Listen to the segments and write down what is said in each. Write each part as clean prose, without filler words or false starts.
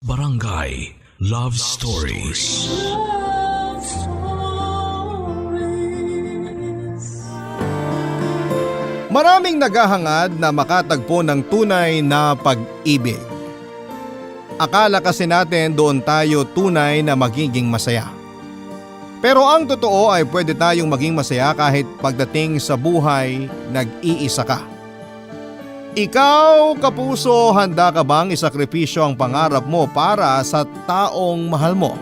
Barangay Love Stories. Love Stories. Maraming naghahangad na makatagpo ng tunay na pag-ibig. Akala kasi natin doon tayo tunay na magiging masaya. Pero ang totoo ay pwede tayong maging masaya kahit pagdating sa buhay, nag-iisa ka. Ikaw, kapuso, handa ka bang isakripisyo ang pangarap mo para sa taong mahal mo?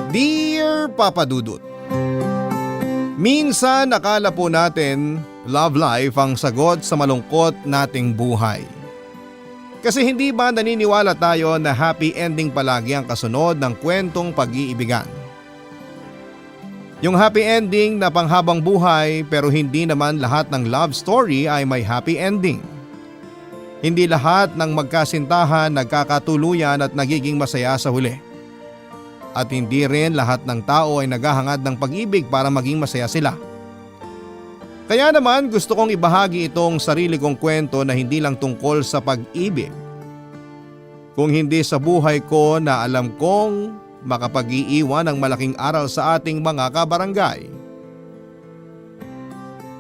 Dear Papa Dudut, minsan akala po natin love life ang sagot sa malungkot nating buhay. Kasi hindi ba naniniwala tayo na happy ending palagi ang kasunod ng kwentong pag-iibigan? Yung happy ending na panghabang buhay, pero hindi naman lahat ng love story ay may happy ending. Hindi lahat ng magkasintahan nagkakatuluyan at nagiging masaya sa huli. At hindi rin lahat ng tao ay naghahangad ng pag-ibig para maging masaya sila. Kaya naman gusto kong ibahagi itong sarili kong kwento na hindi lang tungkol sa pag-ibig. Kung hindi sa buhay ko na alam kong makapag-iiwan ng malaking aral sa ating mga kabarangay.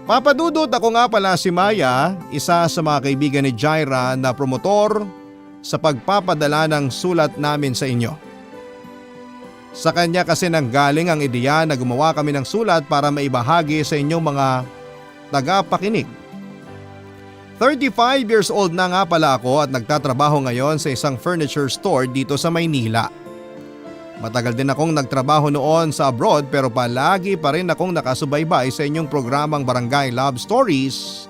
Papa Dudut, ako nga pala si Maya, isa sa mga kaibigan ni Jaira na promotor sa pagpapadala ng sulat namin sa inyo. Sa kanya kasi nanggaling ang ideya na gumawa kami ng sulat para maibahagi sa inyong mga tagapakinig. 35 years old na nga pala ako at nagtatrabaho ngayon sa isang furniture store dito sa Maynila. Matagal din akong nagtrabaho noon sa abroad pero palagi pa rin akong nakasubaybay sa inyong programang Barangay Love Stories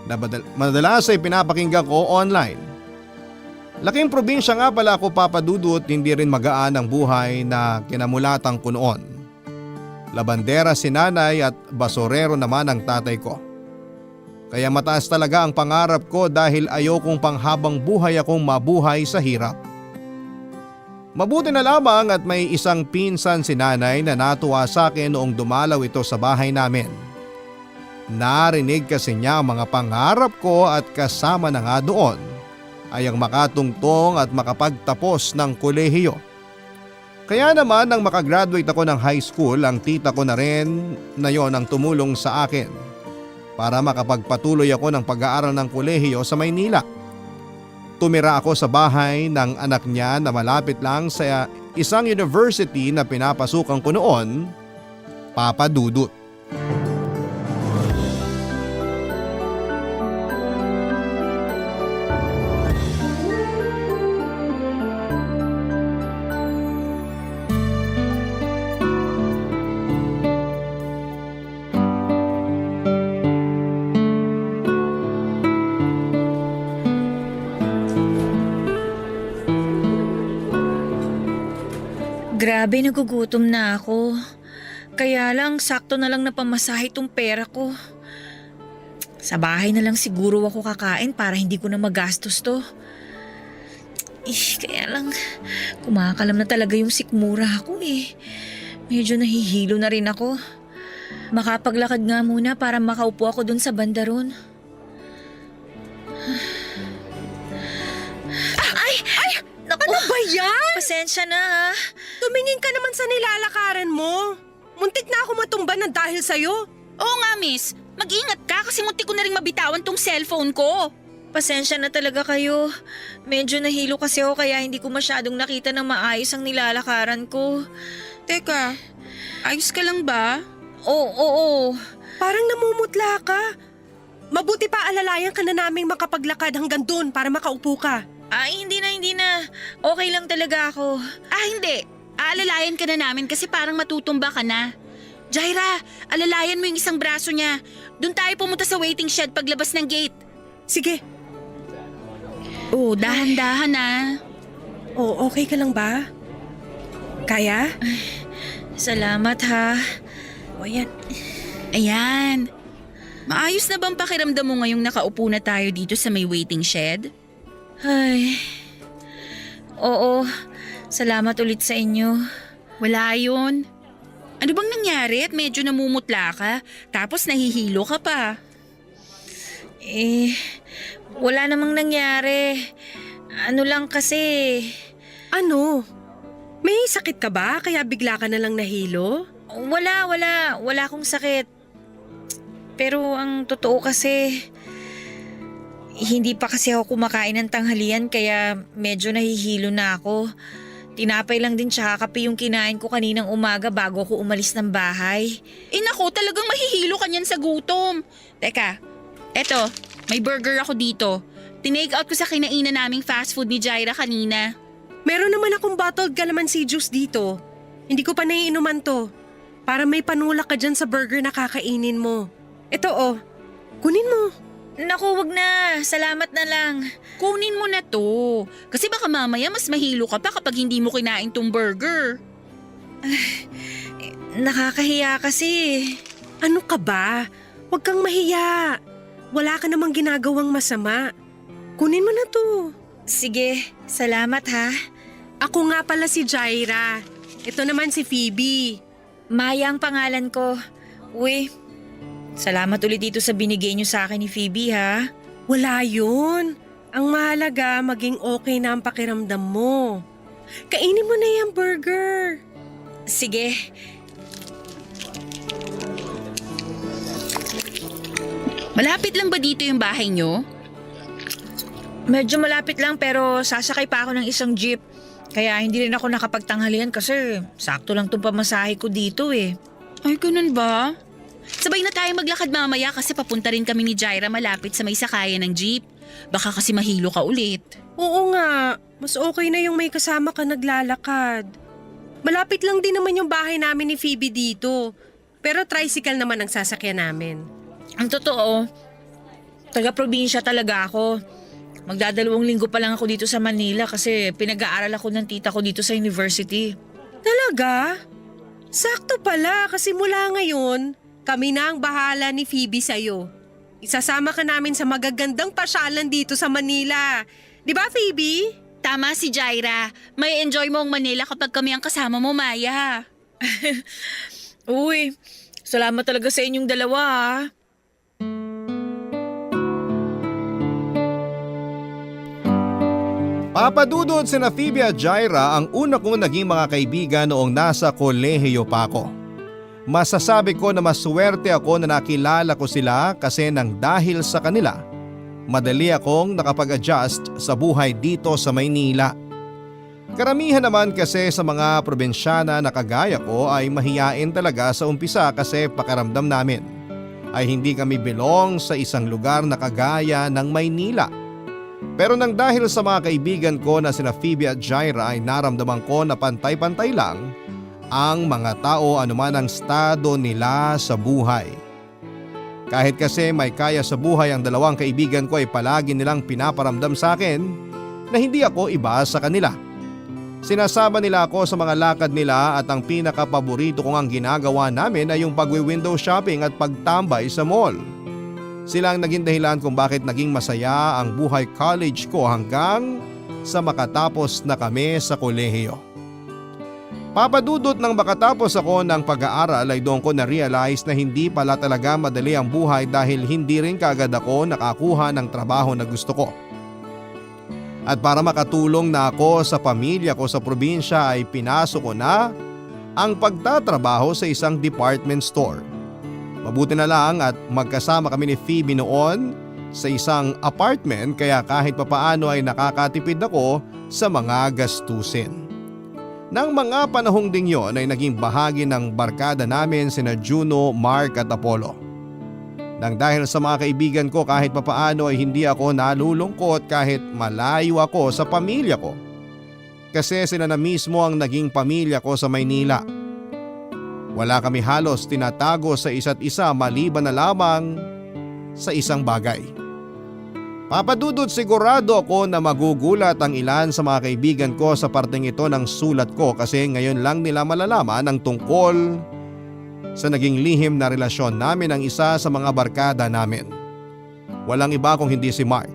na madalas ay pinapakinggan ko online. Laking probinsya nga pala ako, Papa Dudut, hindi rin magaan ang buhay na kinamulatan ko noon. Labandera si nanay at basorero naman ang tatay ko. Kaya mataas talaga ang pangarap ko dahil ayokong panghabang buhay akong mabuhay sa hirap. Mabuti na lamang at may isang pinsan si nanay na natuwa sa akin noong dumalaw ito sa bahay namin. Narinig kasi niya ang mga pangarap ko at kasama na nga doon ay ang makatungtong at makapagtapos ng kolehiyo. Kaya naman nang makagraduate ako ng high school, ang tita ko na rin na yon ang tumulong sa akin para makapagpatuloy ako ng pag-aaral ng kolehiyo sa Maynila. Tumira ako sa bahay ng anak niya na malapit lang sa isang university na pinapasukan ko noon, Papa Dudut. Grabe, nagugutom na ako. Kaya lang, sakto na lang napamasahe tong pera ko. Sa bahay na lang siguro ako kakain para hindi ko na magastos to. Kaya lang, kumakalam na talaga yung sikmura ko eh. Medyo nahihilo na rin ako. Makapaglakad nga muna para makaupo ako dun sa banda ron. Naku, ano ba yan? Pasensya na ha. Tumingin ka naman sa nilalakaran mo. Muntik na ako matumba ng dahil sa'yo. Oo nga, miss. Mag-ingat ka kasi muntik ko na rin mabitawan tong cellphone ko. Pasensya na talaga kayo. Medyo nahilo kasi ako kaya hindi ko masyadong nakita na maayos ang nilalakaran ko. Teka, ayos ka lang ba? Oo. Parang namumutla ka. Mabuti pa alalayan ka na naming makapaglakad hanggang doon para makaupo ka. Ay, hindi na. Okay lang talaga ako. Hindi. Aalalayan ka na namin kasi parang matutumba ka na. Jaira, alalayan mo yung isang braso niya. Doon tayo pumunta sa waiting shed paglabas ng gate. Sige. Oo, dahan-dahan na. Okay ka lang ba? Kaya? Salamat ha. O yan. Ayan. Maayos na bang pakiramdam mo ngayong nakaupo na tayo dito sa may waiting shed? Ay. Oo. Salamat ulit sa inyo. Wala yun. Ano bang nangyari at medyo namumutla ka? Tapos nahihilo ka pa. Wala namang nangyari. Ano lang kasi... Ano? May sakit ka ba kaya bigla ka na lang nahilo? Wala akong sakit. Pero ang totoo kasi, hindi pa kasi ako kumakain ng tanghalian kaya medyo nahihilo na ako. Tinapay lang din tsaka kape yung kinain ko kaninang umaga bago ako umalis ng bahay. Naku, talagang mahihilo ka niyan sa gutom. Teka, eto, may burger ako dito. Tinake out ko sa kinainan naming fast food ni Jaira kanina. Meron naman akong bottled calamansi juice dito. Hindi ko pa naiinuman to. Para may panulak ka dyan sa burger na kakainin mo. Ito oh, kunin mo. Naku, wag na. Salamat na lang. Kunin mo na to. Kasi baka mamaya mas mahilo ka pa kapag hindi mo kinain tong burger. Nakakahiya kasi. Ano ka ba? Huwag kang mahiya. Wala ka namang ginagawang masama. Kunin mo na to. Sige, salamat ha. Ako nga pala si Jaira. Ito naman si Phoebe. Maya ang pangalan ko. Uy, salamat ulit dito sa binigay niyo sa akin ni Phoebe ha. Wala yun. Ang mahalaga, maging okay na ang pakiramdam mo. Kainin mo na yung burger. Sige. Malapit lang ba dito yung bahay nyo? Medyo malapit lang pero sasakay pa ako ng isang jeep. Kaya hindi rin ako nakapagtanghalian kasi sakto lang itong pamasahe ko dito eh. Ay, ganun ba? Sabay na tayo maglakad mamaya kasi papunta rin kami ni Jaira malapit sa may sakayan ng jeep. Baka kasi mahilo ka ulit. Oo nga, mas okay na yung may kasama ka naglalakad. Malapit lang din naman yung bahay namin ni Phoebe dito. Pero tricycle naman ang sasakyan namin. Ang totoo, taga-probinsya talaga ako. Magdadalawang linggo pa lang ako dito sa Manila kasi pinag-aaral ako ng tita ko dito sa university. Talaga? Sakto pala kasi mula ngayon, kami na ang bahala ni Phoebe sa'yo. Isasama ka namin sa magagandang pasyalan dito sa Manila. Di ba, Phoebe? Tama si Jaira. May enjoy mo ang Manila kapag kami ang kasama mo, Maya. Uy, salamat talaga sa inyong dalawa ha. Papadudod sina Phoebe at Jaira ang una kong naging mga kaibigan noong nasa kolehiyo pa ako. Masasabi ko na maswerte ako na nakilala ko sila kasi nang dahil sa kanila, madali akong nakapag-adjust sa buhay dito sa Maynila. Karamihan naman kasi sa mga probinsyana na kagaya ko ay mahiyain talaga sa umpisa kasi pakiramdam namin ay hindi kami belong sa isang lugar na kagaya ng Maynila. Pero nang dahil sa mga kaibigan ko na sina Phoebe at Jaira ay naramdaman ko na pantay-pantay lang ang mga tao anuman ang estado nila sa buhay. Kahit kasi may kaya sa buhay ang dalawang kaibigan ko ay palagi nilang pinaparamdam sa akin na hindi ako iba sa kanila. Sinasama nila ako sa mga lakad nila at ang pinakapaborito kong ang ginagawa namin ay yung pagwi-window shopping at pagtambay sa mall. Sila ang naging dahilan kung bakit naging masaya ang buhay college ko hanggang sa makatapos na kami sa kolehiyo. Papadudot nang makatapos ako ng pag-aaral ay doon ko na-realize na hindi pala talaga madali ang buhay dahil hindi rin kaagad ako nakakuha ng trabaho na gusto ko. At para makatulong na ako sa pamilya ko sa probinsya ay pinasok ko na ang pagtatrabaho sa isang department store. Mabuti na lang at magkasama kami ni Phoebe noon sa isang apartment kaya kahit papaano ay nakakatipid ako sa mga gastusin. Nang mga panahong ding yon ay naging bahagi ng barkada namin sina Juno, Mark at Apollo. Nang dahil sa mga kaibigan ko kahit papaano ay hindi ako nalulungkot kahit malayo ako sa pamilya ko. Kasi sila na mismo ang naging pamilya ko sa Maynila. Wala kami halos tinatago sa isa't isa maliban na lamang sa isang bagay. Papadudod sigurado ako na magugulat ang ilan sa mga kaibigan ko sa parteng ito ng sulat ko kasi ngayon lang nila malalaman ang tungkol sa naging lihim na relasyon namin ng isa sa mga barkada namin. Walang iba kung hindi si Mark.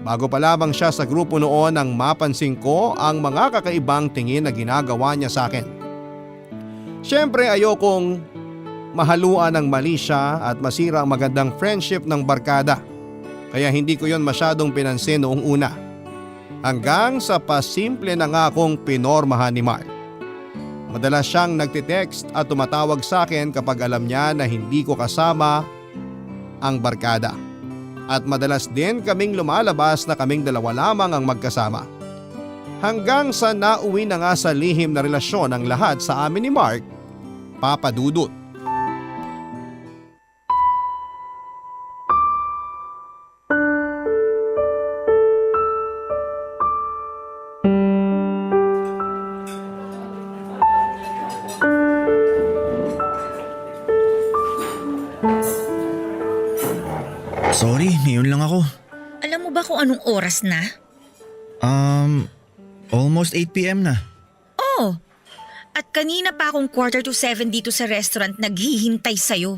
Bago pa lamang siya sa grupo noon nang mapansin ko ang mga kakaibang tingin na ginagawa niya sa akin. Siyempre ayokong mahaluan ng mali siya at masira ang magandang friendship ng barkada. Kaya hindi ko yon masyadong pinansin noong una. Hanggang sa pasimple na nga akong pinormahan ni Mark. Madalas siyang nagtitext at tumatawag sa akin kapag alam niya na hindi ko kasama ang barkada. At madalas din kaming lumalabas na kaming dalawa lamang ang magkasama. Hanggang sa nauwi na nga sa lihim na relasyon ang lahat sa amin ni Mark, Papa Dudut. Sorry, ngayon lang ako. Alam mo ba kung anong oras na? Almost 8 p.m. na. Oh, at kanina pa akong 6:45 dito sa restaurant naghihintay sa'yo.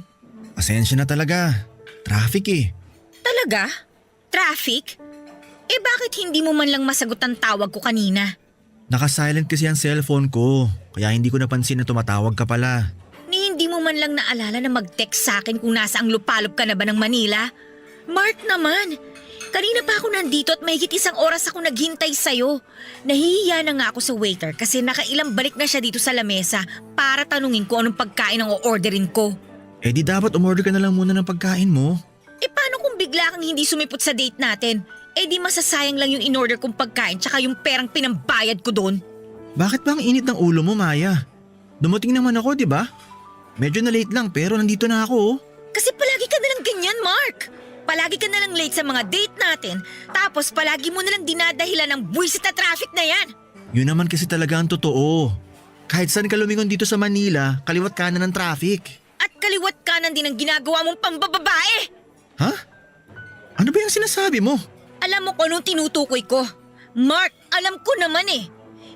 Pasensya na talaga. Traffic eh. Talaga? Traffic? Eh bakit hindi mo man lang masagot ang tawag ko kanina? Naka-silent kasi ang cellphone ko, kaya hindi ko napansin na tumatawag ka pala. Ni hindi mo man lang naalala na mag-text sa akin kung nasa ang lupalop ka na ba ng Manila? Mark naman, kanina pa ako nandito at mahigit 1 oras ako naghintay sa'yo. Nahihiya na nga ako sa waiter kasi nakailang balik na siya dito sa lamesa para tanungin ko anong pagkain ang o-orderin ko. Eh di dapat umorder ka na lang muna ng pagkain mo. Eh paano kung bigla kang hindi sumipot sa date natin? Eh di masasayang lang yung in-order kong pagkain tsaka yung perang pinambayad ko doon. Bakit ba ang init ng ulo mo, Maya? Dumating naman ako, di ba? Medyo na late lang pero nandito na ako oh. Kasi palagi ka nalang ganyan, Mark. Palagi ka nalang late sa mga date natin, tapos palagi mo nalang dinadahilan ng buwisit na traffic na yan. Yun naman kasi talaga ang totoo. Kahit saan ka lumingon dito sa Manila, kaliwat kanan ng traffic. At kaliwat kanan din ang ginagawa mong pambababae. Ha? Ano ba yung sinasabi mo? Alam mo kung anong tinutukoy ko? Mark, alam ko naman eh.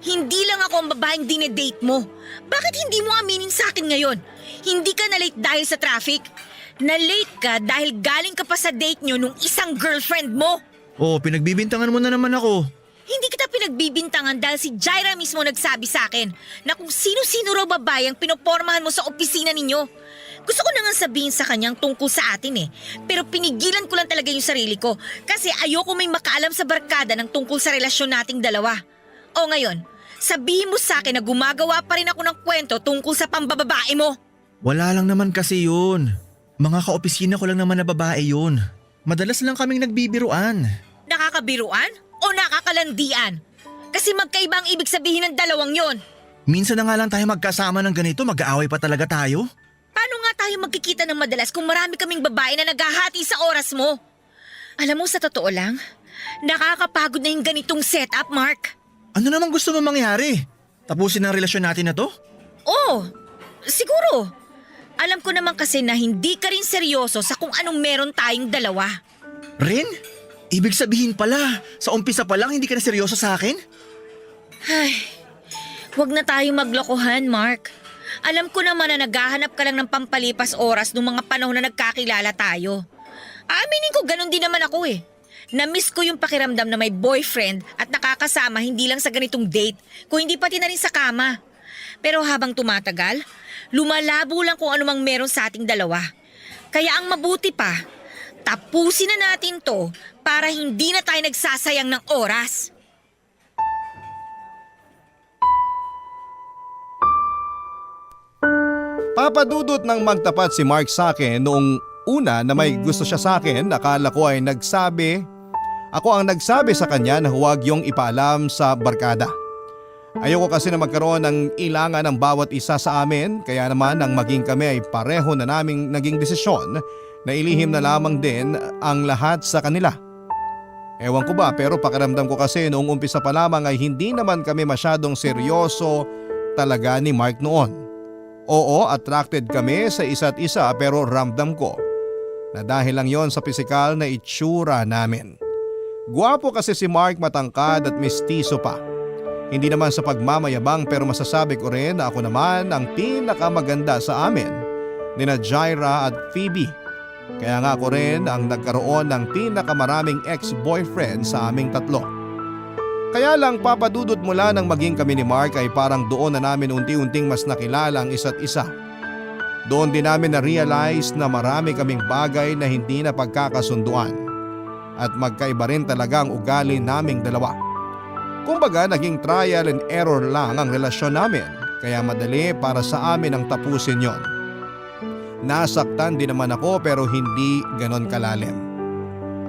Hindi lang ako ang babaeng dinedate mo. Bakit hindi mo aminin sa akin ngayon? Hindi ka na late dahil sa traffic? Na-late ka dahil galing ka pa sa date nyo nung isang girlfriend mo. Oh, pinagbibintangan mo na naman ako. Hindi kita pinagbibintangan dahil si Jaira mismo nagsabi sa akin na kung sino-sino raw babae ang pinopormahan mo sa opisina ninyo. Gusto ko na nga sabihin sa kanyang tungkol sa atin eh. Pero pinigilan ko lang talaga yung sarili ko kasi ayoko may makaalam sa barkada ng tungkol sa relasyon nating dalawa. O ngayon, sabihin mo sa akin na gumagawa pa rin ako ng kwento tungkol sa pambababae mo. Wala lang naman kasi yun. Mga kaopisina ko lang naman na babae yun. Madalas lang kaming nagbibiruan. Nakakabiruan o nakakalandian? Kasi magkaiba ang ibig sabihin ng dalawang yon. Minsan na nga lang tayo magkasama ng ganito, mag-aaway pa talaga tayo. Paano nga tayo magkikita ng madalas kung marami kaming babae na naghahati sa oras mo? Alam mo, sa totoo lang, nakakapagod na yung ganitong setup, Mark. Ano naman gusto mo mangyari? Tapusin ang relasyon natin na to? Oo, siguro. Alam ko naman kasi na hindi ka rin seryoso sa kung anong meron tayong dalawa. Rin? Ibig sabihin pala, sa umpisa pa lang hindi ka na seryoso sa akin? Ay, huwag na tayong maglokohan, Mark. Alam ko naman na naghahanap ka lang ng pampalipas oras nung mga panahon na nagkakilala tayo. Aminin ko, ganun din naman ako eh. Na-miss ko yung pakiramdam na may boyfriend at nakakasama hindi lang sa ganitong date, kung hindi pati na rin sa kama. Pero habang tumatagal, lumalabo lang kung anumang meron sa ating dalawa. Kaya ang mabuti pa, tapusin na natin to para hindi na tayo nagsasayang ng oras. Papadudot nang magtapat si Mark sa akin noong una na may gusto siya sa akin, akala ko ay ako ang nagsabi sa kanya na huwag yung ipaalam sa barkada. Ayoko kasi na magkaroon ng ilangan ng bawat isa sa amin, kaya naman nang maging kami ay pareho na naming naging desisyon na ilihim na lamang din ang lahat sa kanila. Ewan ko ba, pero pakiramdam ko kasi noong umpisa pa lamang ay hindi naman kami masyadong seryoso talaga ni Mark noon. Oo, attracted kami sa isa't isa pero ramdam ko na dahil lang yon sa pisikal na itsura namin. Gwapo kasi si Mark, matangkad at mestizo pa. Hindi naman sa pagmamayabang pero masasabi ko rin na ako naman ang pinakamaganda sa amin nina Jaira at Phoebe. Kaya nga ako rin ang nagkaroon ng pinakamaraming ex-boyfriend sa aming tatlo. Kaya lang papadudot mula nang maging kami ni Mark ay parang doon na namin unti-unting mas nakilala ang isa't isa. Doon din namin na-realize na marami kaming bagay na hindi na pagkakasunduan. at magkaiba rin talaga ang ugali naming dalawa. Kumbaga naging trial and error lang ang relasyon namin kaya madali para sa amin ang tapusin yon. Nasaktan din naman ako pero hindi ganon kalalim.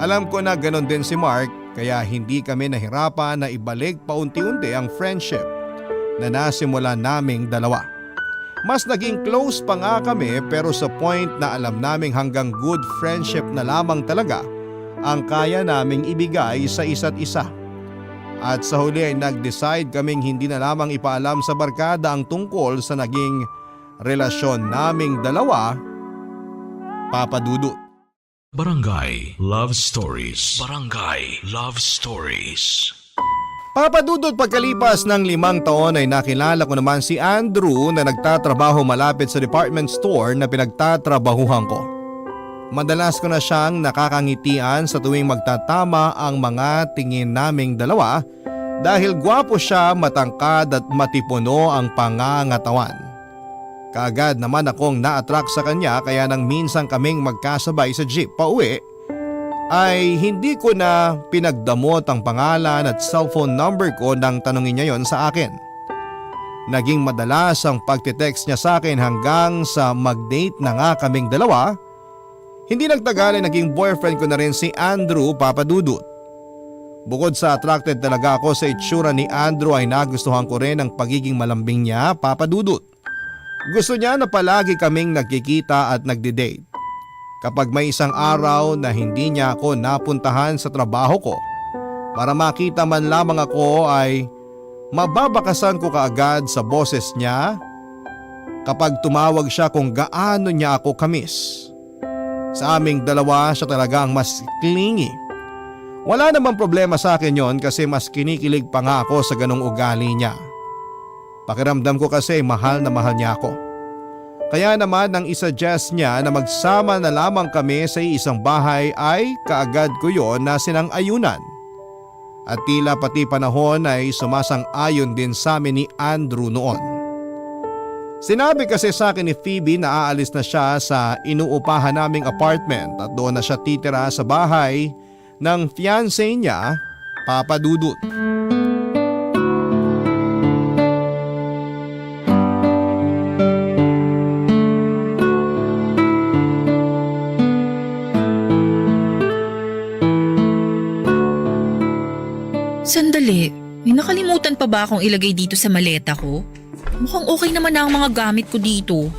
Alam ko na ganon din si Mark kaya hindi kami nahirapan na ibalik paunti-unti ang friendship na nasimula naming dalawa. Mas naging close pa nga kami pero sa point na alam naming hanggang good friendship na lamang talaga ang kaya naming ibigay sa isa't isa. At sa huli ay nag-decide kaming hindi na lamang ipaalam sa barkada ang tungkol sa naging relasyon naming dalawa, Papa Dudut. Barangay Love Stories. Barangay Love Stories. Papa Dudut, pagkalipas ng 5 taon ay nakilala ko naman si Andrew na nagtatrabaho malapit sa department store na pinagtatrabahuhan ko. Madalas ko na siyang nakakangitian sa tuwing magtatama ang mga tingin naming dalawa dahil gwapo siya, matangkad at matipuno ang pangangatawan. Kaagad naman akong na-attract sa kanya kaya nang minsan kaming magkasabay sa jeep pauwi ay hindi ko na pinagdamot ang pangalan at cellphone number ko nang tanungin niya yon sa akin. Naging madalas ang pagtitext niya sa akin hanggang sa mag-date na nga kaming dalawa. Hindi nagtagal ay naging boyfriend ko na rin si Andrew, Papa Dudut. Bukod sa attracted talaga ako sa itsura ni Andrew ay nagustuhan ko rin ang pagiging malambing niya, Papa Dudut. Gusto niya na palagi kaming nagkikita at nagde-date. Kapag may isang araw na hindi niya ako napuntahan sa trabaho ko para makita man lamang ako ay mababakasan ko kaagad sa boses niya kapag tumawag siya kung gaano niya ako kamis. Sa aming dalawa siya talaga ang mas clingy. Wala namang problema sa akin yon kasi mas kinikilig pa nga ako sa ganong ugali niya. Pakiramdam ko kasi mahal na mahal niya ako. Kaya naman nang isuggest niya na magsama na lamang kami sa isang bahay ay kaagad ko yon na sinang-ayunan. At tila pati panahon ay sumasang-ayon din sa amin ni Andrew noon. Sinabi kasi sa akin ni Phoebe na aalis na siya sa inuupahan naming apartment at doon na siya titira sa bahay ng fiancé niya, Papa Dudut. Sandali, may nakalimutan pa ba akong ilagay dito sa maleta ko? Mukhang okay naman na ang mga gamit ko dito.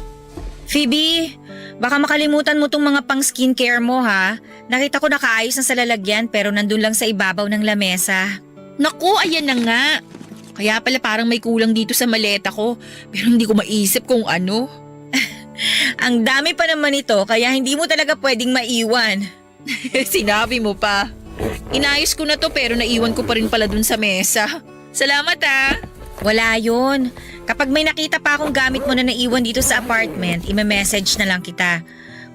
Phoebe, baka makalimutan mo tong mga pang skincare mo ha. Nakita ko nakaayos na sa lalagyan pero nandun lang sa ibabaw ng lamesa. Naku, ayan na nga. Kaya pala parang may kulang dito sa maleta ko pero hindi ko maisip kung ano. Ang dami pa naman ito kaya hindi mo talaga pwedeng maiwan. Sinabi mo pa. Inayos ko na to pero naiwan ko pa rin pala dun sa mesa. Salamat ah. Wala yun. Kapag may nakita pa akong gamit mo na naiwan dito sa apartment, i-message na lang kita.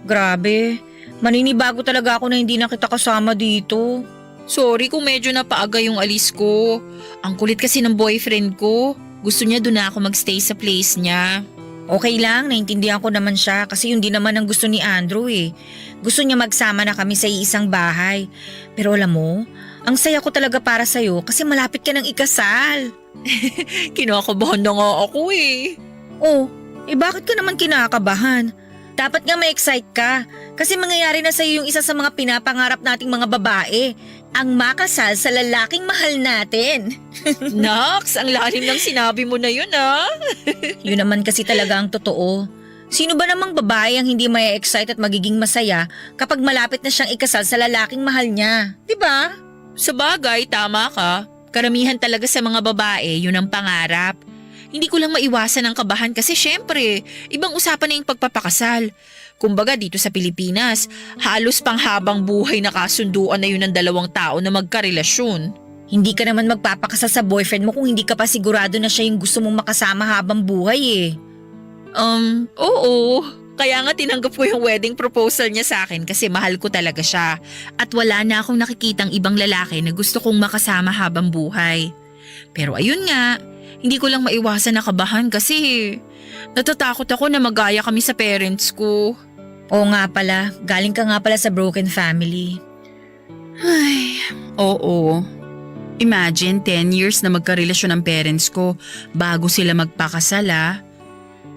Grabe, maninibago talaga ako na hindi na kita kasama dito. Sorry kung medyo napaaga yung alis ko. Ang kulit kasi ng boyfriend ko. Gusto niya doon na ako magstay sa place niya. Okay lang, naintindihan ko naman siya kasi yun din naman ang gusto ni Andrew eh. Gusto niya magsama na kami sa isang bahay. Pero alam mo, ang saya ko talaga para sa'yo kasi malapit ka ng ikasal. Kinakabahan na nga ako eh. Oh, bakit ka naman kinakabahan? Dapat nga ma-excite ka kasi mangyayari na sa'yo yung isa sa mga pinapangarap nating mga babae. Ang makasal sa lalaking mahal natin. Naks, ang lalim ng sinabi mo na yun ah. Yun naman kasi talaga ang totoo. Sino ba namang babae ang hindi ma-excite at magiging masaya kapag malapit na siyang ikasal sa lalaking mahal niya? Diba? Sa bagay, tama ka. Karamihan talaga sa mga babae, yun ang pangarap. Hindi ko lang maiwasan ang kabahan kasi syempre, ibang usapan na yung pagpapakasal. Kumbaga dito sa Pilipinas, halos panghabang buhay na kasunduan na yun ng dalawang tao na magkarelasyon. Hindi ka naman magpapakasal sa boyfriend mo kung hindi ka pa sigurado na siya yung gusto mong makasama habang buhay eh. Oo. Kaya nga tinanggap ko yung wedding proposal niya sa akin kasi mahal ko talaga siya. At wala na akong nakikitang ibang lalaki na gusto kong makasama habang buhay. Pero ayun nga, hindi ko lang maiwasan na kabahan kasi natatakot ako na magaya kami sa parents ko. Oo nga pala, galing ka nga pala sa broken family. Ay, oo. Imagine 10 years na magkarelasyon ang parents ko bago sila magpakasal ah.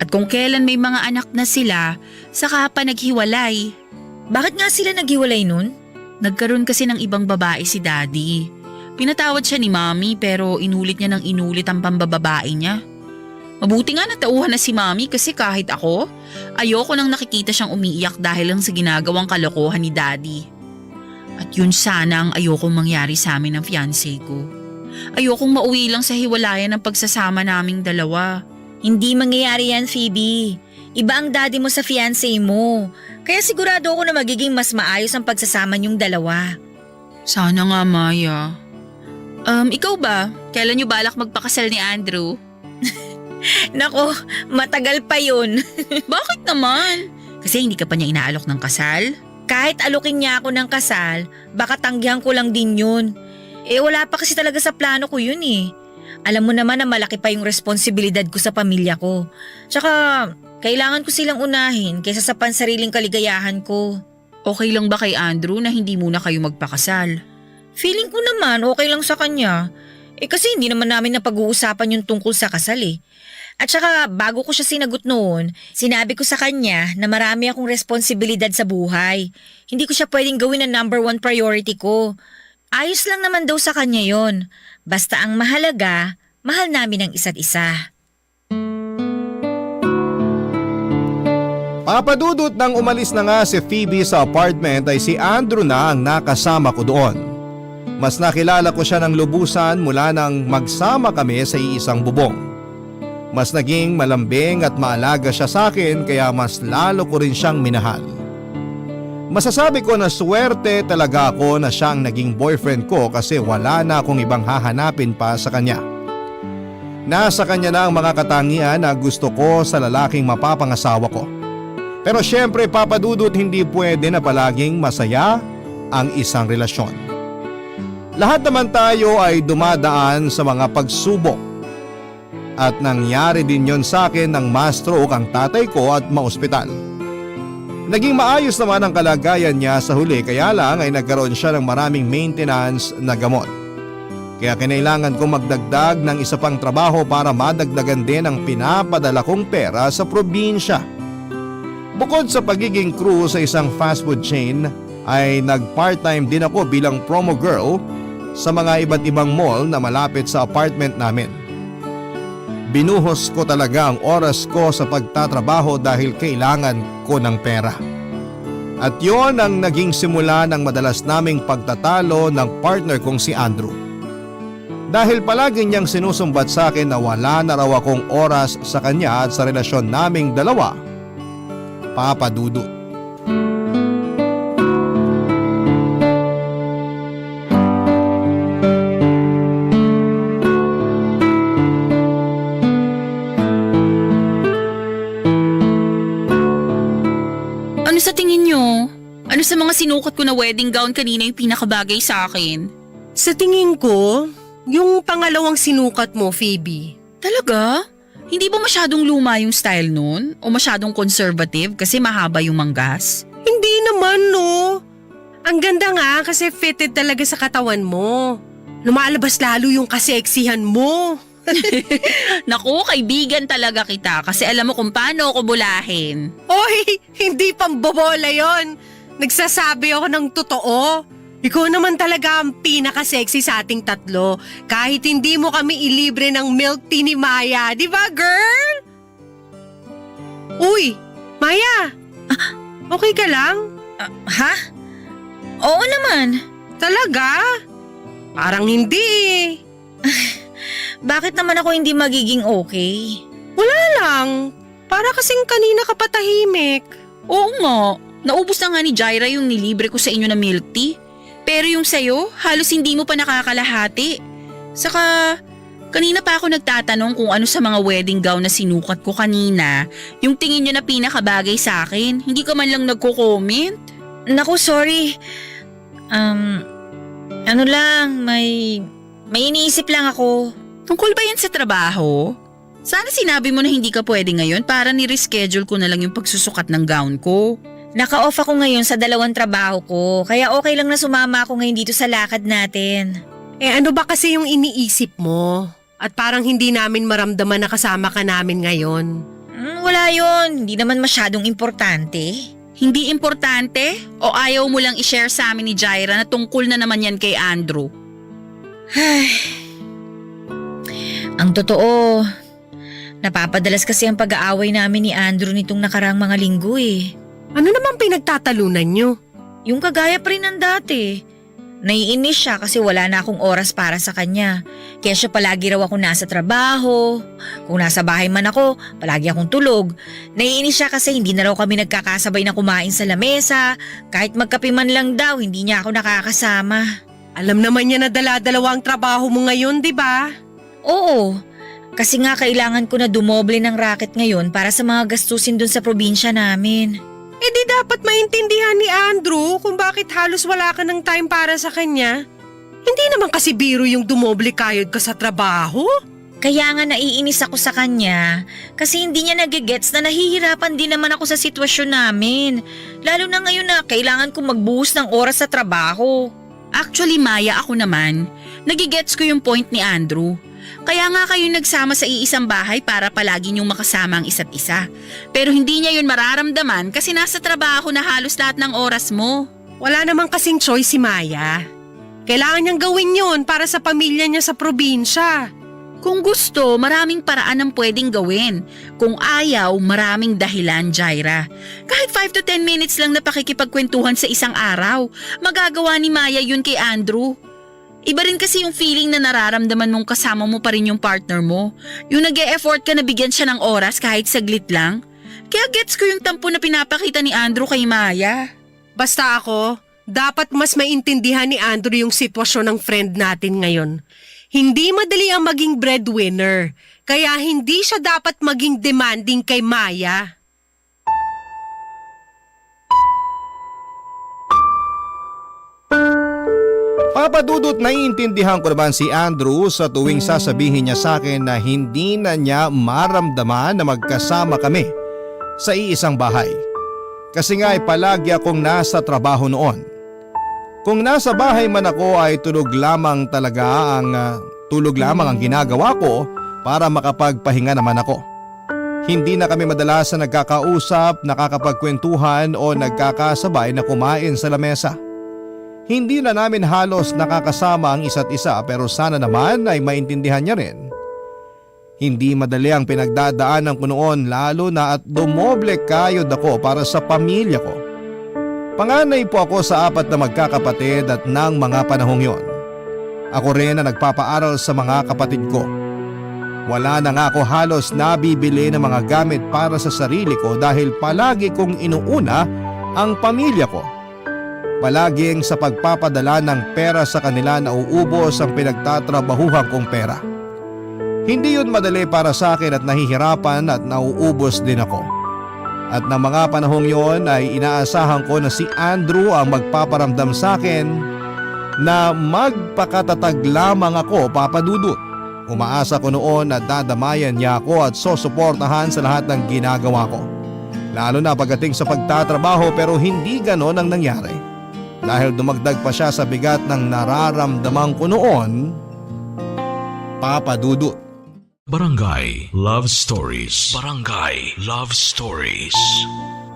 At kung kailan may mga anak na sila, saka pa naghiwalay. Bakit nga sila naghiwalay nun? Nagkaroon kasi ng ibang babae si Daddy. Pinatawad siya ni Mommy pero inulit niya ng inulit ang pambababae niya. Mabuti nga natauhan na si Mommy kasi kahit ako, ayoko nang nakikita siyang umiiyak dahil lang sa ginagawang kalokohan ni Daddy. At yun sana ang ayokong mangyari sa amin ng fiancé ko. Ayokong mauwi lang sa hiwalayan ng pagsasama naming dalawa. Hindi mangyayari yan, Phoebe. Iba ang daddy mo sa fiancé mo. Kaya sigurado ako na magiging mas maayos ang pagsasama niyong dalawa. Sana nga, Maya. Ikaw ba? Kailan niyo balak magpakasal ni Andrew? Nako, matagal pa yun. Bakit naman? Kasi hindi ka pa niya inaalok ng kasal? Kahit alukin niya ako ng kasal, baka tanggihan ko lang din yun. Wala pa kasi talaga sa plano ko yun eh. Alam mo naman na malaki pa yung responsibilidad ko sa pamilya ko. Tsaka, kailangan ko silang unahin kaysa sa pansariling kaligayahan ko. Okay lang ba kay Andrew na hindi muna kayo magpakasal? Feeling ko naman okay lang sa kanya. Kasi hindi naman namin napag-uusapan yung tungkol sa kasal eh. At saka bago ko siya sinagot noon, sinabi ko sa kanya na marami akong responsibilidad sa buhay. Hindi ko siya pwedeng gawin na number 1 priority ko. Ayos lang naman daw sa kanya yon. Basta ang mahalaga, mahal namin ang isa't isa. Papadudot nang umalis na nga si Phoebe sa apartment ay si Andrew na ang nakasama ko doon. Mas nakilala ko siya ng lubusan mula nang magsama kami sa iisang bubong. Mas naging malambing at maalaga siya sa akin kaya mas lalo ko rin siyang minahal. Masasabi ko na swerte talaga ako na siya ang naging boyfriend ko kasi wala na akong ibang hahanapin pa sa kanya. Nasa kanya na ang mga katangian na gusto ko sa lalaking mapapangasawa ko. Pero syempre papadudot hindi pwede na palaging masaya ang isang relasyon. Lahat naman tayo ay dumadaan sa mga pagsubok. At nangyari din yon sa akin nang ma-stroke ang tatay ko at maospital. Naging maayos naman ang kalagayan niya sa huli kaya lang ay nagkaroon siya ng maraming maintenance na gamot. Kaya kinailangan kong magdagdag ng isa pang trabaho para madagdagan din ang pinapadala kong pera sa probinsya. Bukod sa pagiging crew sa isang fast food chain ay nag-part-time din ako bilang promo girl sa mga iba't ibang mall na malapit sa apartment namin. Binuhos ko talaga ang oras ko sa pagtatrabaho dahil kailangan ko ng pera. At yon ang naging simula ng madalas naming pagtatalo ng partner kong si Andrew. Dahil palagi niyang sinusumbat sa akin na wala na raw akong oras sa kanya at sa relasyon naming dalawa, papadudot. Ano sa tingin nyo? Ano sa mga sinukat ko na wedding gown kanina yung pinakabagay sa akin? Sa tingin ko, yung pangalawang sinukat mo, Phoebe. Talaga? Hindi ba masyadong luma yung style nun? O masyadong conservative kasi mahaba yung manggas? Hindi naman, no. Ang ganda nga kasi fitted talaga sa katawan mo. Lumalabas lalo yung kaseksihan mo. Naku, kaibigan talaga kita kasi alam mo kung paano ako bulahin. Oy, hindi pambobola yon. Nagsasabi ako ng totoo. Ikaw naman talaga ang pinaka-sexy sa ating tatlo. Kahit hindi mo kami ilibre ng milk tea ni Maya. Di ba, girl? Uy, Maya. Okay ka lang? Ha? Oo naman. Talaga? Parang hindi eh. Bakit naman ako hindi magiging okay? Wala lang. Para kasing kanina ka patahimik. Oo nga, naubos na nga ni Jaira yung nilibre ko sa inyo na milk tea. Pero yung sayo, halos hindi mo pa nakakalahati. Saka, kanina pa ako nagtatanong kung ano sa mga wedding gown na sinukat ko kanina, yung tingin nyo na pinakabagay sa akin. Hindi ka man lang nagko-comment. Naku, sorry. Ano lang, may iniisip lang ako. Tungkol ba yan sa trabaho? Sana sinabi mo na hindi ka pwede ngayon para ni-reschedule ko na lang yung pagsusukat ng gown ko. Naka-off ako ngayon sa 2 trabaho ko, kaya okay lang na sumama ako ngayon dito sa lakad natin. Ano ba kasi yung iniisip mo? At parang hindi namin maramdaman na kasama ka namin ngayon. Wala yon, hindi naman masyadong importante. Hindi importante? O ayaw mo lang i-share sa amin ni Jaira na tungkol na naman yan kay Andrew? Ang totoo, napapadalas kasi ang pag-aaway namin ni Andrew nitong nakaraang mga linggo eh. Ano naman pinagtatalunan nyo? Yung kagaya pa rin ng dati. Naiinis siya kasi wala na akong oras para sa kanya. Kaya siya palagi raw ako nasa trabaho. Kung nasa bahay man ako, palagi akong tulog. Naiinis siya kasi hindi na raw kami nagkakasabay na kumain sa lamesa. Kahit magkape man lang daw, hindi niya ako nakakasama. Alam naman niya na dala-dalawa ang trabaho mo ngayon, di ba? Oo, kasi nga kailangan ko na dumoble ng racket ngayon para sa mga gastusin dun sa probinsya namin. Di dapat maintindihan ni Andrew kung bakit halos wala ka ng time para sa kanya. Hindi naman kasi biro yung dumoble kayod ka sa trabaho. Kaya nga naiinis ako sa kanya kasi hindi niya nagigets na nahihirapan din naman ako sa sitwasyon namin. Lalo na ngayon na kailangan ko magbuhos ng oras sa trabaho. Actually, Maya, ako naman. Nagigets ko yung point ni Andrew. Kaya nga kayo nagsama sa iisang bahay para palagi niyong makasama ang isa't isa. Pero hindi niya yun mararamdaman kasi nasa trabaho na halos lahat ng oras mo. Wala namang kasing choice si Maya. Kailangan niyang gawin yun para sa pamilya niya sa probinsya. Kung gusto, maraming paraan ang pwedeng gawin. Kung ayaw, maraming dahilan, Jaira. Kahit 5 to 10 minutes lang na pakikipagkwentuhan sa isang araw, magagawa ni Maya yun kay Andrew. Iba rin kasi yung feeling na nararamdaman mong kasama mo pa rin yung partner mo. Yung nag-e-effort ka na bigyan siya ng oras kahit saglit lang. Kaya gets ko yung tampo na pinapakita ni Andrew kay Maya. Basta ako, dapat mas maintindihan ni Andrew yung sitwasyon ng friend natin ngayon. Hindi madali ang maging breadwinner, kaya hindi siya dapat maging demanding kay Maya. Papadudot, naiintindihan ko naman si Andrew sa tuwing sasabihin niya sa akin na hindi na niya maramdaman na magkasama kami sa iisang bahay. Kasi nga ay palagi akong nasa trabaho noon. Kung nasa bahay man ako ay tulog lamang ang ginagawa ko para makapagpahinga naman ako. Hindi na kami madalas na nagkakausap, nakakapagkwentuhan o nagkakasabay na kumain sa lamesa. Hindi na namin halos nakakasama ang isa't isa pero sana naman ay maintindihan niya rin. Hindi madali ang pinagdadaanan ko noon lalo na at dumoble kayod ako para sa pamilya ko. Panganay po ako sa 4 na magkakapatid at ng mga panahong yon. Ako rin na nagpapaaral sa mga kapatid ko. Wala na nga ako halos nabibili ng mga gamit para sa sarili ko dahil palagi kong inuuna ang pamilya ko. Palaging sa pagpapadala ng pera sa kanila nauubos ang pinagtatrabahuhan kong pera. Hindi yun madali para sa akin at nahihirapan at nauubos din ako. At ng mga panahong yon ay inaasahan ko na si Andrew ang magpaparamdam sa akin na magpakatatag lamang ako, papadudot. Umaasa ko noon na dadamayan niya ako at susuportahan sa lahat ng ginagawa ko. Lalo na pagdating sa pagtatrabaho pero hindi ganon ang nangyari. Dahil dumagdag pa siya sa bigat ng nararamdaman ko noon, papadudot. Barangay Love Stories. Barangay Love Stories.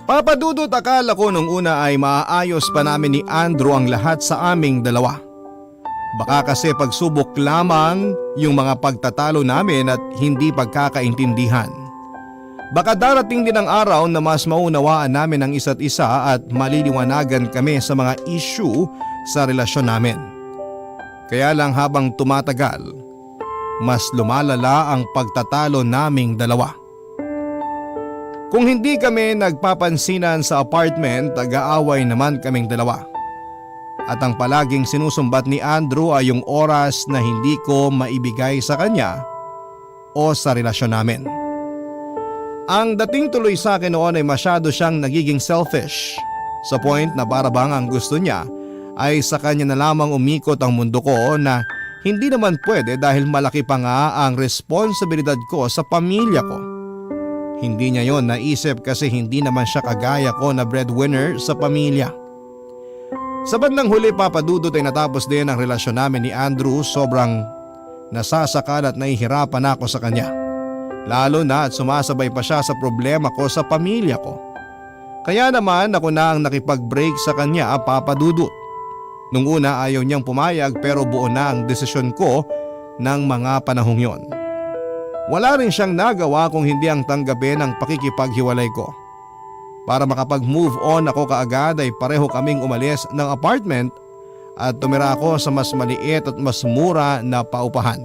Papadudot, akala ko nung una ay maaayos pa namin ni Andrew ang lahat sa aming dalawa. Baka kasi pagsubok lamang yung mga pagtatalo namin at hindi pagkakaintindihan. Baka darating din ang araw na mas maunawaan namin ang isa't isa at maliliwanagan kami sa mga issue sa relasyon namin. Kaya lang habang tumatagal, mas lumalala ang pagtatalo naming dalawa. Kung hindi kami nagpapansinan sa apartment, nag-aaway naman kaming dalawa. At ang palaging sinusumbat ni Andrew ay yung oras na hindi ko maibigay sa kanya o sa relasyon namin. Ang dating tuloy sa akin noon ay masyado siyang nagiging selfish sa point na para bang ang gusto niya ay sa kanya na lamang umikot ang mundo ko na hindi naman pwede dahil malaki pa nga ang responsibilidad ko sa pamilya ko. Hindi niya yon naisip kasi hindi naman siya kagaya ko na breadwinner sa pamilya. Sa bandang huli, Papa Dudut, ay natapos din ang relasyon namin ni Andrew. Sobrang nasasakal at nahihirapan ako sa kanya. Lalo na at sumasabay pa siya sa problema ko sa pamilya ko. Kaya naman ako na ang nakipag-break sa kanya, Papa Dudut. Nung una ayaw niyang pumayag pero buo na ang desisyon ko ng mga panahong yon. Wala rin siyang nagawa kung hindi ang tanggapin ang pakikipaghiwalay ko. Para makapag-move on ako kaagad ay pareho kaming umalis ng apartment at tumira ako sa mas maliit at mas mura na paupahan.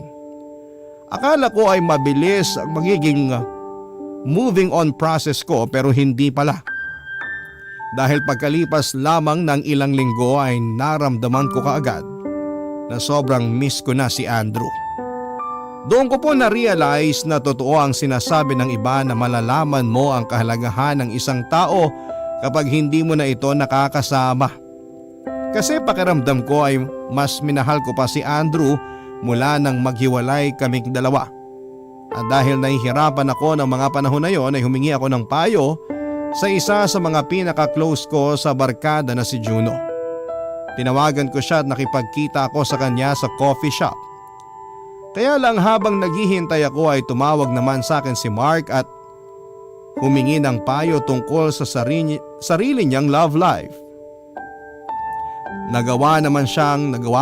Akala ko ay mabilis ang magiging moving on process ko pero hindi pala. Dahil pagkalipas lamang ng ilang linggo ay naramdaman ko kaagad na sobrang miss ko na si Andrew. Doon ko po na-realize na totoo ang sinasabi ng iba na malalaman mo ang kahalagahan ng isang tao kapag hindi mo na ito nakakasama. Kasi pakiramdam ko ay mas minahal ko pa si Andrew mula nang maghiwalay kaming dalawa. At dahil nahihirapan ako ng mga panahon na yon ay humingi ako ng payo sa isa sa mga pinaka-close ko sa barkada na si Juno. Tinawagan ko siya at nakipagkita ako sa kanya sa coffee shop. Kaya lang habang naghihintay ako ay tumawag naman sa akin si Mark at humingi ng payo tungkol sa sarili niyang love life. Nagawa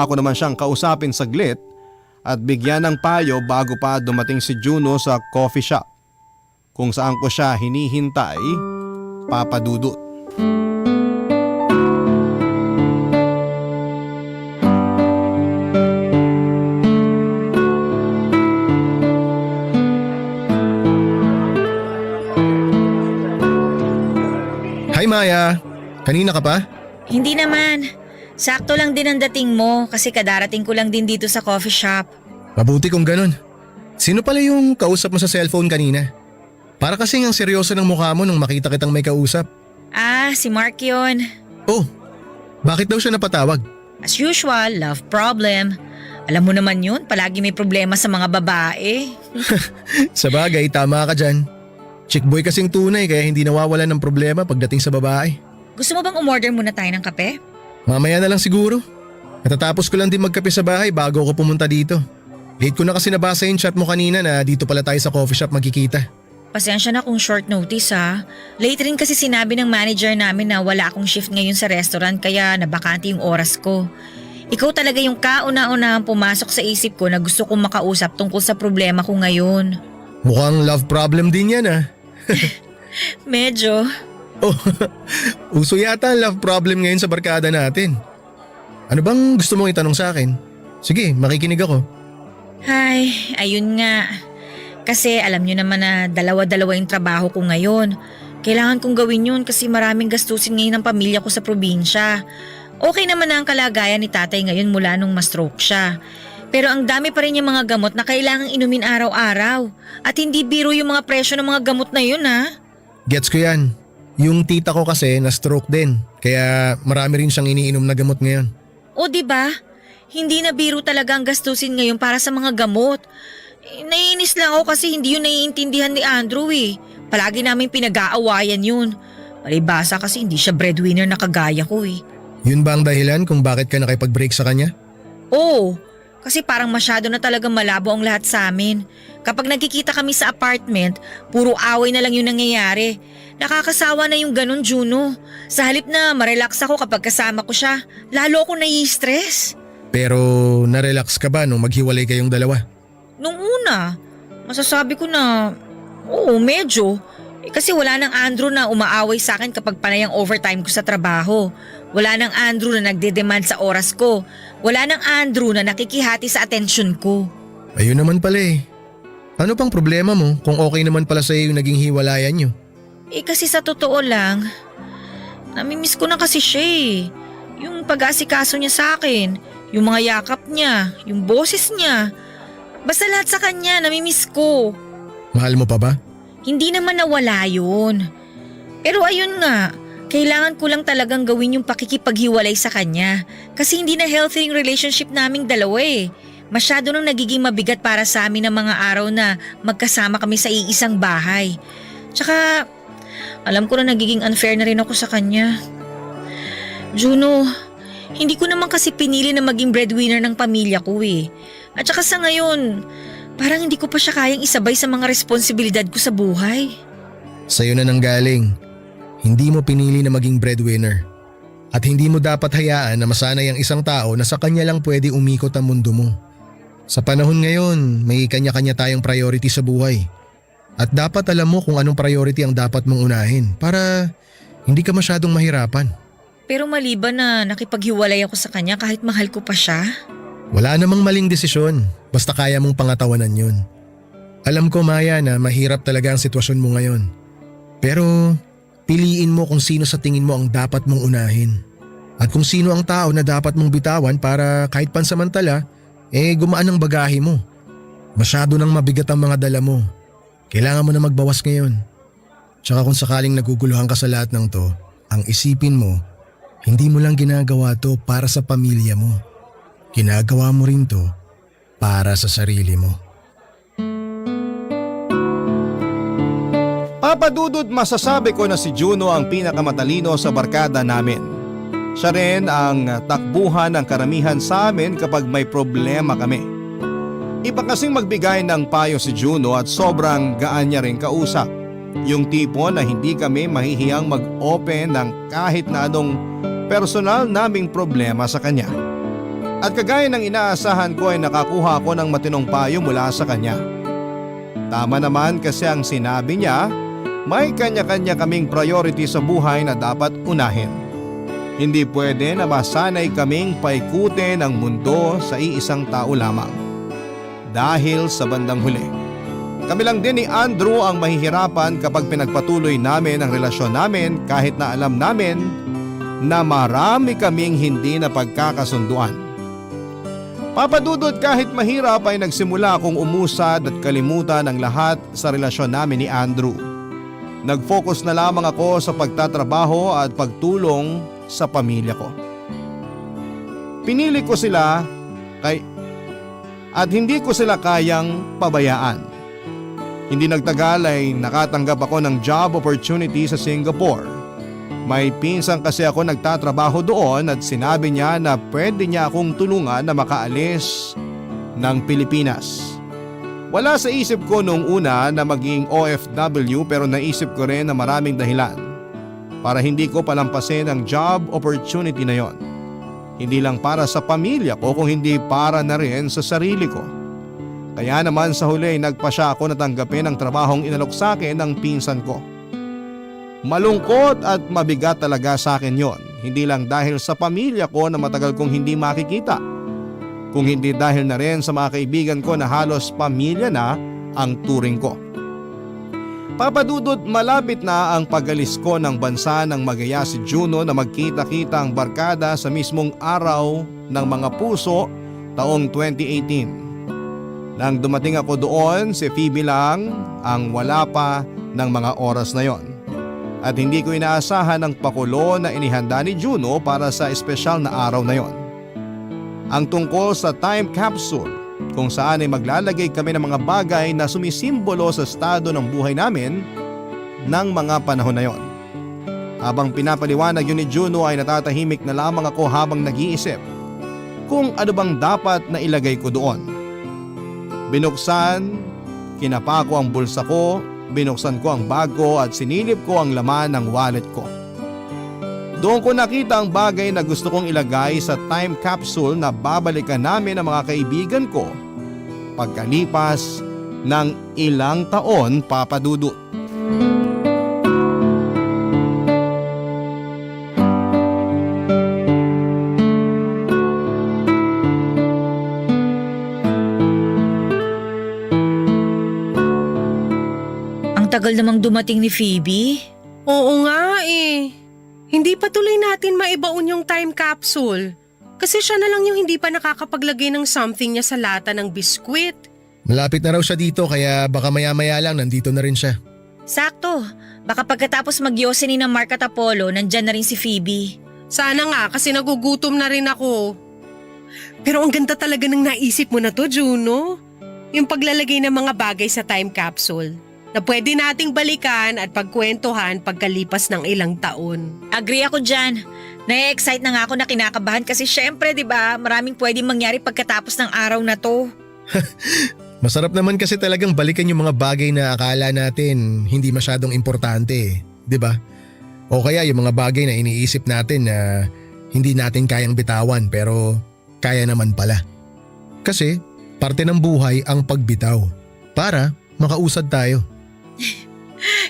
ko naman siyang kausapin saglit at bigyan ng payo bago pa dumating si Juno sa coffee shop kung saan ko siya hinihintay, Papa Dudut. Hi Maya! Kanina ka pa? Hindi naman. Sakto lang din ang dating mo kasi kadarating ko lang din dito sa coffee shop. Mabuti kung ganun. Sino pala yung kausap mo sa cellphone kanina? Para kasing ang seryoso ng mukha mo nung makita kitang may kausap. Ah, si Mark yun. Oh, bakit daw siya napatawag? As usual, love problem. Alam mo naman yun, palagi may problema sa mga babae. Sa bagay, tama ka dyan. Chick boy kasing tunay kaya hindi nawawalan ng problema pagdating sa babae. Gusto mo bang umorder muna tayo ng kape? Mamaya na lang siguro. Natatapos ko lang din magkape sa bahay bago ako pumunta dito. Late ko na kasi nabasa yung chat mo kanina na dito pala tayo sa coffee shop magkikita. Pasensya na kung short notice ha. Late rin kasi sinabi ng manager namin na wala akong shift ngayon sa restaurant kaya nabakante yung oras ko. Ikaw talaga yung kauna-unahang pumasok sa isip ko na gusto kong makausap tungkol sa problema ko ngayon. Mukhang love problem din yan ah. Medyo. Oh, uso yata ang love problem ngayon sa barkada natin. Ano bang gusto mong itanong sa akin? Sige, makikinig ako. Ay, ayun nga. Kasi alam nyo naman na dalawa-dalawa yung trabaho ko ngayon. Kailangan kong gawin yun kasi maraming gastusin ngayon ng pamilya ko sa probinsya. Okay naman na ang kalagayan ni tatay ngayon mula nung ma-stroke siya. Pero ang dami pa rin yung mga gamot na kailangang inumin araw-araw. At hindi biro yung mga presyo ng mga gamot na yun ha. Gets ko yan. Yung tita ko kasi na-stroke din. Kaya marami rin siyang iniinom na gamot ngayon. O diba? Hindi na biro talaga ang gastusin ngayon para sa mga gamot. Naiinis lang ako kasi hindi yun naiintindihan ni Andrew eh. Palagi namin pinag-aawayan yun. Palibasa kasi hindi siya breadwinner na kagaya ko eh. Yun ba ang dahilan kung bakit ka nakipag-break sa kanya? Oo, kasi parang masyado na talaga malabo ang lahat sa amin. Kapag nagkikita kami sa apartment, puro away na lang yung nangyayari. Nakakasawa na yung ganun, Juno. Sa halip na marelax ako kapag kasama ko siya, lalo ako nai-stress. Pero narelax ka ba nung maghiwalay kayong dalawa? Nung una, masasabi ko na, oo, medyo. Kasi wala nang Andrew na umaaway sa akin kapag panay ang overtime ko sa trabaho. Wala nang Andrew na nagde-demand sa oras ko. Wala nang Andrew na nakikihati sa atensyon ko. Ayun naman pala eh. Ano pang problema mo kung okay naman pala sa iyo yung naging hiwalayan nyo? Kasi sa totoo lang, namimiss ko na kasi siya eh. Yung pag-aasikaso niya sa akin, yung mga yakap niya, yung boses niya. Basta lahat sa kanya, namimiss ko. Mahal mo pa ba? Hindi naman nawala yun. Pero ayun nga, kailangan ko lang talagang gawin yung pakikipaghiwalay sa kanya. Kasi hindi na healthy yung relationship naming dalawa eh. Masyado nang nagiging mabigat para sa amin ng mga araw na magkasama kami sa iisang bahay. Tsaka, alam ko na nagiging unfair na rin ako sa kanya. Juno, hindi ko naman kasi pinili na maging breadwinner ng pamilya ko eh. At saka sa ngayon, parang hindi ko pa siya kayang isabay sa mga responsibilidad ko sa buhay. Sa'yo na nanggaling. Hindi mo pinili na maging breadwinner. At hindi mo dapat hayaan na masanay ang isang tao na sa kanya lang pwede umikot ang mundo mo. Sa panahon ngayon, may kanya-kanya tayong priority sa buhay. At dapat alam mo kung anong priority ang dapat mong unahin para hindi ka masyadong mahirapan. Pero maliban na nakipaghiwalay ako sa kanya kahit mahal ko pa siya. Wala namang maling desisyon, basta kaya mong pangatawanan yun. Alam ko Maya na mahirap talaga ang sitwasyon mo ngayon. Pero piliin mo kung sino sa tingin mo ang dapat mong unahin. At kung sino ang tao na dapat mong bitawan para kahit pansamantala, gumaan ang bagahe mo. Masyado nang mabigat ang mga dala mo. Kailangan mo na magbawas ngayon. Tsaka kung sakaling naguguluhan ka sa lahat ng to, ang isipin mo, hindi mo lang ginagawa to para sa pamilya mo. Ginagawa mo rin to para sa sarili mo. Papadudod masasabi ko na si Juno ang pinakamatalino sa barkada namin. Siya rin ang takbuhan ng karamihan sa amin kapag may problema kami. Iba kasing magbigay ng payo si Juno at sobrang gaan niya rin kausap. Yung tipo na hindi kami mahihiyang mag-open ng kahit na anong personal naming problema sa kanya. At kagaya ng inaasahan ko ay nakakuha ako ng matinong payo mula sa kanya. Tama naman kasi ang sinabi niya, may kanya-kanya kaming priority sa buhay na dapat unahin. Hindi pwede na masanay kaming paikutin ang mundo sa iisang tao lamang. Dahil sa bandang huli, kami lang din ni Andrew ang mahihirapan kapag pinagpatuloy namin ang relasyon namin kahit na alam namin na marami kaming hindi na pagkakasunduan. Papadudod kahit mahirap ay nagsimula akong umusad at kalimutan ang lahat sa relasyon namin ni Andrew. Nag-focus na lamang ako sa pagtatrabaho at pagtulong sa pamilya ko. Pinili ko sila at hindi ko sila kayang pabayaan. Hindi nagtagal ay nakatanggap ako ng job opportunity sa Singapore. May pinsan kasi ako nagtatrabaho doon at sinabi niya na pwede niya akong tulungan na makaalis ng Pilipinas. Wala sa isip ko noong una na maging OFW pero naisip ko rin na maraming dahilan para hindi ko palampasin ang job opportunity na yon. Hindi lang para sa pamilya ko kung hindi para na rin sa sarili ko. Kaya naman sa huli nagpasya ako na tanggapin ang trabahong inalok sa akin ng pinsan ko. Malungkot at mabigat talaga sa akin yon. Hindi lang dahil sa pamilya ko na matagal kong hindi makikita, kung hindi dahil na rin sa mga kaibigan ko na halos pamilya na ang turing ko. Papadudod malapit na ang pag-alis ko ng bansa nang magaya si Juno na magkita-kita ang barkada sa mismong araw ng mga puso taong 2018. Nang dumating ako doon, si Phoebe lang ang wala pa ng mga oras na yon. At hindi ko inaasahan ang pakulo na inihanda ni Juno para sa espesyal na araw na yon. Ang tungkol sa time capsule kung saan ay maglalagay kami ng mga bagay na sumisimbolo sa estado ng buhay namin ng mga panahon na yon. Habang pinapaliwanag yun ni Juno ay natatahimik na lamang ako habang nag-iisip kung ano bang dapat na ilagay ko doon. Binuksan, kinapa ko ang bulsa ko, binuksan ko ang bag ko at sinilip ko ang laman ng wallet ko. Doon ko nakita ang bagay na gusto kong ilagay sa time capsule na babalikan namin ng mga kaibigan ko pagkalipas ng ilang taon, Papadudut. Ang tagal namang dumating ni Phoebe. Oo nga eh. Hindi pa tuloy natin maibaon yung time capsule. Kasi siya na lang yung hindi pa nakakapaglagay ng something niya sa lata ng biskwit. Malapit na raw siya dito kaya baka maya-maya lang nandito na rin siya. Sakto. Baka pagkatapos mag-yosening ng Mark at Apollo, nandyan na rin si Phoebe. Sana nga kasi nagugutom na rin ako. Pero ang ganda talaga ng naisip mo na to, Juno. Yung paglalagay ng mga bagay sa time capsule. na pwede nating balikan at pagkwentuhan pagkalipas ng ilang taon. Agree ako dyan. Na-excite na nga ako na kinakabahan kasi syempre, di ba, maraming pwedeng mangyari pagkatapos ng araw na to. Masarap naman kasi talagang balikan yung mga bagay na akala natin hindi masyadong importante, di ba? O kaya yung mga bagay na iniisip natin na hindi natin kayang bitawan pero kaya naman pala. Kasi parte ng buhay ang pagbitaw para makausad tayo.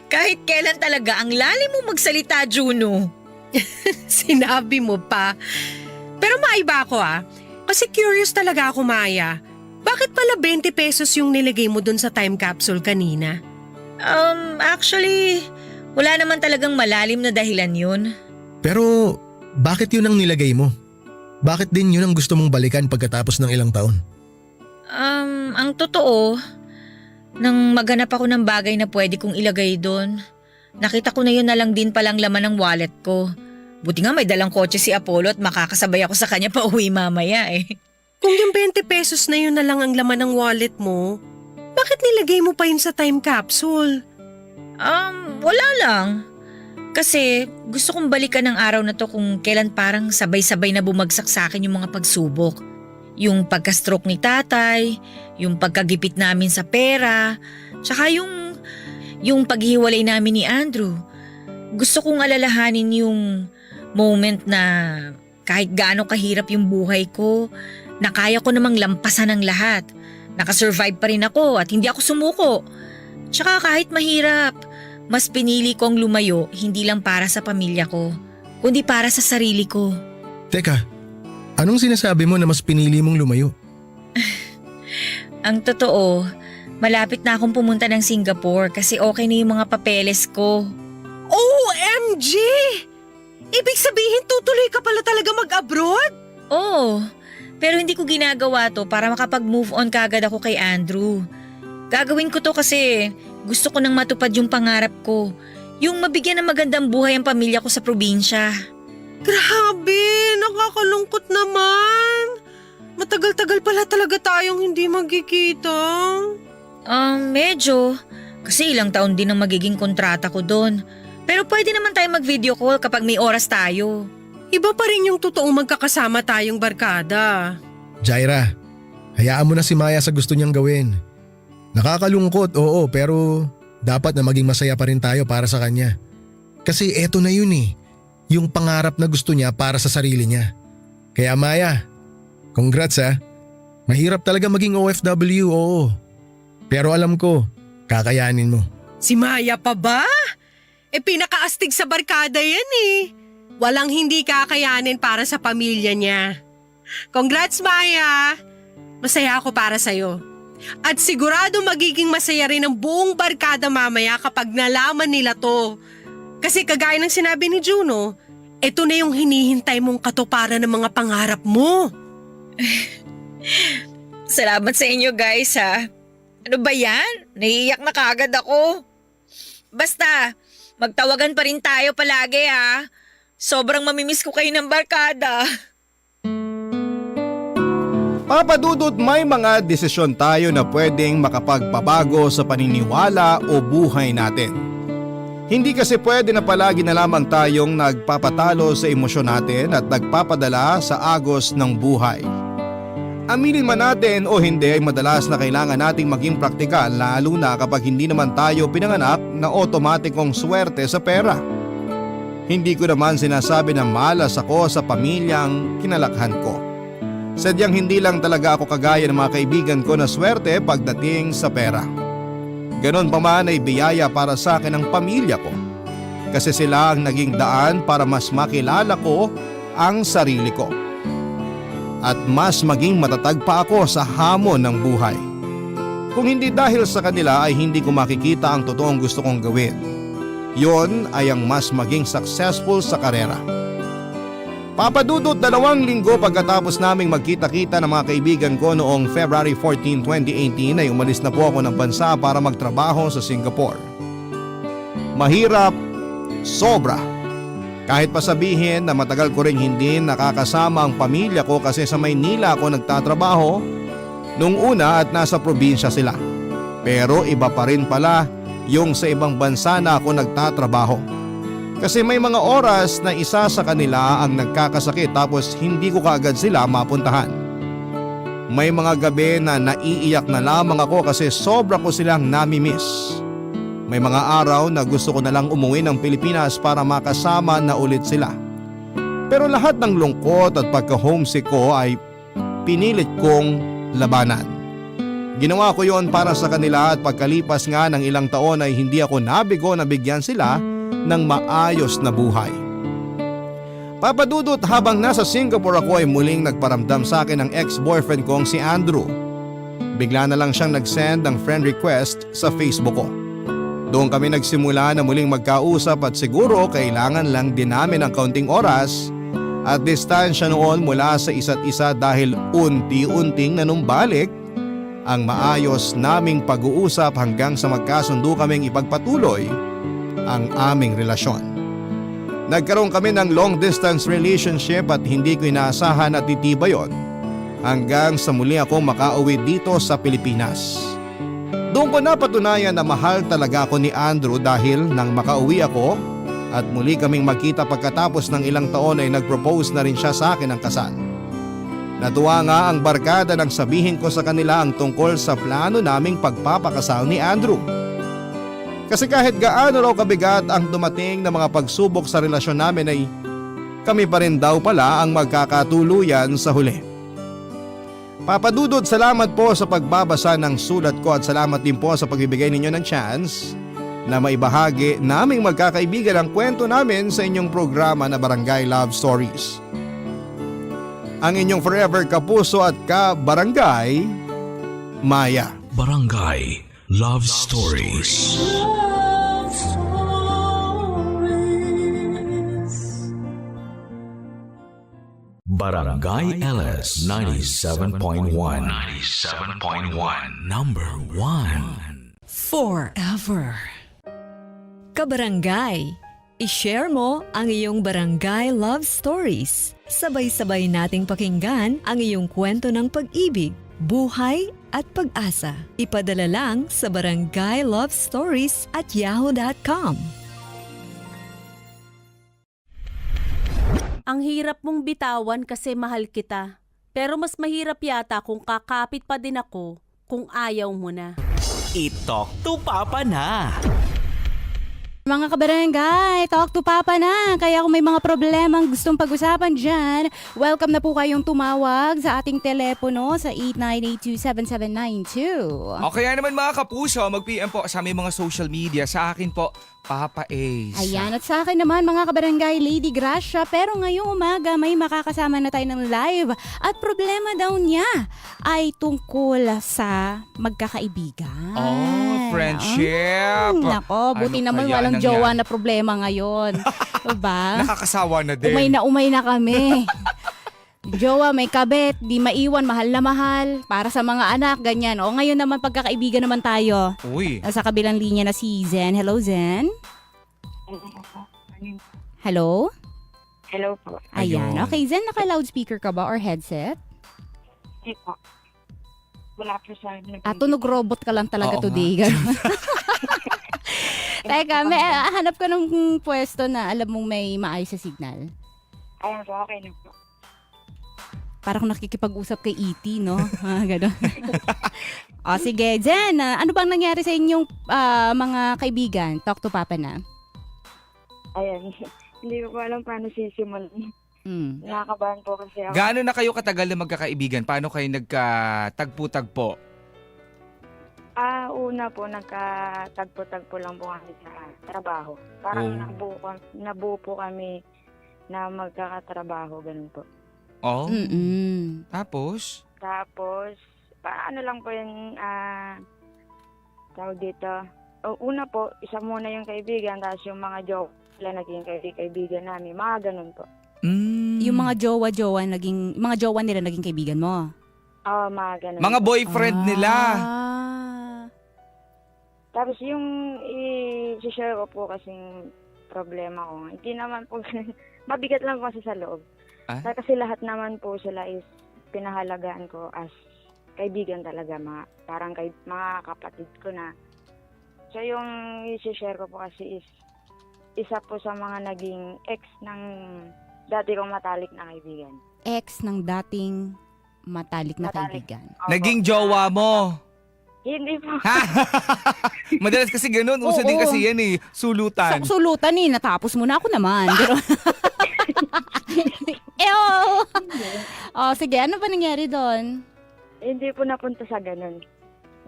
Kahit kailan talaga ang lalim mo magsalita, Juno. Sinabi mo pa. Pero maiba ako kasi curious talaga ako, Maya. Bakit pala 20 pesos yung nilagay mo dun sa time capsule kanina? Actually, wala naman talagang malalim na dahilan yun. Pero bakit yun ang nilagay mo? Bakit din yun ang gusto mong balikan pagkatapos ng ilang taon? Ang totoo, nang maghanap ako ng bagay na pwede kong ilagay doon, nakita ko na yun na lang din palang laman ng wallet ko. Buti nga may dalang kotse si Apollo at makakasabay ako sa kanya pa uwi mamaya eh. Kung yung 20 pesos na yun na lang ang laman ng wallet mo, bakit nilagay mo pa yun sa time capsule? Wala lang. Kasi gusto kong balikan ng araw na to kung kailan parang sabay-sabay na bumagsak sa akin yung mga pagsubok. Yung pagka-stroke ni tatay, yung pagkagipit namin sa pera, tsaka yung paghiwalay namin ni Andrew. Gusto kong alalahanin yung moment na kahit gaano kahirap yung buhay ko, na kaya ko namang lampasan ng lahat. Nakasurvive pa rin ako at hindi ako sumuko. Tsaka kahit mahirap, mas pinili kong lumayo hindi lang para sa pamilya ko, kundi para sa sarili ko. Teka, anong sinasabi mo na mas pinili mong lumayo? Ang totoo, malapit na akong pumunta ng Singapore kasi okay na yung mga papeles ko. OMG! Ibig sabihin tutuloy ka pala talaga mag-abroad? Oo, pero hindi ko ginagawa to para makapag-move on kagad ako kay Andrew. Gagawin ko to kasi gusto ko nang matupad yung pangarap ko. Yung mabigyan ng magandang buhay ang pamilya ko sa probinsya. Grabe, nakakalungkot naman. Matagal-tagal pala talaga tayong hindi magkikita. Medyo. Kasi ilang taon din ang magiging kontrata ko doon. Pero pwede naman tayo mag-video call kapag may oras tayo. Iba pa rin yung totoong magkakasama tayong barkada. Jaira, hayaan mo na si Maya sa gusto niyang gawin. Nakakalungkot, oo, pero dapat na maging masaya pa rin tayo para sa kanya. Kasi eto na yun yung pangarap na gusto niya para sa sarili niya. Kaya Maya, congrats Mahirap talaga maging OFW, oo. Pero alam ko, kakayanin mo. Si Maya pa ba? Pinakaastig sa barkada yan Walang hindi kakayanin para sa pamilya niya. Congrats, Maya! Masaya ako para sa'yo. At sigurado magiging masaya rin ang buong barkada mamaya kapag nalaman nila to. Kasi kagaya ng sinabi ni Juno, ito na yung hinihintay mong katuparan ng mga pangarap mo. Salamat sa inyo guys Ano ba yan? Naiiyak na kaagad ako. Basta, magtawagan pa rin tayo palagi Sobrang mamimiss ko kayo ng barkada. Papa Dudut, may mga desisyon tayo na pwedeng makapagpabago sa paniniwala o buhay natin. Hindi kasi pwede na palagi na lamang tayong nagpapatalo sa emosyon natin at nagpapadala sa agos ng buhay. Aminin man natin o hindi ay madalas na kailangan nating maging praktikal lalo na kapag hindi naman tayo pinanganak na otomatikong swerte sa pera. Hindi ko naman sinasabi na malas ako sa pamilyang kinalakhan ko. Sadyang hindi lang talaga ako kagaya ng mga kaibigan ko na swerte pagdating sa pera. Ganon pa man ay biyaya para sa akin ang pamilya ko. Kasi sila ang naging daan para mas makilala ko ang sarili ko. At mas maging matatag pa ako sa hamon ng buhay. Kung hindi dahil sa kanila ay hindi ko makikita ang totoong gusto kong gawin. Yon ay ang mas maging successful sa karera. Papa Dudut, 2 linggo pagkatapos naming magkita-kita ng mga kaibigan ko noong February 14, 2018 ay umalis na po ako ng bansa para magtrabaho sa Singapore. Mahirap, sobra. Kahit pa sabihin na matagal ko ring hindi nakakasama ang pamilya ko kasi sa Maynila ako nagtatrabaho nung una at nasa probinsya sila. Pero iba pa rin pala yung sa ibang bansa na ako nagtatrabaho. Kasi may mga oras na isa sa kanila ang nagkakasakit tapos hindi ko kaagad sila mapuntahan. May mga gabi na naiiyak na lamang ako kasi sobra ko silang nami-miss. May mga araw na gusto ko na lang umuwi ng Pilipinas para makasama na ulit sila. Pero lahat ng lungkot at pagka-homesick ko ay pinilit kong labanan. Ginawa ko yon para sa kanila at pagkalipas nga ng ilang taon ay hindi ako nabigo na bigyan sila ng maayos na buhay. Papadudot, habang nasa Singapore ako ay muling nagparamdam sa akin ang ex-boyfriend kong si Andrew. Bigla na lang siyang nag-send ng friend request sa Facebook ko. Doon kami nagsimula na muling magkausap at siguro kailangan lang din namin ng kaunting oras at distansya noon mula sa isa't isa dahil unti-unting nanumbalik ang maayos naming pag-uusap hanggang sa magkasundo kaming ipagpatuloy ang aming relasyon. Nagkaroon kami ng long distance relationship at hindi ko inaasahan at titiba yon hanggang sa muli akong makauwi dito sa Pilipinas. Doon ko napatunayan na mahal talaga ako ni Andrew dahil nang makauwi ako at muli kaming magkita pagkatapos ng ilang taon ay nag-propose na rin siya sa akin ng kasal. Natuwa nga ang barkada nang sabihin ko sa kanila ang tungkol sa plano naming pagpapakasal ni Andrew. Kasi kahit gaano raw kabigat ang dumating na mga pagsubok sa relasyon namin ay kami pa rin daw pala ang magkakatuluyan sa huli. Papadudod, salamat po sa pagbabasa ng sulat ko at salamat din po sa pagbibigay ninyo ng chance na maibahagi naming magkakaibigan ang kwento namin sa inyong programa na Barangay Love Stories. Ang inyong forever kapuso at ka-barangay, Maya. Barangay Love Stories. Barangay LS 97.1. 97.1. Number 1. Forever. Kabarangay, i-share mo ang iyong barangay love stories. Sabay-sabay nating pakinggan ang iyong kwento ng pag-ibig, buhay at pag-asa. Ipadala lang sa barangaylovestories@yahoo.com. Ang hirap mong bitawan kasi mahal kita. Pero mas mahirap yata kung kakapit pa din ako kung ayaw mo na. I-talk to Papa na! Mga kabarangay, talk to Papa na. Kaya kung may mga problemang gustong pag-usapan dyan, welcome na po kayong tumawag sa ating telepono sa 8982-7792. O kaya naman mga kapuso, mag-PM po sa aming mga social media. Sa akin po, Papa Ace. Ayan, at sa akin naman mga kabarangay, Lady Gracia. Pero ngayong umaga may makakasama na tayo ng live. At problema daw niya ay tungkol sa magkakaibigan. Oh, friendship. Nako, buti Ano naman kaya walang nangyari? jowa na problema ngayon. Diba? Nakakasawa na din. Umay na kami. Jowa, may kabet, di maiwan, mahal na mahal. Para sa mga anak, ganyan. O ngayon naman, pagkakaibigan naman tayo. Uy. Nasa kabilang linya na si Zen. Hello, Zen. Hello? Hello po. Ayan. Okay, Zen, naka-loudspeaker ka ba or headset? Hindi po. Wala po sa akin. Tunog robot ka lang talaga Oo today. Ganun. Teka, hanap ka ng pwesto na alam mong may maayos sa signal. Ayan po, okay na po. Parang nakikipag-usap kay E.T., no? Gano'n. O sige, Jen, ano bang nangyari sa inyong mga kaibigan? Talk to Papa na. Ayan, hindi ko alam paano sisimulan. Nakakabahan po kasi ako. Gaano na kayo katagal na magkakaibigan? Paano kayo nagkatagpo-tagpo? Una po, nagkatagpo-tagpo lang po kami sa trabaho. Parang nabuo po kami na magkakatrabaho, ganun po. Oh? Tapos, paano lang po yun, tawag dito. Una po, isa muna yung kaibigan, tapos yung mga jowa naging kaibigan namin. Mga ganun po. Yung mga jowa nila naging kaibigan mo? Oo, mga ganun. Mga boyfriend nila. Tapos yung i-share ko po kasing problema ko. Hindi naman po, mabigat lang po kasi sa loob. Kasi lahat naman po sila is pinahalagaan ko as kaibigan talaga. Parang mga kapatid ko na. So yung i-share ko po kasi is isa po sa mga naging ex ng dati kong matalik na kaibigan. Ex ng dating matalik na kaibigan. Opo. Naging jowa mo. Hindi po. Madalas kasi ganun. Uso Oo. din kasi yan eh. Sulutan. Sulutan eh, natapos mo na ako naman. Pero... Ew! Oh, sige, ano ba nangyari doon? Hindi po napunta sa ganun.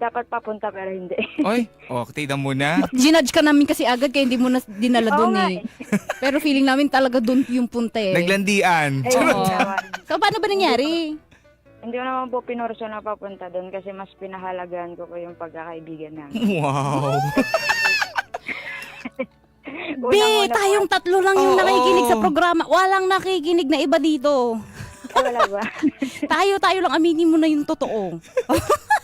Dapat papunta pero hindi. Oy, tignan mo na. Ginudge ka namin kasi agad kaya hindi mo na dinala doon Oo nga eh. Pero feeling namin talaga doon yung punta eh. Naglandian. Oo. So, paano ba nangyari? Hindi ko naman po pinorso na papunta doon kasi mas pinahalagaan ko po yung pagkakaibigan namin. Wow. Be, tayong tatlo lang yung Oo. nakikinig sa programa. Walang nakikinig na iba dito. Wala ba? Tayo lang aminin mo na yung totoo.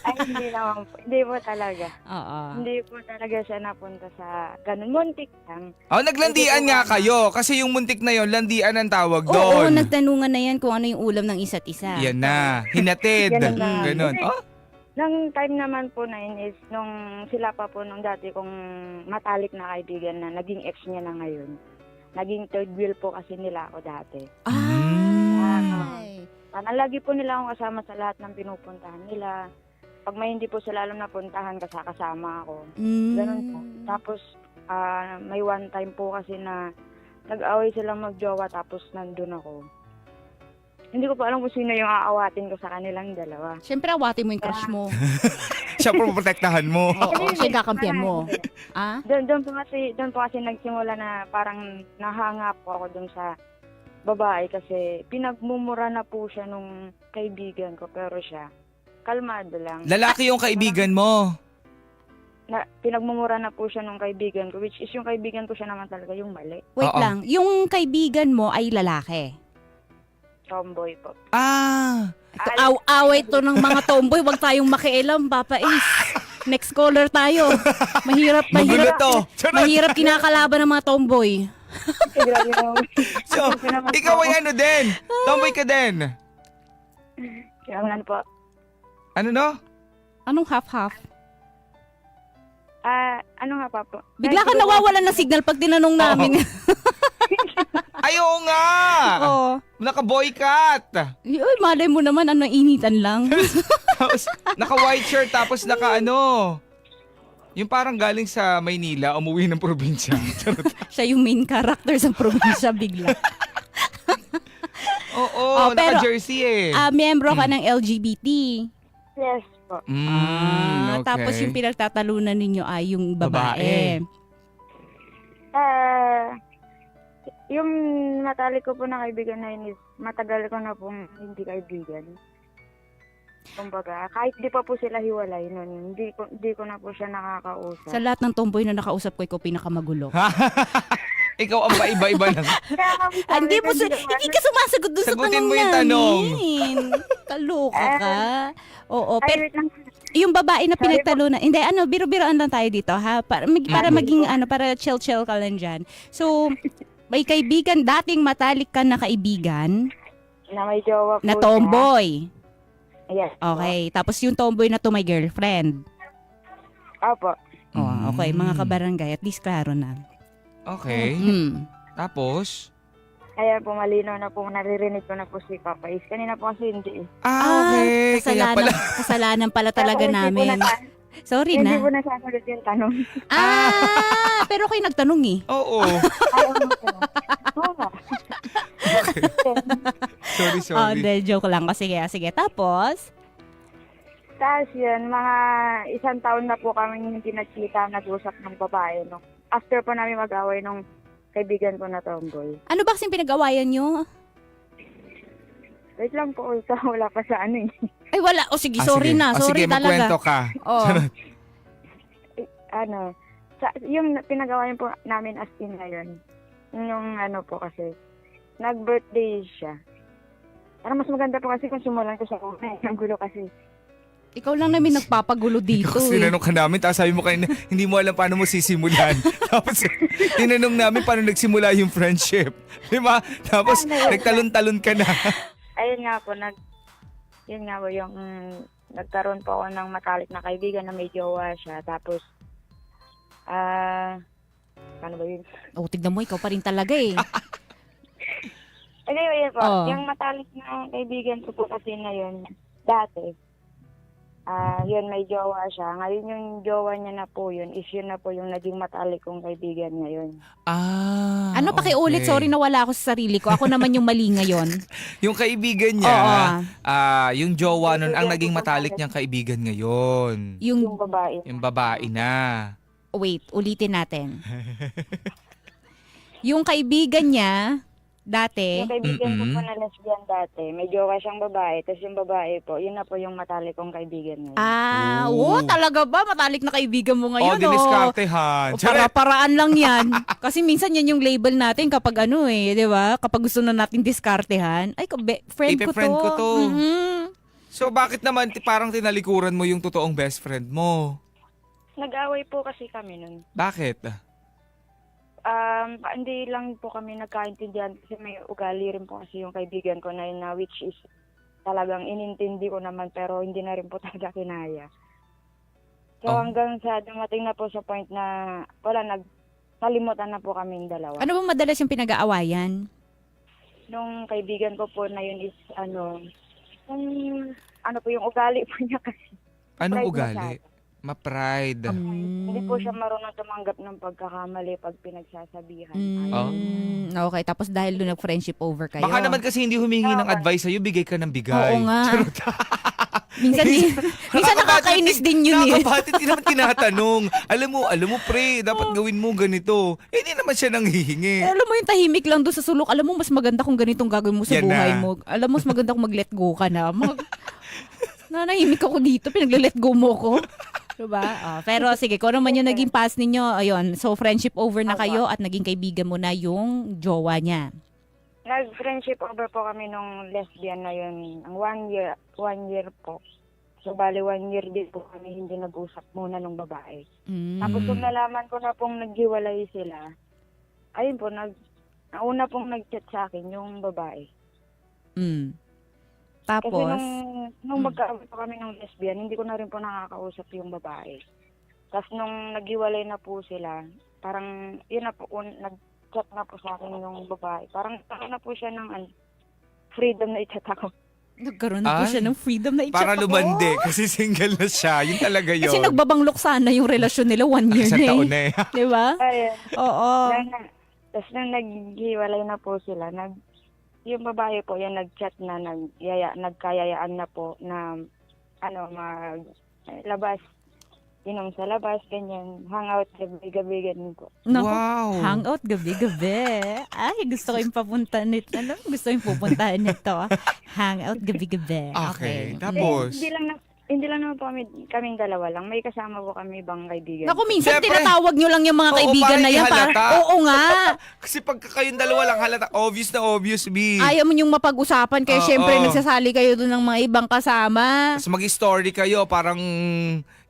Ay, hindi naman po. Hindi po talaga. Oo. Hindi po talaga siya napunta sa ganun. Muntik lang. Naglandian nga kayo. Kasi yung muntik na yon, landian ang tawag Oo, doon. nagtanungan na yan kung ano yung ulam ng isa't isa. Yan na. Hinatid. Ganun na. Ganon. Nang time naman po na yun is, nung sila pa po nung dati kong matalik na kaibigan na naging ex niya na ngayon. Naging third wheel po kasi nila ako dati. Ay. Parang lagi po nila akong kasama sa lahat ng pinupuntahan nila. Pag may hindi po sila alam na puntahan, kasama ako. Ganun po. Tapos, may one time po kasi na nag-away silang magjowa tapos nandun ako. Hindi ko pa alam kung sino yung aawatin ko sa kanilang dalawa. Siyempre, awatin mo yung crush mo. Siya po protektahan mo. Oo, siya yung kakampiyan mo. Ah? Doon po kasi nagsimula na parang nahanga po ako doon sa babae kasi pinagmumura na po siya nung kaibigan ko pero siya kalmado lang. Lalaki yung kaibigan mo. Pinagmumura na po siya nung kaibigan ko which is yung kaibigan ko siya naman talaga yung mali. Wait Oo. lang, yung kaibigan mo ay lalaki. Tomboy po. Away to ng mga tomboy, wag tayong makialam, Papa Ace. Next caller tayo. Mahirap Magulo to. Charot. mahirap kinakalaban ng mga tomboy. Grabe naman. So, ikaw ay ano din? Tomboy ka din. Kailangan po. Ano no? Anong half-half? Ano nga pa po? Bigla ka nawawalan ng signal pag tinanong namin. Ayaw nga! Oo. Naka-boycott! Uy, malay mo naman, ano, initan lang. Tapos, naka-white shirt, tapos naka-ano. Yung parang galing sa Maynila, umuwi ng probinsya. Siya yung main character sa probinsya bigla. Oo, pero, naka-jersey eh. Miyembro ka ng LGBT. Yes po. Okay. Tapos yung pinagtatalunan ninyo ay yung babae. Yung matalik ko po na kaibigan na yun is matagal ko na pong hindi kaibigan. Kumbaga, kahit di pa po sila hiwalay nun, hindi ko na po siya nakakausap. Sa lahat ng tomboy na nakausap ko, ikaw pinakamagulo. Ikaw ang paiba-iba lang. Hindi ka sumasagot dun sa tanong Sagutin mo yung tanong. namin. Kaloka ka. Oo, pero yung babae na pinagtalunan, hindi, biro-biroan lang tayo dito, ha? Para maging, para chill-chill ka lang dyan. So, may kaibigan, dating matalik ka na kaibigan, Na may jowa po na tomboy. Yes. Okay, tapos yung tomboy na to may girlfriend. Opo. Oh, okay, mga kabarangay, at least klaro na. Okay. Tapos? Kaya po malinaw na po, naririnig ko na po si Papa Is. Kanina po kasi hindi. Okay. Kaya pala. Kasalanan pala talaga namin. Sorry Hindi na. po nasasagot yung tanong. Pero kayo nagtanong eh. Oo. Sorry. Joke lang. Sige. Tapos? Tapos yun, mga 1 taon na po kami hindi nagkita, nag-usap ng babae. No? After po namin mag-away nung kaibigan ko na tomboy. Ano ba kasing pinag-awayan nyo? Wait lang po, wala pa sa ano eh. Ay wala. Sige, sorry na. Sorry sige, talaga. magkwento ka. Yung pinag-awayan po namin as in ngayon, yung po kasi, nag-birthday siya. Parang mas maganda po kasi kung sumulan ko sa una. Ang gulo kasi. Ikaw lang namin nagpapagulo dito. Kasi tinanong ka namin, tapos sabi mo kanina, hindi mo alam paano mo sisimulan. Tapos, tinanong namin paano nagsimula yung friendship. Diba? Tapos, nagtalon-talon ka na. Ayun nga po, yung nagkaroon po ako ng matalik na kaibigan na may jowa siya. Tapos, Paano ba yun? Oh, tignan mo, ikaw pa rin talaga eh. Anyway, po, Oh. yung matalik na kaibigan ko po kasi na yun, dati, yun, may jowa siya. Ngayon yung jowa niya na po yun, is yun na po yung naging matalik kong kaibigan ngayon. Ano, pakiulit, okay. sorry nawala ako sa sarili ko. Ako naman yung mali ngayon. Yung kaibigan niya, Oo. yung jowa nun ang naging matalik niyang kaibigan ngayon. Yung, Yung babae. Yung babae na. wait, ulitin natin. Yung kaibigan niya, dati, Yung kaibigan ko po na lesbian dati, may jowa siyang babae, tapos yung babae po, yun na po yung matalik kong kaibigan ngayon. talaga ba? Matalik na kaibigan mo ngayon, diniskartehan. Para-paraan lang yan. Kasi minsan yan yung label natin kapag ano eh, di ba? Kapag gusto na natin diskartehan. Ay, friend ko to. Friend ko to. Mhm. So bakit naman parang tinalikuran mo yung totoong best friend mo? Nag-away po kasi kami nun. Bakit? Hindi lang po kami nagkaintindihan kasi may ugali rin po kasi yung kaibigan ko na yun na which is talagang inintindi ko naman pero hindi na rin po talaga kinaya. So hanggang sa dumating na po sa point na nalimutan na po kaming dalawa. Ano ba madalas yung pinag-aawayan? Nung kaibigan ko po na yun is yung ugali po niya kasi. Anong Pride ugali? masyado. Ma-pride. Hindi po siya marunong tumanggap ng pagkakamali pag pinagsasabihan. Okay, tapos dahil doon nag-friendship over kayo. Baka naman kasi hindi humingi ng advice sa'yo, bigay ka ng bigay. Oo nga. Charot. minsan nakakainis din yun eh. Nakakabatit, hindi naman tinatanong. Alam mo pre, dapat gawin mo ganito. Hindi naman siya nanghihingi. Alam mo yung tahimik lang doon sa sulok. Alam mo mas maganda kung ganitong gagawin mo sa Yan buhay na. mo. Alam mo mas maganda kung mag-let go ka na. Nanahimik ako dito, pinag-let go mo ko. Diba? Pero sige, kung ano man yung naging past ninyo, ayun. So friendship over na kayo at naging kaibigan mo na yung jowa niya. Nag-friendship over po kami nung lesbian na yun. Ang 1 year po. So, bali 1 year din po kami hindi nag-usap muna nung babae. Tapos kung nalaman ko na pong naghiwalay sila, ayun po, nauna pong nag-chat sa akin yung babae. Tapos? Kasi nung magkaaway pa kami ng lesbian, hindi ko na rin po nakakausap yung babae. Tapos nung naghiwalay na po sila, parang yun na po, nag-chat na po sa akin yung babae. Parang na po siya ng freedom na i-chat ako. Nagkaroon na po siya ng freedom na i-chat Para ako. lumande, kasi single na siya. Yun talaga yun. Kasi nagbabanglok sana yung relasyon nila 1 year Isang na taon na eh. Diba? Ayun. Oo. Tapos nung naghiwalay na po sila, yung babae po, yan nag-chat na, nagkayayaan na po na, labas, inom sa labas, ganyan, hangout gabi-gabi, ganyan po. Naku, Wow. hangout gabi-gabi. Ay, gusto ko yung papunta nito. Ano? Gusto ko yung pupuntahan nito. Hangout gabi-gabi. Okay, tapos? Hindi lang naman po kaming dalawa lang. May kasama po kami ibang kaibigan. Naku, minsan Siyempre. tinatawag nyo lang yung mga Oo, kaibigan parang na yan. ihalata. Oo nga. Kasi pagka kayong dalawa lang halata, obvious na obvious, B. Ayaw mo yung mapag-usapan. Kaya Oo. syempre nagsasali kayo doon ng mga ibang kasama. Tapos mag-story kayo, parang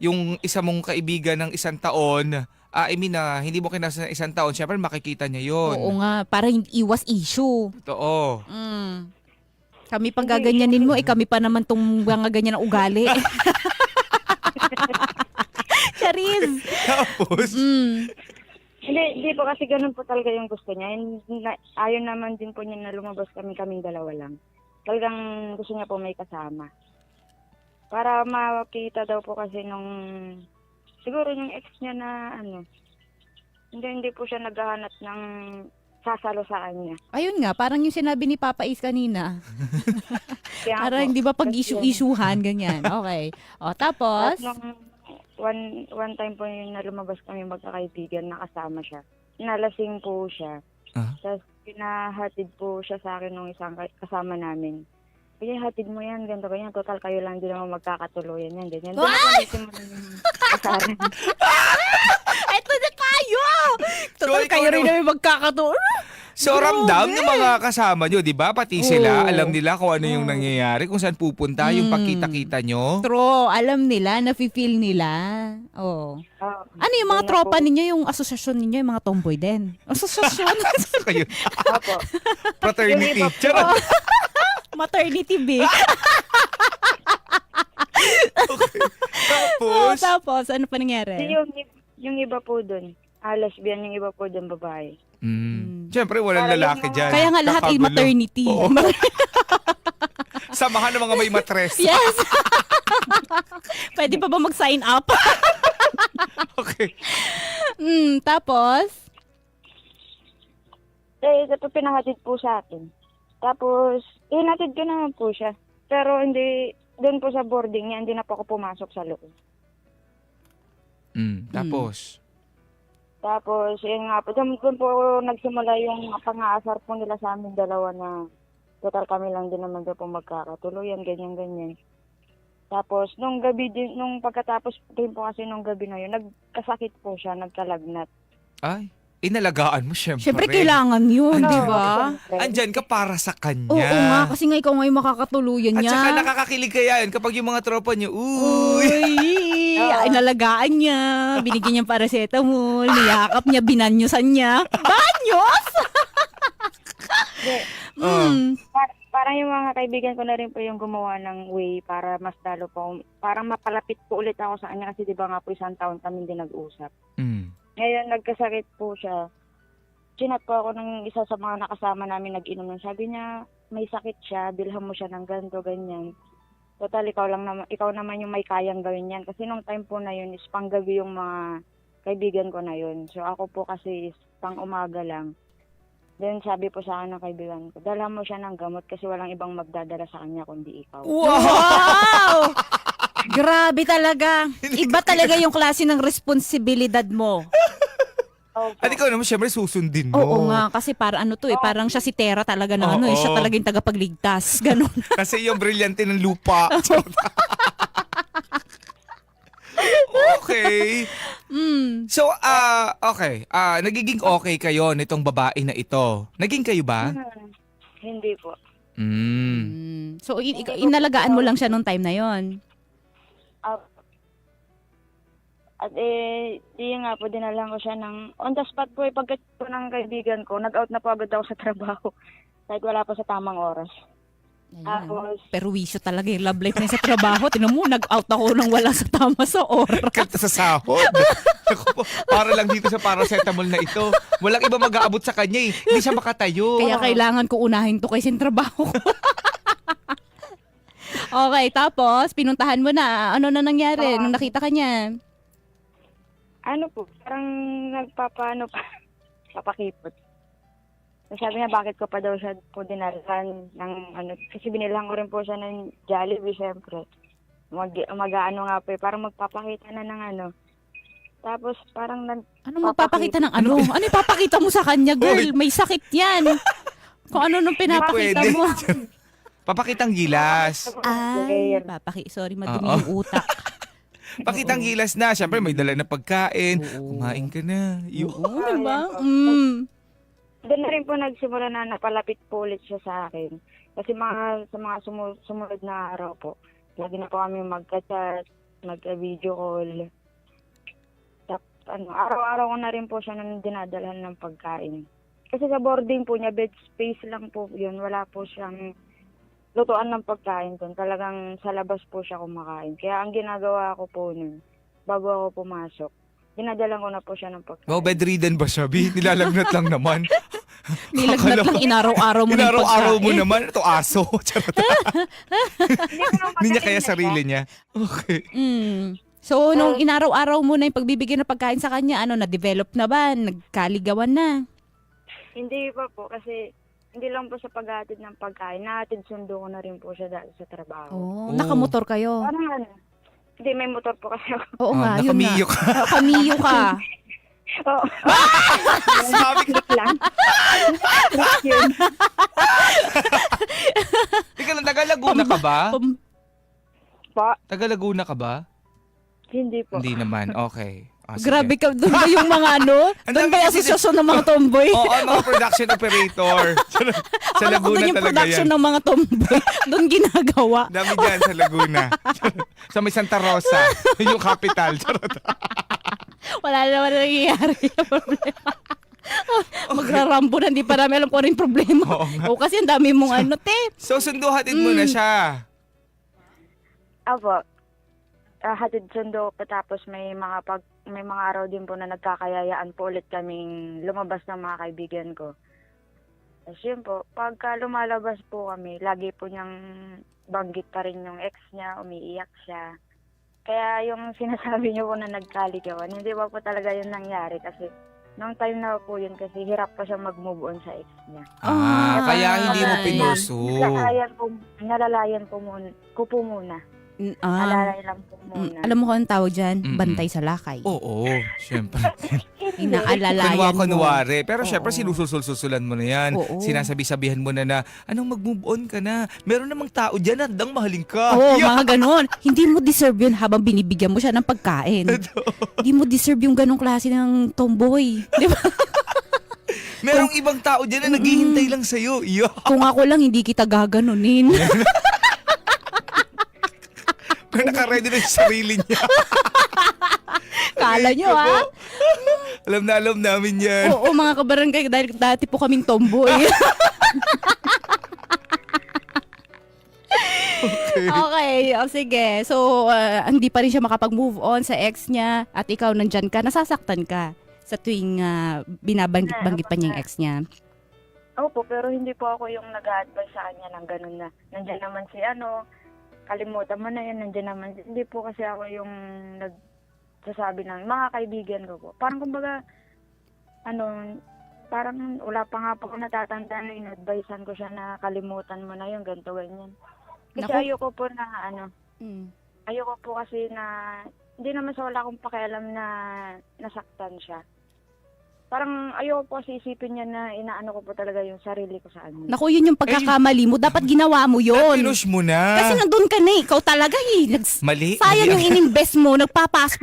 yung isa mong kaibigan ng 1 taon, hindi mo kinasa ng 1 taon, syempre makikita niya yun. Oo nga. Para hindi iwas issue. Totoo. Kami pag gaganyanin mo, kami pa naman tong mga ganyan na ugali. Charis! Tapos? Hindi po kasi ganun po talaga yung gusto niya. Ayaw naman din po niya na lumabas kaming dalawa lang. Talagang gusto niya po may kasama. Para makita daw po kasi siguro yung ex niya na hindi po siya naghahanap ng sasalo sa kanya. Ayun nga, parang yung sinabi ni Papa Ace kanina. Kaya Para po, hindi ba pag-issue-issuehan, ganyan. Okay. O, tapos? At nung one time po yung lumabas kami magkakaibigan, nakasama siya. Nalasing po siya. Tapos pinahatid po siya sa akin nung isang kasama namin. Kaya hatid mo yan, ganito ganyan. Total kayo lang din naman magkakatuluyan yan. Ganyan. Doon ako nagsimula yung kasaran. Ito na tayo! Total So, ikaw kayo rin namin magkakatuon. So, ramdam ng mga kasama nyo, di ba? Pati sila, Oo. alam nila kung ano yung nangyayari, kung saan pupunta, yung pagkita-kita nyo. True, alam nila, nafe-feel nila. Oh. Ano yung mga tropa ninyo, yung asosasyon ninyo, yung mga tomboy din? Asosasyon? Kayo. Opo. Fraternity. Yung iba po. Charot. Maternity B. Tapos, Tapos, ano pa nangyari? yung iba po dun. Lesbian yung iba po dun, babae. Siyempre, walang Para yung lalaki mga- dyan. Kaya nga lahat ay Kakagulo. maternity. Oo. Samahan ng mga may matres. Yes! Pwede pa ba mag-sign up? Okay. Tapos? Ito pinahatid po sa akin. Tapos, hinatid ko naman po siya. Pero hindi, doon po sa boarding niya, hindi na po ako pumasok sa loob. Tapos? Tapos, yun nga po, doon po nagsimula yung pang-aasar po nila sa amin dalawa na total kami lang din naman daw po magkakatuluyan, ganyan-ganyan. Tapos, nung gabi din, nung pagkatapos din po kasi nung gabi na yun, nagkasakit po siya, nagkalagnat. Ay, inalagaan mo siyempre. Siyempre kailangan yun, di ba? Andyan ka para sa kanya. Oo nga, kasi nga ikaw ngayon makakatuluyan At niya. saka nakakakilig kaya yun kapag yung mga tropa niyo, uy! Inalagaan niya, binigyan niya ng paracetamol, niyakap niya, binanyusan niya. Banyos! Parang yung mga kaibigan ko na rin po yung gumawa ng way para mas lalo po, parang mapalapit po ulit ako sa kanya kasi di ba nga po 1 taon kami din nag-usap. Ngayon, nagkasakit po siya. Chinat po ako ng isa sa mga nakasama namin nag-inom. Sabi niya, may sakit siya, bilhan mo siya ng ganito, ganyan. Total, ikaw naman yung may kayang gawin yan. Kasi nung time po na yun, is panggabi yung mga kaibigan ko na yun. So ako po kasi is pang umaga lang. Then sabi po sa akin ng kaibigan ko, dala mo siya ng gamot kasi walang ibang magdadala sa kanya kundi ikaw. Wow! Grabe talaga. Iba talaga yung klase ng responsibilidad mo. At ikaw naman siyempre susundin mo. Oo nga, kasi para ano to parang siya si Tera talaga na Oo. siya talaga yung tagapagligtas. Ganon. Kasi yung brilyante ng lupa. Okay. So, okay. Nagiging okay kayo nitong babae na ito. Naging kayo ba? Hindi po. So, inalagaan mo lang siya nung time na yon. At yun nga po, dinalang ko siya ng, on the spot po, pagkat po ng kaibigan ko, nag-out na po agad ako sa trabaho. Kahit wala pa sa tamang oras. Tapos, Pero wisyo talaga yung love life niya sa trabaho. Tinan mo, nag-out ako nang wala sa tama sa oras. Kanta sa sahod. Naku po, para lang dito sa paracetamol na ito. Walang iba mag-aabot sa kanya eh. Hindi siya makatayo. Kaya kailangan ko unahin to kasi yung trabaho ko. Okay, tapos pinuntahan mo na. Ano na nangyari nung nakita ka niya? ano po, parang papakipot. Sabi niya, bakit ko pa daw siya po dinalhan ng ano, kasi binilang ko rin po siya ng Jollibee, syempre. Mag-ano nga po parang magpapakita na ng ano. Tapos parang Ano magpapakita ng ano? Ano ipapakita mo sa kanya, girl? May sakit yan. Kung ano nung pinapakita Pwede. mo. Papakitang gilas. Ay, sorry, madumi yung utak. Pakitang gilas na. Siyempre, may dala na pagkain. Kumain ka na. Oo, diba? Doon na rin po nagsimula na napalapit po ulit siya sa akin. Kasi sa mga sumunod na araw po, lagi na po kami magka-chat, magka-video call. Tapos, araw-araw ko na rin po siya nang dinadalhan ng pagkain. Kasi sa boarding po niya, bed space lang po yun. Wala po siyang lutuan ng pagkain doon. Talagang sa labas po siya kumakain. Kaya ang ginagawa ko po nun, bago ako pumasok, dinadalan ko na po siya ng pagkain. Wow, bedridden ba siya, Bi? Nilalagnat lang naman. Nilagnat lang, inaraw-araw mo ng pagkain. Inaraw-araw mo naman. Ito aso. Charot. Hindi niya kaya sarili niya. Okay. So, nung inaraw-araw mo na yung pagbibigay ng pagkain sa kanya, na-develop na ba? Nagkaligawan na? Hindi pa po kasi hindi lang po sa paghatid ng pagkain. Nahatid sundo ko na rin po siya dahil sa trabaho. Oh, nakamotor kayo? Parang hindi, may motor po kasi ako. Oo nga, yun nga. nakamiyo ka. Kamiyo ka. Oo. Sabi ko lang. Ikaw lang, taga-Laguna ka ba? Pa? Taga-Laguna ka ba? Hindi po. Hindi naman. Okay. Sige. Grabe ka, doon ba yung mga ano? Doon ba yung asosasyon ng mga tomboy? Oo, mga production operator. Sa Akala ko Laguna doon yung talaga production yan. ng mga tomboy. Doon ginagawa. Dami dyan sa Laguna. Sa may Santa Rosa. Yun yung capital. Charot. Wala naman nangyayari yung problema. Magrarambo na, hindi pa namin alam kung ano yung problema. O kasi ang dami mong ano, te. So, sunduhatid mo na siya. Apo. hatid sundo po, tapos may mga araw din po na nagkakayayaan po ulit kaming lumabas ng mga kaibigan ko. Tapos yun po, pagka lumalabas po kami, lagi po niyang banggit pa rin yung ex niya, umiiyak siya. Kaya yung sinasabi niyo po na nagkaligawan, hindi pa po talaga yun nangyari kasi nung time na po yun kasi hirap pa siya mag-move on sa ex niya. Kaya hindi mo pinurso. Nalalayan ko po muna. Alalay lang po muna. Alam mo kung ang tawag dyan? Bantay sa lakay. Oo, syempre. Inaalalayan mo. Kunwari. Pero syempre sinususul-susulan mo na yan. Oo. Sinasabi-sabihan mo na anong mag-move on ka na. Meron namang tao dyan na handang mahalin ka. Oo, mga ganon. Hindi mo deserve yun habang binibigyan mo siya ng pagkain. Hindi mo deserve yung ganong klase ng tomboy. Di ba? Merong ibang tao dyan na naghihintay lang sa'yo. Kung ako lang, hindi kita gaganunin. Pero naka-ready na yung sarili niya. Kala nyo, ha? Alam namin yan. Oo, mga kabarangay, dahil dati po kaming tomboy. Okay, sige. So, hindi pa rin siya makapag-move on sa ex niya at ikaw nandyan ka, nasasaktan ka sa tuwing binabanggit-banggit pa niya yung ex niya. Opo, pero hindi po ako yung nag-a-advise sa kanya ng ganun na nandyan naman si kalimutan mo na yan, nandyan naman. Hindi po kasi ako yung nagsasabi ng mga kaibigan ko po. Parang kumbaga, parang wala pa nga po ako natatanda na in-advisean ko siya na kalimutan mo na yung ganito, ganyan. Kasi ayoko po na ayoko po kasi na, hindi naman sa wala akong pakialam na nasaktan siya. Parang ayoko po kasi isipin niya na inaano ko po talaga yung sarili ko sa kanya. Naku, yun yung pagkakamali mo. Dapat ginawa mo yun. Pinush mo na. Kasi nandun ka na eh. Ikaw talaga Mali. sayang yung in-invest mo. Nagpa-fast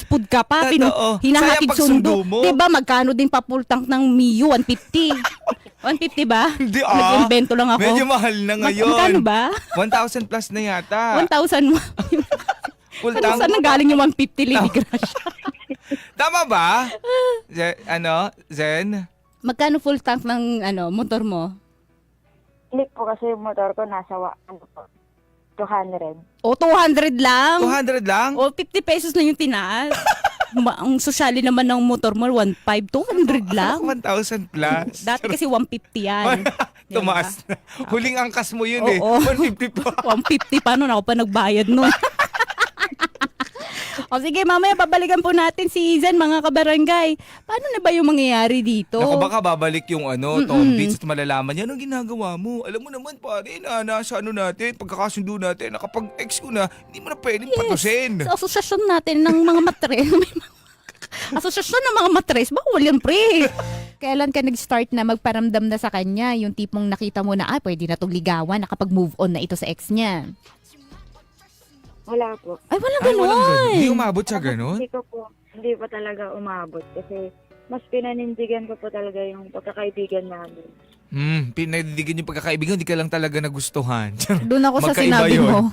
food ka pa. Totoo. Hinahatid Sayang sundo. pagsundo mo. Diba magkano din papultang ng Mio? 150. 150 ba? Hindi Nag-invento lang ako. Medyo mahal na ngayon. Magkano ba? 1,000 plus na yata. 1,000 mo. Full Saan tank. nanggaling yung 150, Lady Crush? Tama ba? Zen? Magkano full tank ng motor mo? Hindi po kasi yung motor ko nasa 200. O, 200 lang? 200 lang? O, 50 pesos na yung tinaas. Ang sosyali naman ng motor mo, 1,500, 200 lang. 1,000 plus. Dati kasi 150 yan. Tumaas na. Huling angkas mo yun Oo. 150 pa. 150 pa nun, ako pa nagbayad nun. O sige, mamaya babalikan po natin si Zen, mga kabarangay. Paano na ba yung mangyayari dito? Naku, baka babalik yung Tom Beats at malalaman niya, anong ginagawa mo? Alam mo naman pare, nasa natin, pagkakasundo natin, nakapag-ex ko na, hindi mo na pwedeng patusin. Sa asosasyon natin ng mga matres, asosasyon ng mga matres, bawal yan, pre. Kailan ka nag-start na magparamdam na sa kanya, yung tipong nakita mo na, pwede na itong ligawan, nakapag-move on na ito sa ex niya? Wala po. Ay, walang ganon. Hindi umabot sa ganon? Hindi po talaga umabot kasi mas pinanindigan ko po talaga yung pagkakaibigan namin. Pinadidigan yung pagkakaibigan, hindi ka lang talaga nagustuhan. Doon ako sa Magkaiba sinabi yun. mo.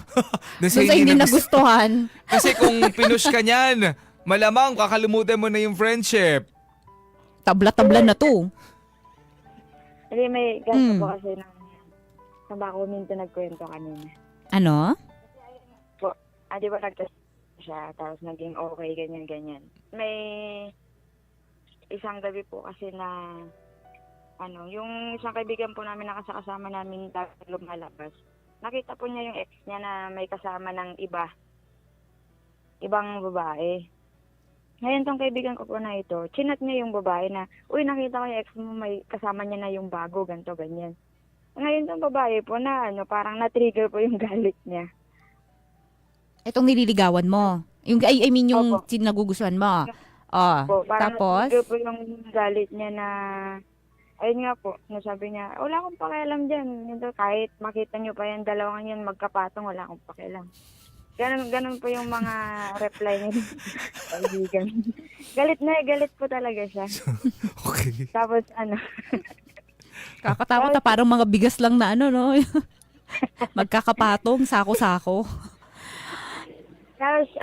Doon sa hindi nagustuhan. Kasi kung pinush ka niyan, malamang kakalimutan mo na yung friendship. Tabla-tabla na to. Kasi may ganito po kasi sa bako minto nagkwento kanina. Ano? Di ba nagtest siya, tapos naging okay, ganyan. May isang gabi po kasi na, yung isang kaibigan po namin nakasama namin lumalabas. Nakita po niya yung ex niya na may kasama ng ibang babae. Ngayon tong kaibigan ko po na ito, chinat niya yung babae na, uy, nakita ko yung ex mo, may kasama niya na yung bago, ganito, ganyan. Ngayon tong babae po na, parang na-trigger po yung galit niya. Itong nililigawan mo. Yung yung nagugustuhan mo. Tapos? Parang po yung galit niya na, ayun nga po, nasabi niya, wala akong pakialam dyan. Kahit makita niyo pa yan, dalawang yan magkapatong, wala akong pakialam. Ganun po yung mga reply niya. Galit po talaga siya. Okay. Tapos Kakatakot na parang mga bigas lang na no? Magkakapatong, sako-sako. Tapos,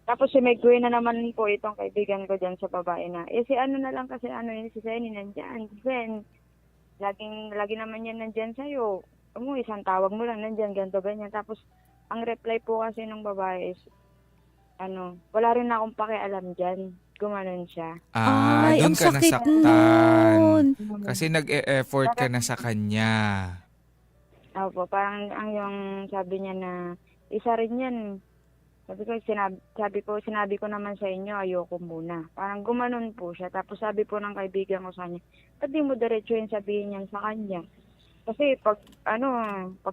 tapos si Megway na naman po itong kaibigan ko dyan sa babae na, si na lang kasi si Zenny nandyan. Zen, lagi naman yan nandyan sa'yo. Isang tawag mo lang nandyan, ganito, ganyan. Tapos, ang reply po kasi ng babae is, wala rin akong pakialam dyan. Gumanon siya. Ah, Ay, doon ang ka sakit nasaktan. nun. Kasi nag-e-effort ka na sa kanya. Opo, parang ang yung sabi niya na, isa rin yan. Sinabi ko naman sa inyo, ayoko muna. Parang gumanon po siya. Tapos sabi po ng kaibigan ko sa kanya, ba't di mo diretso yung sabihin yan sa kanya? Kasi pag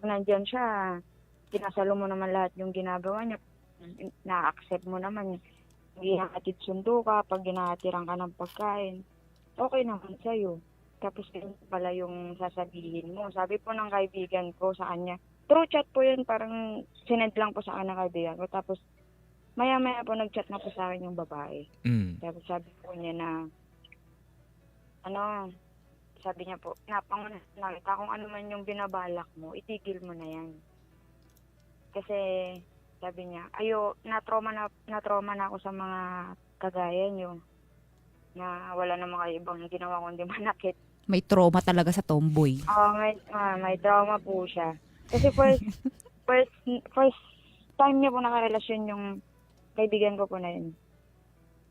nandyan siya, sinasalo mo naman lahat yung ginagawa niya. Na-accept mo naman. Ginahatid sundo ka, pag ginahatiran ka ng pagkain, okay naman sa'yo. Tapos yun pala yung sasabihin mo. Sabi po ng kaibigan ko sa kanya, through chat po yun, parang sinend lang po sa akin ng kaibigan ko. Tapos maya-maya po nag-chat na po sa akin yung babae. Tapos sabi po niya na, sabi niya po, nakita kung ano man yung binabalak mo, itigil mo na yan. Kasi sabi niya, na-trauma na ako sa mga kagaya niyo na wala namang kayo ibang ginawa kundi manakit. May trauma talaga sa tomboy. May trauma po siya. Kasi first time niya po nakarelasyon yung kaibigan ko po na yun.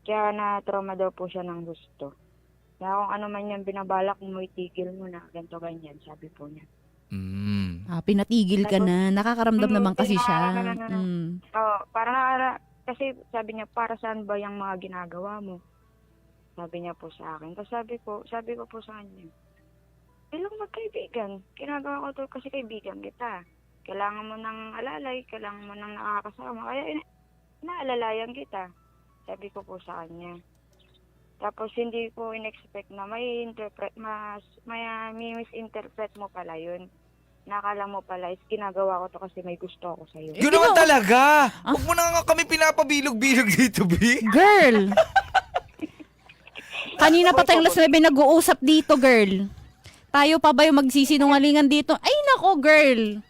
Kaya na-trauma daw po siya ng gusto. Kaya kung ano man yung binabalak mo, itigil mo na, ganito ganyan, sabi po niya. Pinatigil ka na. Nakakaramdam naman kasi siya. Kasi sabi niya, para saan ba yung mga ginagawa mo? Sabi niya po sa akin. Tapos sabi ko po sa kanya, ilang magkaibigan. Ginagawa ko to kasi kaibigan kita. Kailangan mo ng alalay, kailangan mo ng nakakasama. Kaya naalalayan kita. Sabi ko po sa kanya. Tapos hindi ko in-expect na may misinterpret mo pala yun. Nakala mo pala is ginagawa ko to kasi may gusto ako sa'yo. Yun naman talaga! Huwag mo na nga kami pinapabilog-bilog dito, B. Girl! Kanina pa tayong alas 9 nag-uusap dito, girl. Tayo pa ba yung magsisinungalingan dito? Ay, nako, girl.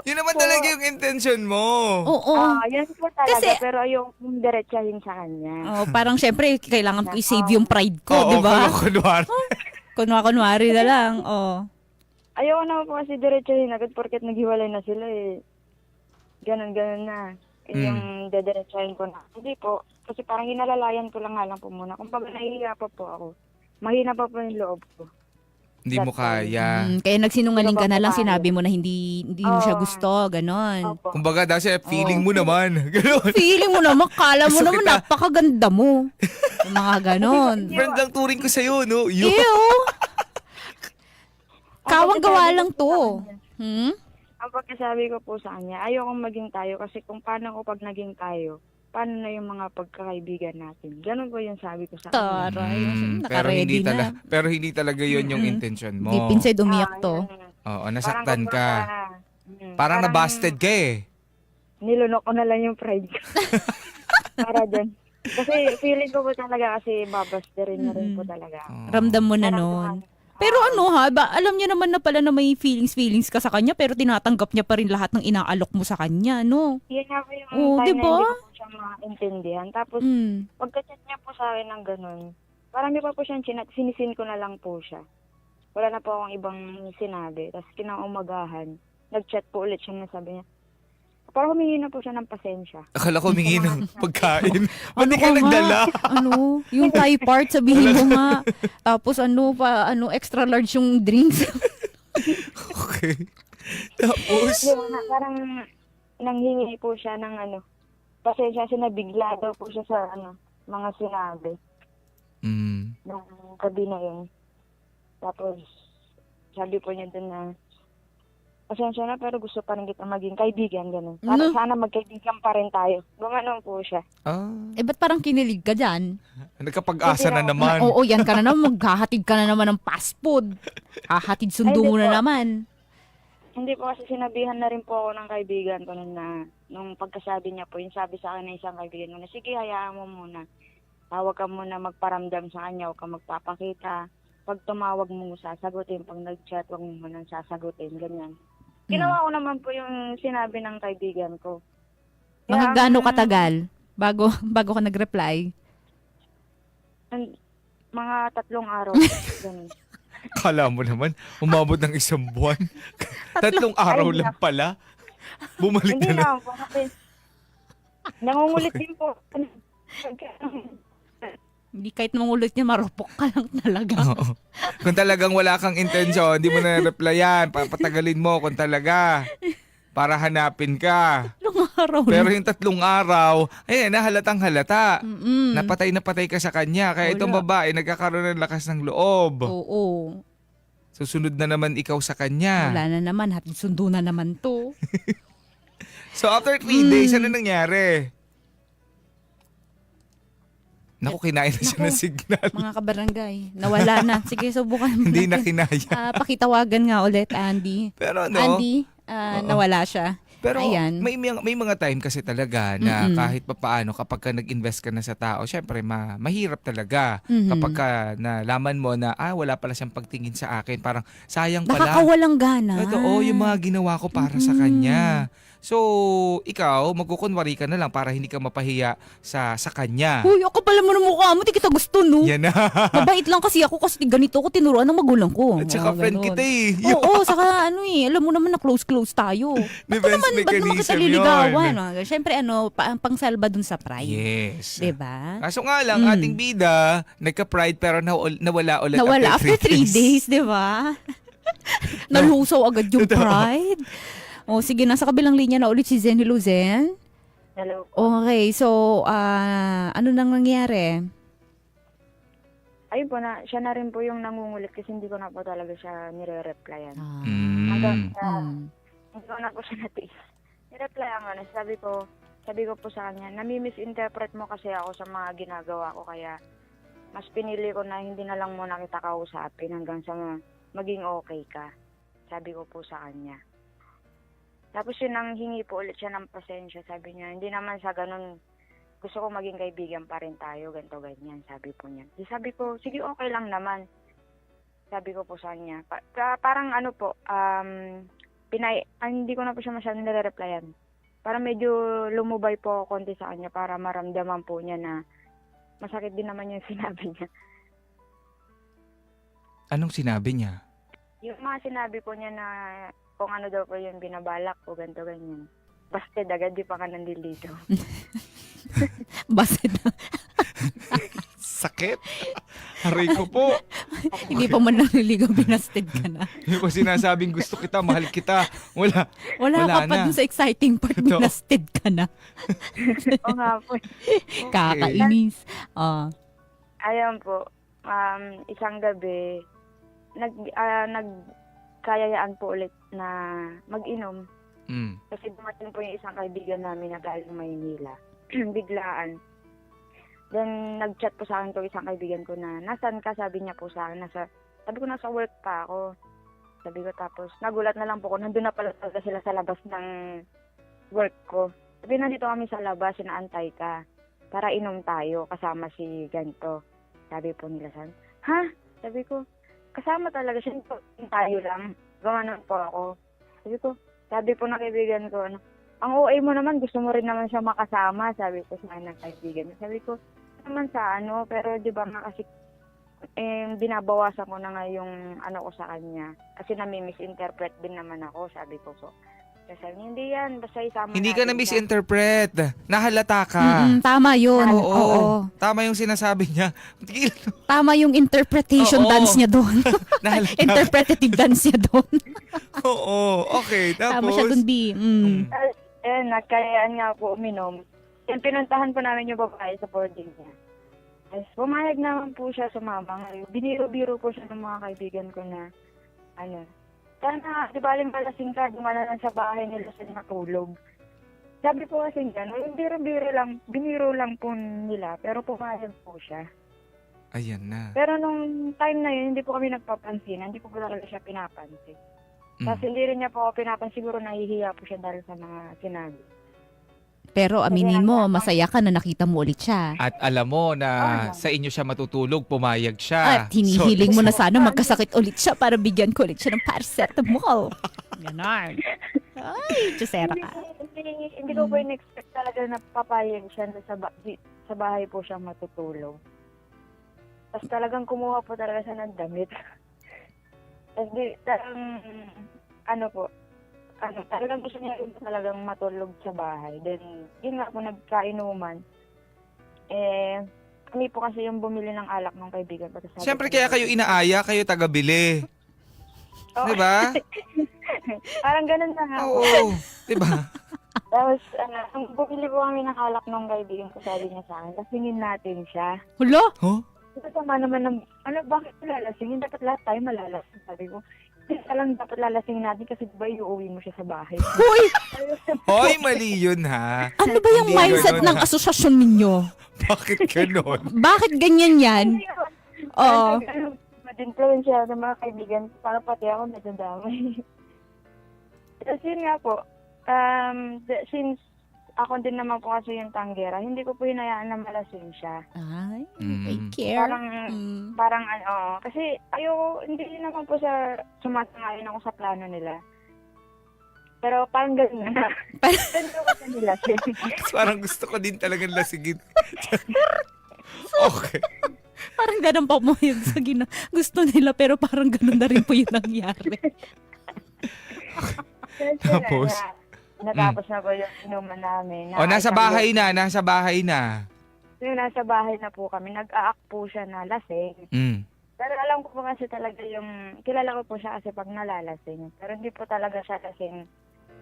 Yun naman talaga yung intention mo. Oo. Yan po talaga, pero yung diretsahin sa kanya. Parang syempre, kailangan ko i-save yung pride ko, di ba? Kunwari. Kunwari na lang, Ayoko na po kasi diretsahin agad porket naghiwalay na sila eh. Ganon na. Yung dediretsahin ko na. Hindi po, kasi parang hinalalayan ko lang po muna. Kung pag nahihiya pa po ako, mahina pa po yung loob ko. Hindi mo kaya. Kaya nagsinungaling ka na lang, sinabi mo na hindi mo siya gusto, ganon. Kumbaga, dahil feeling mo naman. Ganon. Feeling mo naman, kala mo naman napakaganda mo. Yung mga ganon. Friend lang turing ko sa'yo, no? Ew! Kawang gawa lang to. Ang pagkasabi ko po sa kanya, ayokong maging tayo kasi kung paano ko pag naging tayo, paano na yung mga pagkakaibigan natin. Ganon po yung sabi ko sa kanya. Taray, nakaready na. Pero hindi talaga yun yung intention mo. Deep inside umiyak to. Oo, nasaktan ka. Parang nabasted ka eh. Nilunok ko na lang yung pride ko. Para dyan. Kasi feeling ko po talaga kasi babasterin na rin po talaga. Ramdam mo na nun. Pero alam niya naman na pala na may feelings ka sa kanya pero tinatanggap niya pa rin lahat ng inaalok mo sa kanya, no? Yan nga po yung time diba? na hindi ko po siya maintindihan. Tapos, pagka-chat niya po sa akin ng ganun, parang di pa po siyang sinisin ko na lang po siya. Wala na po akong ibang sinabi. Tapos kinaumagahan, nag-chat po ulit siya na sabi niya, parang humingi na po siya ng pasensya. Akala ko humingi ng pagkain. Ba't di ka nagdala? Yung Thai part, sabihin mo nga. Tapos extra large yung drinks. Okay. Tapos? Parang nanghingi po siya ng pasensya, sinabigla daw po siya sa mga sinabi. Nung gabi na yun. Tapos, sabi po niya dun na, pasensya na pero gusto pa rin kita maging kaibigan, gano'n. Sana magkaibigan pa rin tayo. Gumanon po siya. Ba't parang kinilig ka dyan? Nagkapag-asa na naman. Oo, yan ka na naman. Maghahatid ka na naman ng fast food. Hahatid sundo mo na naman. Hindi po kasi sinabihan na rin po ako ng kaibigan ko na nung pagkasabi niya po, yung sabi sa akin ng isang kaibigan ko na, sige, hayaan mo muna. Huwag ka muna magparamdam sa kanya, huwag ka magpapakita. Pag tumawag mo, sasagutin. Pag nag-chat, huwag mo muna sasagutin. Ganyan. Ginawa ko naman po yung sinabi ng kaibigan ko. Mga gaano katagal bago ka nag-reply? Mga 3 araw. Ganun. Kala mo naman, umabot ng 1 buwan. 3 araw lang pala. Bumalik Hindi na lang. naman po kasi nangungulit din po. Hindi kahit mangulit niya, marupok ka lang talaga. Oo. Kung talagang wala kang intensyon, hindi mo na replyan, papatagalin mo kung talaga. Para hanapin ka. 3 araw Pero na. yung 3 araw, ayan, halatang halata. Mm-mm. Napatay na patay ka sa kanya. Kaya itong Wala. babae, nagkakaroon ng lakas ng loob. Oo. Susunod na naman ikaw sa kanya. Wala na naman. Hatid sundo na naman to. So after 3 days, ano nangyari? Naku, kinain na siya ng signal. Mga kabarangay, nawala na. Sige, subukan mo Hindi na natin. kinaya. Pakitawagan nga ulit, Andy. Pero ano, Andy, Oo. nawala siya. pero Ayan. may mga time kasi talaga na Mm-mm. kahit papaano kapag ka nag-invest ka na sa tao, syempre mahirap talaga. Mhm. Kapag ka nalaman mo na wala pala siyang pagtingin sa akin, parang sayang pala. Nakakawalang gana. Totoo, yung mga ginawa ko para sa kanya. So, ikaw, magkukunwari ka na lang para hindi ka mapahiya sa kanya. Uy, ako pala mo ng mukha mo. Di kita gusto, no? Yan na. Mabait lang kasi ako kasi ganito ako tinuruan ng magulang ko. At saka Oo, friend ganun. kita eh. Oo, saka alam mo naman na close tayo. Defense Ba't naman kita mechanism liligawan? yun. Siyempre, pangsalba dun sa pride. Yes. Diba? Kaso nga lang, ating bida, nagka-pride pero nawala ulit Nawala after 3 days, di ba? Nalusaw agad yung Totoo. pride. O sige, nasa kabilang linya na ulit si Zen. Hello, Zen. Hello. Okay, so ano nang nangyari? Ayun po na, siya na rin po yung nangungulit kasi hindi ko na po talaga siya nire-replyan. Mm. Hanggang sa, hindi ko na po siya natiis. Nire-replyan ko na, sabi ko po sa kanya, nami-misinterpret mo kasi ako sa mga ginagawa ko kaya mas pinili ko na hindi na lang muna kita kausapin hanggang sa maging okay ka. Sabi ko po sa kanya. Tapos yun, nang hingi po ulit siya ng pasensya. Sabi niya, hindi naman sa ganun, gusto ko maging kaibigan pa rin tayo, ganito, ganyan. Sabi po niya. Di sabi ko, sige, okay lang naman. Sabi ko po sa kanya. Parang ano po, hindi ko na po siya masyadong nire-replyan. Parang medyo lumubay po ako konti sa kanya para maramdaman po niya na masakit din naman yung sinabi niya. Anong sinabi niya? Yung mga sinabi po niya na kung ano daw po yung binabalak ko, ganito, ganyan. Busted agad, di pa ka nandilito. Busted na. Sakit? Aray ko po. Hindi pa man nanliligaw, binasted ka na. Yung pa sinasabing gusto kita, mahal kita. Wala Wala ka pa na. dun sa exciting part, Totoo. binasted ka na. Oo nga po. Kakainis. Ayan po, isang gabi, nagkayayaan po ulit na mag-inom. Mm. Kasi dumating po yung isang kaibigan namin na galing Maynila. Biglaan. Then, nag-chat po sa akin to isang kaibigan ko na, nasan ka? Sabi niya po sa akin, sabi ko, nasa work pa ako. Sabi ko, tapos, nagulat na lang po ko, nandun na pala talaga sila sa labas ng work ko. Sabi, nandito kami sa labas, inaantay ka. Para inom tayo, kasama si ganito. Sabi po nila, ha? Sabi ko, kasama talaga siya, tayo lang. Gumanon po ako. Sabi po ng kaibigan ko, ang OA mo naman, gusto mo rin naman siya makasama, sabi ko sa ng kaibigan. Sabi ko, naman sa pero di ba nga kasi, binabawasan ko na nga yung ko sa kanya. Kasi nami-misinterpret din naman ako, sabi ko po. Sabi niya, hindi yan, basta isama Hindi ka na natin siya." misinterpret. Nahalata ka. Tama yun. Oo. Tama yung sinasabi niya. Tama yung interpretation Oo. dance niya doon. Nahalata. Interpretative dance niya doon. Oo. Okay. Tapos, Tama siya doon, B. Nagkayaan nga po uminom. Then pinuntahan po namin yung babae sa boarding niya. Tapos pumayag naman po siya sa mama. Biniro-biro po siya ng mga kaibigan ko na, sana, di ba lasing ka, dumala lang sa bahay nila sa natulog. Sabi po kasi gano'n, biniro lang po nila, pero pumayag po siya. ayan na. Pero nung time na yun, hindi po kami nagpapansin, hindi po talaga siya pinapansin. Kasi hindi rin niya po ako pinapansin, siguro nahihiya po siya dahil sa mga sinabi. Pero aminin mo, masaya ka na nakita mo ulit siya. At alam mo na sa inyo siya matutulog, pumayag siya. At hinihiling mo na sana magkasakit ulit siya para bigyan ko ulit siya ng paracetamol. Ganon. Ay, Chusera ka. Hindi ko po in-expect talaga na papayag siya na sa bahay po siya matutulog. Tapos talagang kumuha po talaga siya ng damit. Tapos talagang gusto niya rin talagang matulog sa bahay. Then, yun nga po, nagkainuman. Kami po kasi yung bumili ng alak ng kaibigan ko. Siyempre kaya kayo inaaya, kayo tagabili. Di ba? Parang ganun na nga po. Oo. Di ba? Tapos, nung bumili po kami ng alak ng kaibigan ko, sabi niya sa akin, lasingin natin siya. Hulo? Huh? Sama naman ng, bakit lalasingin? Dapat lahat tayo malalasing. Sabi ko, hindi lang dapat lalasingin natin kasi diba iuwi mo siya sa bahay. Hoy! Hoy, mali yun ha. Ano ba yung Hindi mindset ganun. ng asosasyon ninyo? Bakit ganon? Bakit ganyan yan? Oo. Mag-influensya ng mga kaibigan para pati ako nadadamay. Kasi yun nga po, since ako din naman po kasi yung tanggera, hindi ko po hinayaan na malasing siya. Ay, Mm. I care. Parang kasi hindi naman po sumasangayon ako sa plano nila. Pero parang gano'n na. Gano'n ko sa nila. Parang gusto ko din talagang lasigin. Okay. Parang ganun pa mo yun sa gusto nila pero parang ganun na rin po yung nangyari. Tapos? Natapos na po yung inuman namin. O, nasa bahay na. Yung nasa bahay na po kami, nag-aak po siya na lasing. Mm. Pero alam ko po kasi talaga kilala ko po siya kasi pag nalalasing. Pero hindi po talaga siya lasing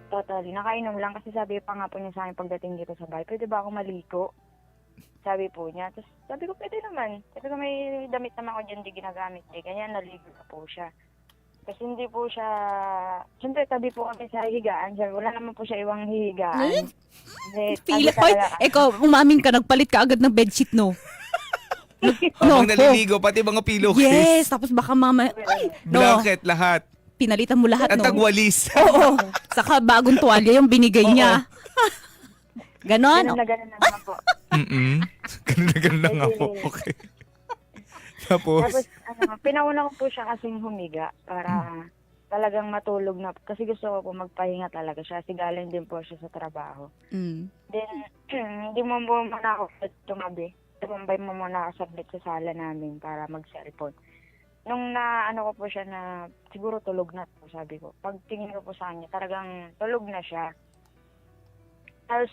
totally. Nakainom lang kasi sabi pa nga po niya sa akin pagdating dito sa bahay, pwede ba ako maliko? Sabi po niya. Tapos sabi ko, pwede naman. Sabi ko, may damit naman ako dyan, di ginagamit. Ganyan, naligo na po siya. Kasi hindi po siya, siyempre tabi po kami sa higaan. Wala naman po siya iwang hihigaan. Pila, hoy, ikaw, umamin ka, nagpalit ka agad ng bedsheet, no? Habang naliligo, pati mga pillowcase. Yes, tapos baka mama, Blanket, lahat. pinalitan mo lahat, At no? tagwalis. Oo, saka bagong tuwalya yung binigay niya. Ganon? Ganun na naman po. Ganun na nga po. Okay. Tapos, Pinauna ko po siya kasing humiga para talagang matulog na. Kasi gusto ko po magpahinga talaga siya. Kasi galing din po siya sa trabaho. Mm. Then, hindi mo muna ako tumabi. Tumambay mo muna ako saglit sa sala namin para mag-cellphone. Nung ko po siya na siguro tulog na po, sabi ko. Pag tingin ko po sa kanya, talagang tulog na siya. Tapos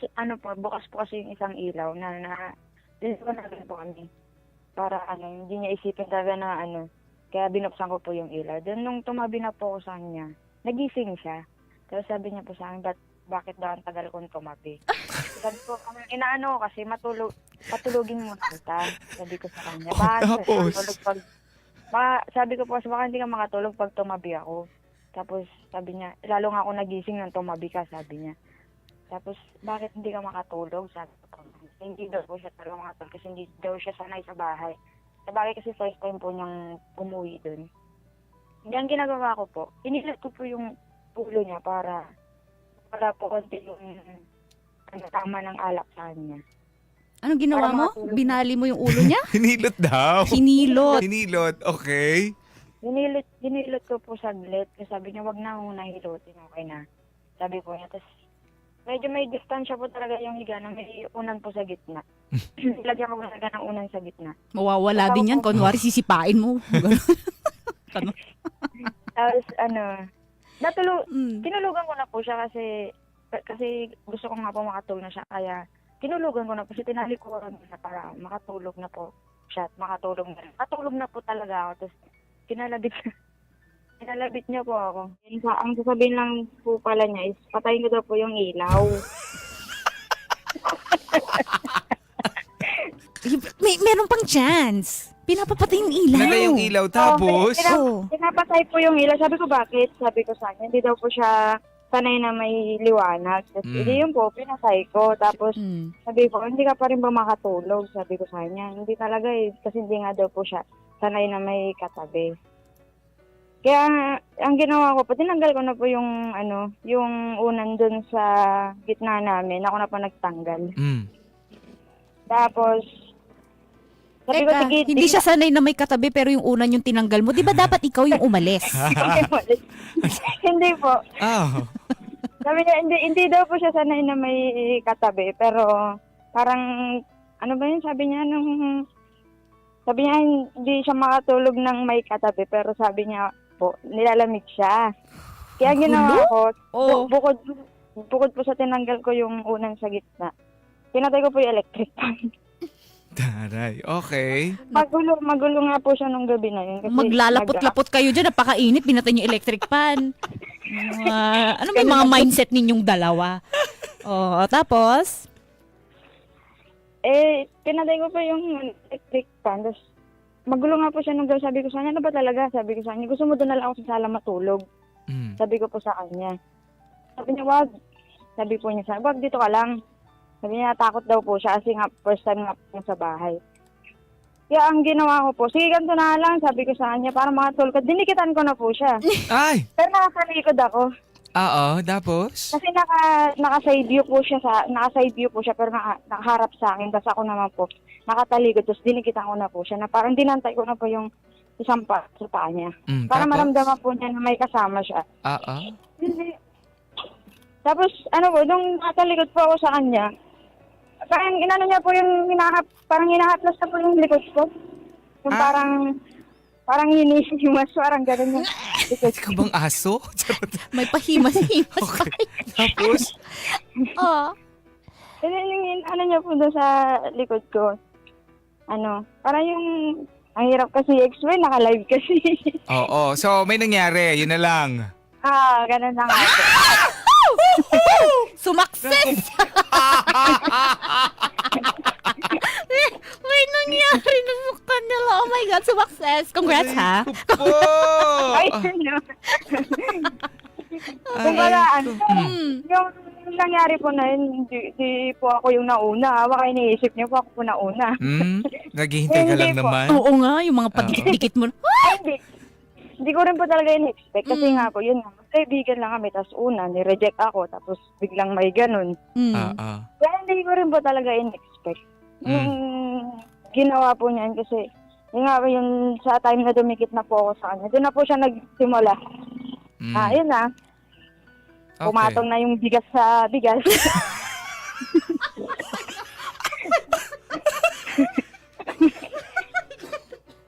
bukas po kasi yung isang ilaw na dito na rin po kami. Para hindi niya isipin talaga na kaya binuksan ko po yung ilaw. Then nung tumabi na po ako sa kanya, nagising siya. Tapos sabi niya po sa akin, bakit daw ang tagal kong tumabi? Sabi ko, inaano ko kasi patulugin mo na kita. Sabi ko sa kanya, sabi ko po, baka hindi ka makatulog pag tumabi ako. Tapos sabi niya, lalo nga ako nagising nung tumabi ka, sabi niya. Tapos, bakit hindi ka makatulog? Sabi ko, hindi daw po siya talaga makatulog kasi hindi daw siya sanay sa bahay. Sa bagay kasi first time po niyang umuwi dun. Hindi ang ginagawa ko po, inilat ko po yung ulo niya para wala po konti yung tama ng alak sa kanya. Anong ginawa mo? Binali mo yung ulo niya? hinilot daw. Hinilot, okay. Hinilot ko po saglit. Kasi sabi niya, wag na akong nahilotin. Okay na. Sabi po niya, tapos medyo may distansya po talaga yung higa na may unan po sa gitna. Lagyan ko talaga ng unan sa gitna. Mawawala din yan. Kunwari sisipain mo. Tapos tinulugan ko na po siya kasi gusto ko nga po makatulog na siya. Kaya tinulugan ko na po siya. Tinalikuran ko na para makatulog na po siya. Makatulog na. Makatulog na po talaga ako. Tapos Kinalabit niya po ako. Ang sasabihin lang po pala niya is patayin ko daw po yung ilaw. Meron pang chance. Pinapapatay yung ilaw. Nagay yung ilaw, tapos? Pinapatay po yung ilaw. Sabi ko, bakit? Sabi ko sa kanya, hindi daw po siya sanay na may liwanag. Tapos, hindi yun po, pinatay ko. Tapos, sabi ko, hindi ka pa rin ba makatulog? Sabi ko sa kanya, hindi talaga kasi hindi nga daw po siya sanay na may katabi. Kaya, ang ginawa ko po, tinanggal ko na po yung unan dun sa gitna namin. Ako na po nagtanggal. Tapos, sabi ko, sige, hindi siya sanay na may katabi pero yung unan yung tinanggal mo. Di ba dapat ikaw yung umalis? Hindi po. Oh. Sabi niya, hindi daw po siya sanay na may katabi. Pero, parang, sabi niya, hindi siya makatulog ng may katabi. Pero sabi niya po, nilalamig siya. Kaya ginawa ko, Oh. bukod po sa tinanggal ko yung unang sa gitna, pinatay ko po yung electric fan. Taray, okay. Magulo nga po siya nung gabi na yun. Kasi Maglalapot-lapot kayo dyan, napakainit, pinatay niyo electric fan. Ano may mga mindset ninyong dalawa? Oh, tapos? Pinatay ko po yung electric fan. Tapos, magulo nga po siya nung gabi. Sabi ko sa kanya, ano ba talaga? Sabi ko sa kanya, gusto mo doon na lang ako sa sala matulog. Sabi ko po sa kanya. Sabi niya, wag. Sabi po niya, wag, dito ka lang. Sabi niya, takot daw po siya kasi nga first time nga po sa bahay. Kaya ang ginawa ko po, sige ganito na lang, sabi ko sa kanya, para makatulog ka. Dinikitan ko na po siya. Ay! Pero nakakalikod ako. Oo, tapos? Kasi naka-side view po siya, pero nakaharap sa akin. Tapos ako naman po, nakatalikod. Tapos dinikitan ko na po siya, na parang dinantay ko na po yung isang pa sa paa niya. Para Tapos? maramdaman po niya na may kasama siya. Oo. Tapos, nung natalikod po ako sa kanya, parang inano niya po yung parang hinahaplas na po yung likod ko. Yung parang hinisimas, parang gano'n yung likod ko. Ka bang aso? May pahimas-himas Okay. Tapos? Oh. Yung ano niya po doon sa likod ko, parang yung, ang hirap kasi i-explain, naka-live kasi. Oo, so may nangyari, yun na lang. Gano'n na nga po. Sumakses! May nangyari na sa kanila. Oh my God, sumakses. Congrats, ha? Ay, no. Kumbaga, yung nangyari po na yun, di po ako yung nauna. Baka iniisip niyo po ako po nauna. Naghihintay ka lang Hindi po. naman. Oo nga, yung mga padikit-dikit mo. Ay, hindi ko rin po talaga in-expect. Kasi nga po, yun nga, kaibigan lang kami. Tapos una, ni-reject ako. Tapos biglang may ganun. Kaya hindi ko rin po talaga in-expect. Yung ginawa po niyan kasi, yun nga po, yung sa time na dumikit na po ako sa kanya, doon na po siya nagsimula. Yun na. Okay. Pumatong na yung bigas sa bigas.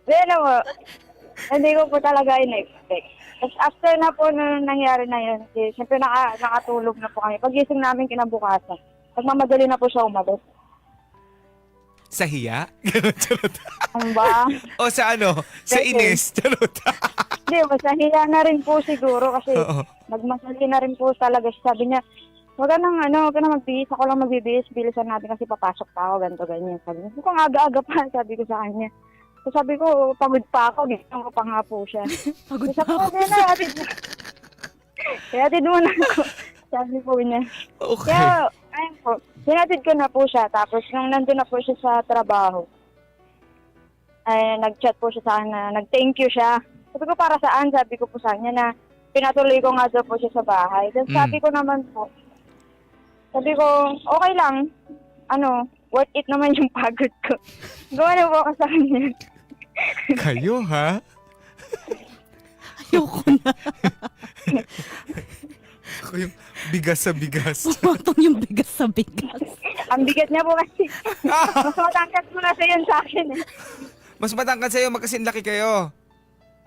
Then po, hindi ko po talaga in-expect. Tapos after na po na nangyari na yun, siyempre nakatulog na po kami. Pagising namin kinabukasan, nagmamadali na po siya umalis. Sa hiya? Ganun, charot. Ano ba? O sa ano? Sa Kasi- inis? Charot. Hindi, masahiya na rin po siguro kasi Oo. nagmasali na rin po talaga siya. Sabi niya, huwag ka nang huwag ka nang magbihis. Ako lang magbibihis. Bilisan natin kasi papasok pa ako, ganito, ganyan. Sabi niya, kung aga-aga pa, sabi ko sa kanya. So sabi ko, pagod pa ako. Gising ko pa nga po siya. Pagod Sabi ko, hatid mo na ako. Sabi po niya. Okay. Kaya, ayun po, hinatid ko na po siya. Tapos, nung nandun na po siya sa trabaho, ay nag-chat po siya sa akin na nag-thank you siya. Sabi ko, para saan? Sabi ko po sa kanya na pinatuloy ko nga daw po siya sa bahay. Then sabi ko naman po, okay lang. Worth it naman yung pagod ko. Gawa na po ako sa kanya. Kayo, ha? Ayoko na. Ako yung bigas sa bigas. Pumatong yung bigas sa bigas. Ang bigat niya po kasi. Mas matangkat mo na siya yun sa akin. Mas matangkad sa'yo, magkasinlaki kayo.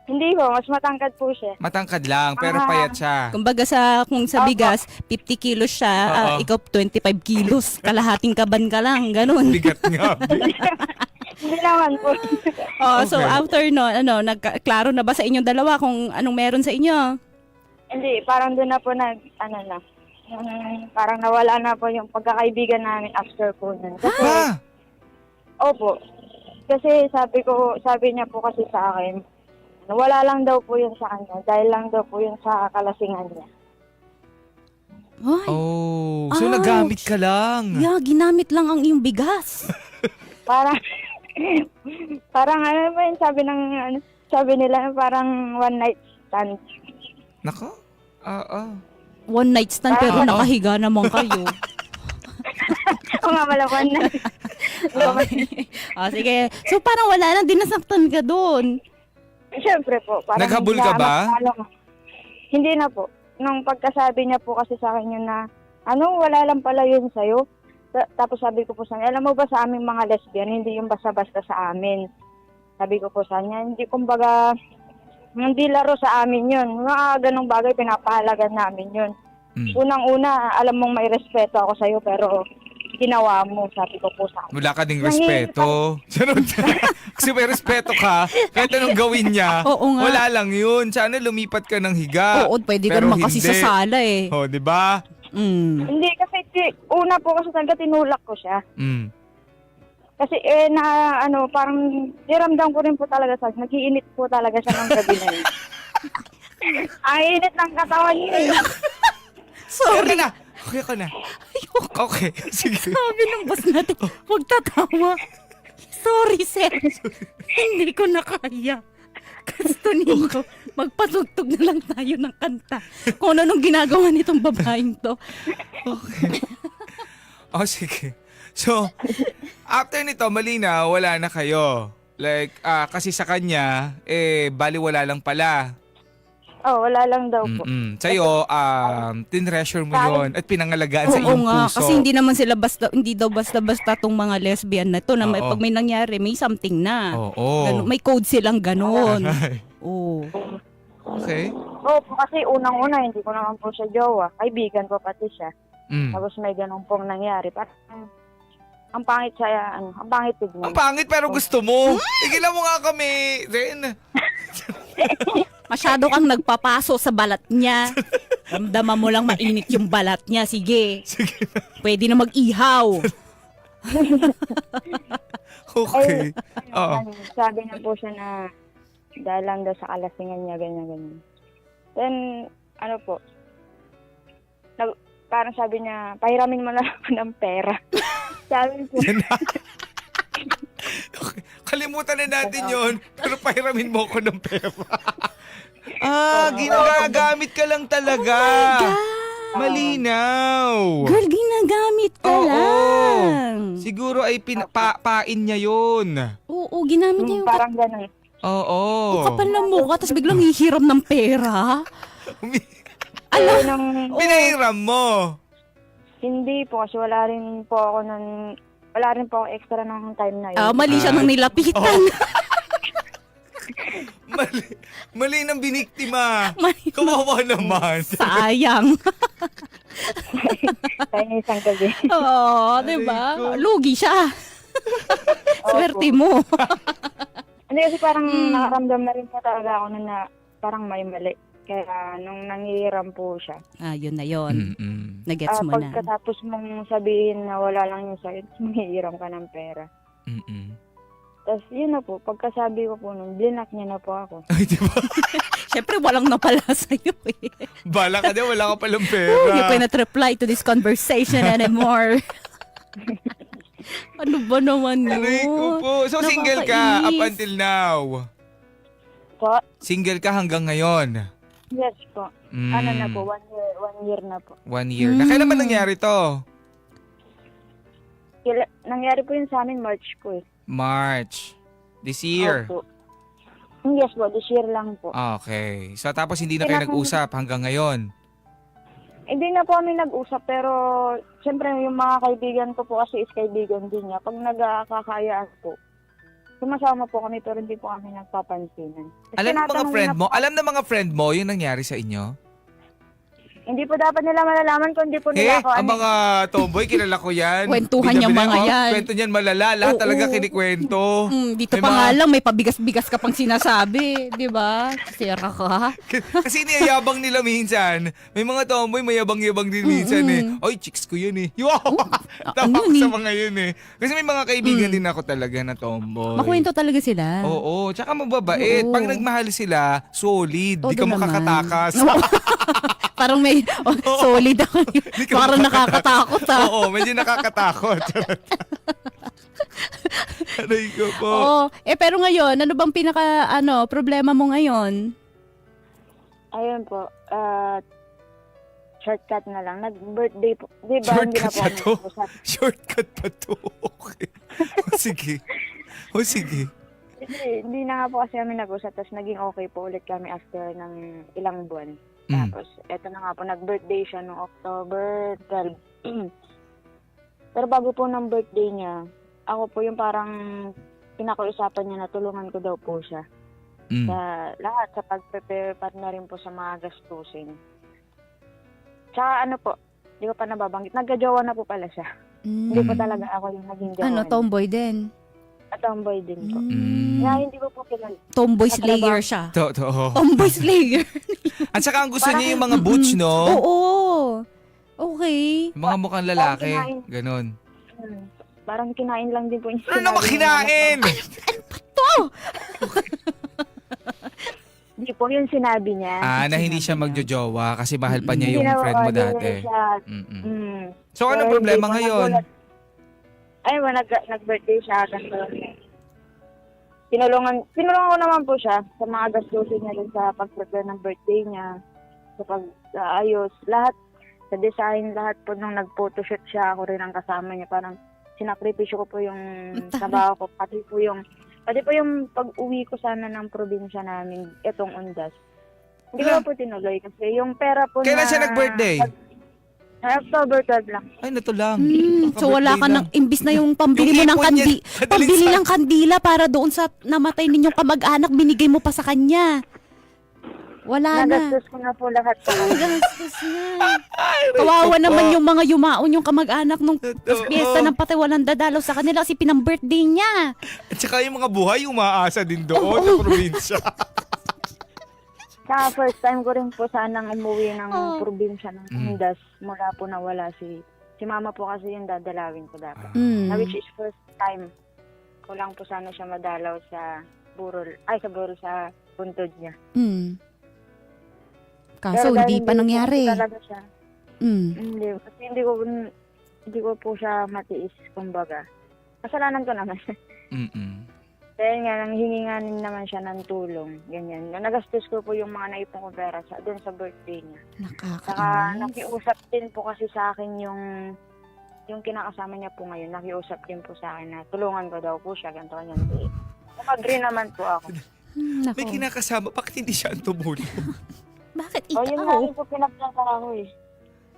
Hindi po, mas matangkad po siya. Matangkad lang, pero payat siya. Kumbaga kung sa bigas, 50 kilos siya, Oo. ikaw 25 kilos. Kalahating kaban ka lang, ganun. Bigat nga. Hindi naman po. So Okay. after nagklaro na ba sa inyong dalawa kung anong meron sa inyo? Hindi, parang doon na po parang nawala na po yung pagkakaibigan namin after po nun. Kasi, opo. Kasi sabi niya po kasi sa akin, wala lang daw po yun sa kanya, dahil lang daw po yun sa kalasingan niya. Ay, Oh, so Ouch. nagamit ka lang. yeah, ginamit lang ang iyong bigas. Parang ano ba yun, sabi nila parang one night stand. Nako? Oo. One night stand pero nakahiga naman kayo. Oo nga pala, one night. Sige. So parang wala lang, dinasaktan ka doon. Siyempre po. Parang Naghabol ka ba? Hindi na po. Nung pagkasabi niya po kasi sa akin yun na, wala lang pala yun sa'yo. Tapos sabi ko po sa kanya, alam mo ba sa aming mga lesbian, hindi yung basta-basta sa amin. Sabi ko po sa kanya, hindi kumbaga, Hindi laro sa amin yun. Mga ganong bagay, pinapahalagan namin yun. Unang-una, alam mong may respeto ako sa'yo, pero ginawa mo, sabi ko po sa akin. Wala ka ding respeto. Kasi may respeto ka, kahit anong gawin niya, Oo nga. wala lang yun. Sana lumipat ka ng higa. Oo, pwede ka Pero naman kasi hindi. sa sala eh. Oh, di ba? Hindi, kasi una po kasi talaga tinulak ko siya. Mm. Kasi parang niramdam ko rin po talaga sa nag-iinit po talaga siya ng gabi na yun. Ang init ng katawan niya eh. Sorry. Okay ka na. Okay, sige. Sabi ng boss natin, huwag tatawa. Sorry, sir. Hindi ko na kaya. Gusto ninyo, magpatugtog na lang tayo ng kanta. Kung ano nung ginagawa nitong babaeng to. Oh, sige. So, after nito, malinaw, wala na kayo. Like, kasi sa kanya, baliwala lang pala. Oh, wala lang daw po. Sa'yo, tinreasure mo yon at pinangalagaan sa iyong Oo nga, puso. kasi hindi daw basta-basta tong mga lesbian na to na pag may nangyari, may something na. Oo. Ganun, may code silang ganon. Oo. Okay. Oo, kasi unang-una, hindi ko naman po siya jowa. Kaibigan ko pati siya. Tapos may ganun pong nangyari. Parang, ang pangit siya, ang pangit tignan. Ang pangit pero gusto mo. Tigilan mo nga kami, Ren. Masyado kang nagpapaso sa balat niya. Ramdaman mo lang mainit yung balat niya. Sige. Pwede na mag-ihaw. Okay. Sabi na po siya na dahil lang daw sa kalasingan niya, ganyan. Then, parang sabi niya, pahiramin mo na lang ako ng pera. Sabi ko, Kalimutan na natin yon, pero pahiramin mo ko ng pera. Ginagamit ka lang talaga. Malinaw. Girl, ginagamit ka lang. Siguro ay pain niya yun. Oo, ginamit niya yung parang ganun. Oo. kapal na mukha, tapos biglang hihiram ng pera. Pinahiram mo. Hindi po, kasi wala rin po ako extra ng time na yun. Mali siya nung nilapitan. Mali ng biniktima. Kawawa naman. Sayang. Tayo na isang gabi. Oo, diba? Lugi siya. Swerte mo. Hindi, kasi parang nakaramdam na rin po talaga ako na parang may mali. Kaya nung nangihiram po siya. Yun na yun. Nagets mo na. Pagkatapos mong sabihin na wala lang yung sakit, nangihiram ka ng pera. Tapos yun na po, pagkasabi ko po nun, blinak niya na po ako. Ay, di ba? Siyempre, walang napala sa'yo eh. Bala ka din, wala ka palang pera. You cannot reply to this conversation anymore. Ano ba naman yun? Aray ko po. So, single ka up until now? Po? Single ka hanggang ngayon? Yes po. Ano na po, 1 year na po. 1 year. Na kailan ba nangyari to? Nangyari po yun sa amin, March po eh. March. This year? Opo. Yes po, this year lang po. Okay. So, tapos hindi na kayo nag-usap hanggang ngayon? Hindi na po kami nag-usap, pero siyempre yung mga kaibigan ko po kasi is kaibigan din niya. Pag nagkakayaan po, sumasama po kami pero hindi po kami nagpapansinan. Alam ng mga friend mo? Alam ng mga friend mo yung nangyari sa inyo? Hindi po dapat nila malalaman kung hindi po nila ako. Ang mga tomboy, kilala ko yan. Kwentuhan niyang mga yan. Kwento niyan malala. Lahat talaga kinikwento. Dito pa nga lang, may pabigas-bigas ka pang sinasabi. Di ba? Sira ka. Kasi niyayabang nila minsan. May mga tomboy, mayabang-yabang din minsan eh. Oy, chicks ko yun eh. Tawag ko sa mga yun eh. Kasi may mga kaibigan din ako talaga na tomboy. Makwento talaga sila. Oo, tsaka mababait. Pag nagmahal sila, solid. Di ka naman. makakatakas. Parang may solid ako. Parang nakakatakot Oo, medyo nakakatakot. Aray ko po. Oo. Pero ngayon, ano bang problema mo ngayon? Ayun po, shortcut na lang. Nag-birthday po. Di ba? Shortcut pa to? Shortcut pa to. Okay. O sige. Hindi na nga po kasi kami nag-usap. Tapos naging okay po ulit kami after ng ilang buwan. Tapos, eto na nga po, nag-birthday siya noong October 12. Pero bago po ng birthday niya, ako po yung parang pinakiusapan niya na tulungan ko daw po siya. Sa lahat, sa pag-prepare pa na rin po sa mga gastusin. Tsaka ano po, hindi ko pa nababanggit. Nagka-jowa na po pala siya. Hindi po talaga ako yung naging jowa. Ano, tomboy din? At tomboy din po. Kaya hindi ko po kilala. Tomboy slayer siya. Totoo. Tomboy slayer. At saka ang gusto niya yung mga butch, no? Oo. Okay. Yung mga mukhang lalaki. Kinain. Ganon. Parang kinain lang din po yung Ano naman kinain? Hindi po yun sinabi niya. Na hindi siya magjojowa kasi mahal pa niya yung Hindi na- friend mo hindi na dati. siya. Mm-mm. So, ano Pero problema hindi ko ngayon? nagulat. Ay, nag-birthday siya. Kasi tinulungan ko naman po siya sa mga gastusin niya dun sa pag-prepare ng birthday niya. Sa pag-ayos. Lahat. Sa design, lahat po nung nag-photoshoot siya, ako rin ang kasama niya. Parang sinakripisyo ko po yung trabaho ko. Pati po yung pag-uwi ko sana ng probinsya namin, itong Undas. Hindi ko po tinuloy kasi yung pera po Kailan siya nag-birthday? October 12 lang. Ay, nato lang. So wala ka nang, imbis na yung pambili mo Yung ng ipon niya, pambili ng kandila para doon sa namatay ninyong kamag-anak, binigay mo pa sa kanya. Wala na. Nagastos ko na po lahat. Nagastos na. Kawawa naman yung mga yumaon yung kamag-anak nung piyesta ng patay, walang dadalaw sa kanila kasi pinang-birthday niya. At saka yung mga buhay, umaasa din doon sa probinsya. Sa first time ko rin po sanang umuwi ng probinsya ng Undas mula po nawala si mama po kasi yung dadalawin ko dapat. Na which is first time ko lang po sana siya madalaw sa sa puntod niya. Kaso hindi pa nangyari. Talaga siya. Hindi, kasi hindi ko po siya matiis, kumbaga. Kasalanan ko naman. Dahil nga, nanghingi nga naman siya ng tulong. Ganyan. Nagastos ko po yung mga naipong ko pera doon sa birthday niya. Saka nakiusap din po kasi sa akin yung kinakasama niya po ngayon. Nakiusap din po sa akin na tulungan ko daw po siya. Ganito kanyan. Mag-agree naman po ako. May kinakasama, bakit hindi siya ang tumulong? Bakit O, yun nga rin po pinagkakara ko eh.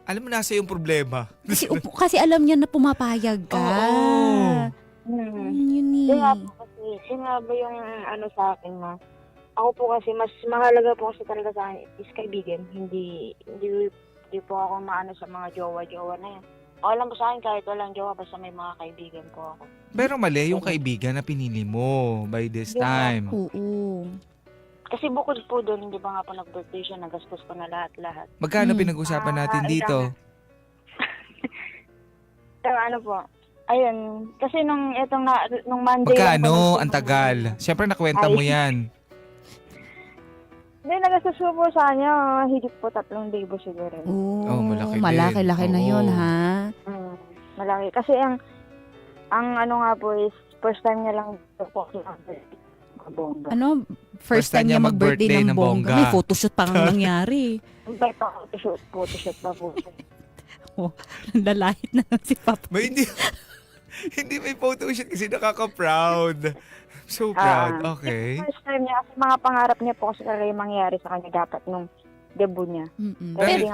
Alam mo, nasa yung problema. Kasi alam niya na pumapayag ka. Yun eh. Yun nga ba yung ano sa akin na ako po kasi mas mahalaga po kasi talaga sa akin is kaibigan. Hindi po ako maano sa mga jowa-jowa na yan. Alam po sa akin kahit walang jowa basta may mga kaibigan po ako. Pero mali yung kaibigan na pinili mo by this time. Oo. Kasi bukod po doon, hindi ba nga po nag-birthday siya, nagastos ko na lahat-lahat. Magkano pinag-usapan natin dito? Pero ano po, ayun, kasi nung Monday... Magkano? Ang tagal. Siyempre nakwenta mo yan. Hindi, nagastos ko po sa kanya, higit po 3,000 siguro. Malaki din. Malaki-laki na yun, ha? Malaki. Kasi ang ano nga po is, first time niya lang po bongga. Ano? First time niya mag-birthday ng bongga. May photoshoot pa nga nangyari. May photoshoot pa po. Lalahit na si Papa. May hindi may photoshoot kasi nakaka-proud. So proud. Okay. First time niya, kasi mga pangarap niya po kasi talaga yung mangyari sa kanya dapat nung debut niya.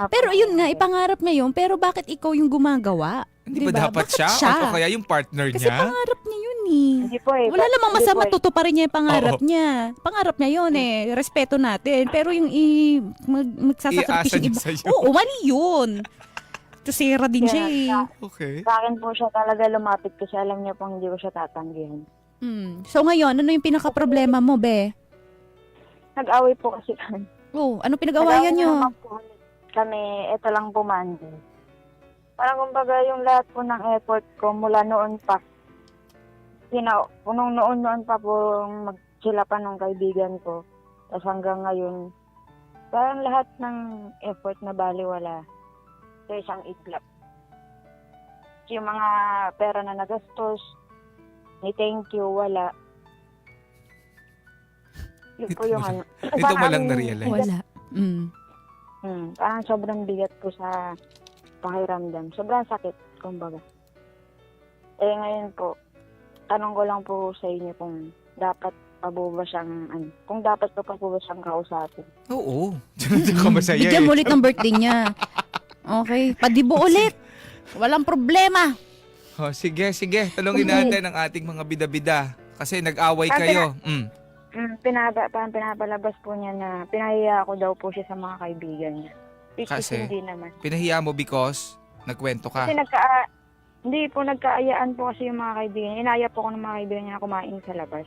Pero yun nga, ipangarap niya yun. Pero bakit ikaw yung gumagawa? Hindi ba dapat siya? O kaya yung partner Kasi niya? pangarap niya yun eh. Hindi po eh. Wala namang masama, tutuparin niya yung pangarap niya. Pangarap niya yun eh. Respeto natin. Pero yung magsasakripisyo Iasa niya iba. sa'yo. Oo, mali yun. Tusira din siya eh. Okay. Sa akin po siya talaga lumapit kasi alam niya pong hindi ko siya tatanggihan. So ngayon, ano yung pinaka-problema mo, be? Nag-away po kasi kami. Ano pinag-awayan nyo? Kami, ito lang po Monday. Parang kumbaga yung lahat po ng effort ko mula noon pa. Noon pa po sila pa ng kaibigan ko. Tapos hanggang ngayon, parang lahat ng effort na baliwala sa isang iglap. Yung mga pera na nagastos, ni thank you, wala. Yun po yung ano. Ito mo lang na-realize. Wala. Parang sobrang bigat po sa pakiramdam. Sobrang sakit, kumbaga. Ngayon po, tanong ko lang po sa inyo kung dapat pa po ba siyang, kung dapat pa po ba siyang kausapin. Oo. Hindi ka masaya Bigyan mo ulit ng birthday niya. Okay, padibo ulit. Walang problema. Sige. Talungin natin ang ating mga bida-bida. Kasi nag-away kayo. Parang pinapalabas po niya na pinahiya ko daw po siya sa mga kaibigan niya. Which is Kasi? hindi naman. Pinahiya mo because nagkwento ka. Kasi hindi po, nagkaayaan po kasi yung mga kaibigan niya. Inaya po ako ng mga kaibigan niya na kumain sa labas.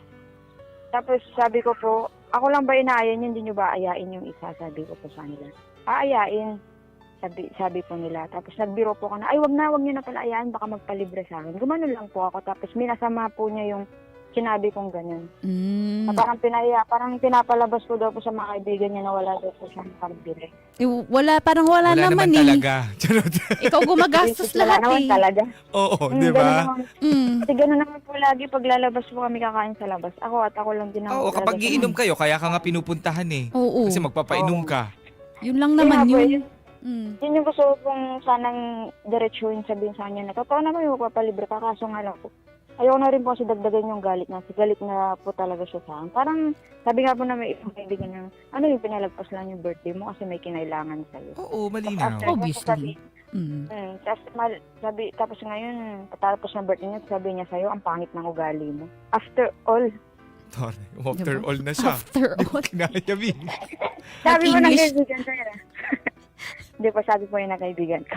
Tapos sabi ko po, ako lang ba inaaya niyo, hindi niyo ba ayain yung isa? Sabi ko po sa nila. Aayain. Sabi po nila. Tapos nagbiro po ako na, ay wag niyo na pala ayain, baka magpalibre sa akin. Gumanon lang po ako. Tapos minasama po niya yung sinabi kong ganun. Na parang parang pinapalabas ko daw po sa mga kaibigan niya na wala daw po siyang pambili. Parang wala naman eh. talaga. Charot. Ikaw gumagastos Wala lahat naman eh. talaga. Oo, di ba? Kasi gano'n naman po lagi pag lalabas po kami kakain sa labas. Ako lang din Oo, kapag iinom kayo, kaya ka nga pinupuntahan eh. Oo. Kasi magpapainom ka. Yun lang naman yun. Yun yung gusto ko pong sanang diretsuhin sabihin sa kanya na totoo naman yung magpapalibre ka, kaso nga lang po. Ayoko na rin po kasi dagdagan yung galit na. Galit na po talaga siya sa akin. Parang sabi nga po na may isang kaibigan niya, ano yung pinalagpas lang yung birthday mo kasi may kinailangan sa'yo. Oo, malinaw. Obviously. Tapos ngayon, patapos ng birthday niya, sabi niya sa'yo, ang pangit ng ugali mo. After all. After all na siya. After all. Kinaya, Bing. Sabi mo ng English. kaibigan sa'yo. Hindi pa sabi po yung kaibigan ka.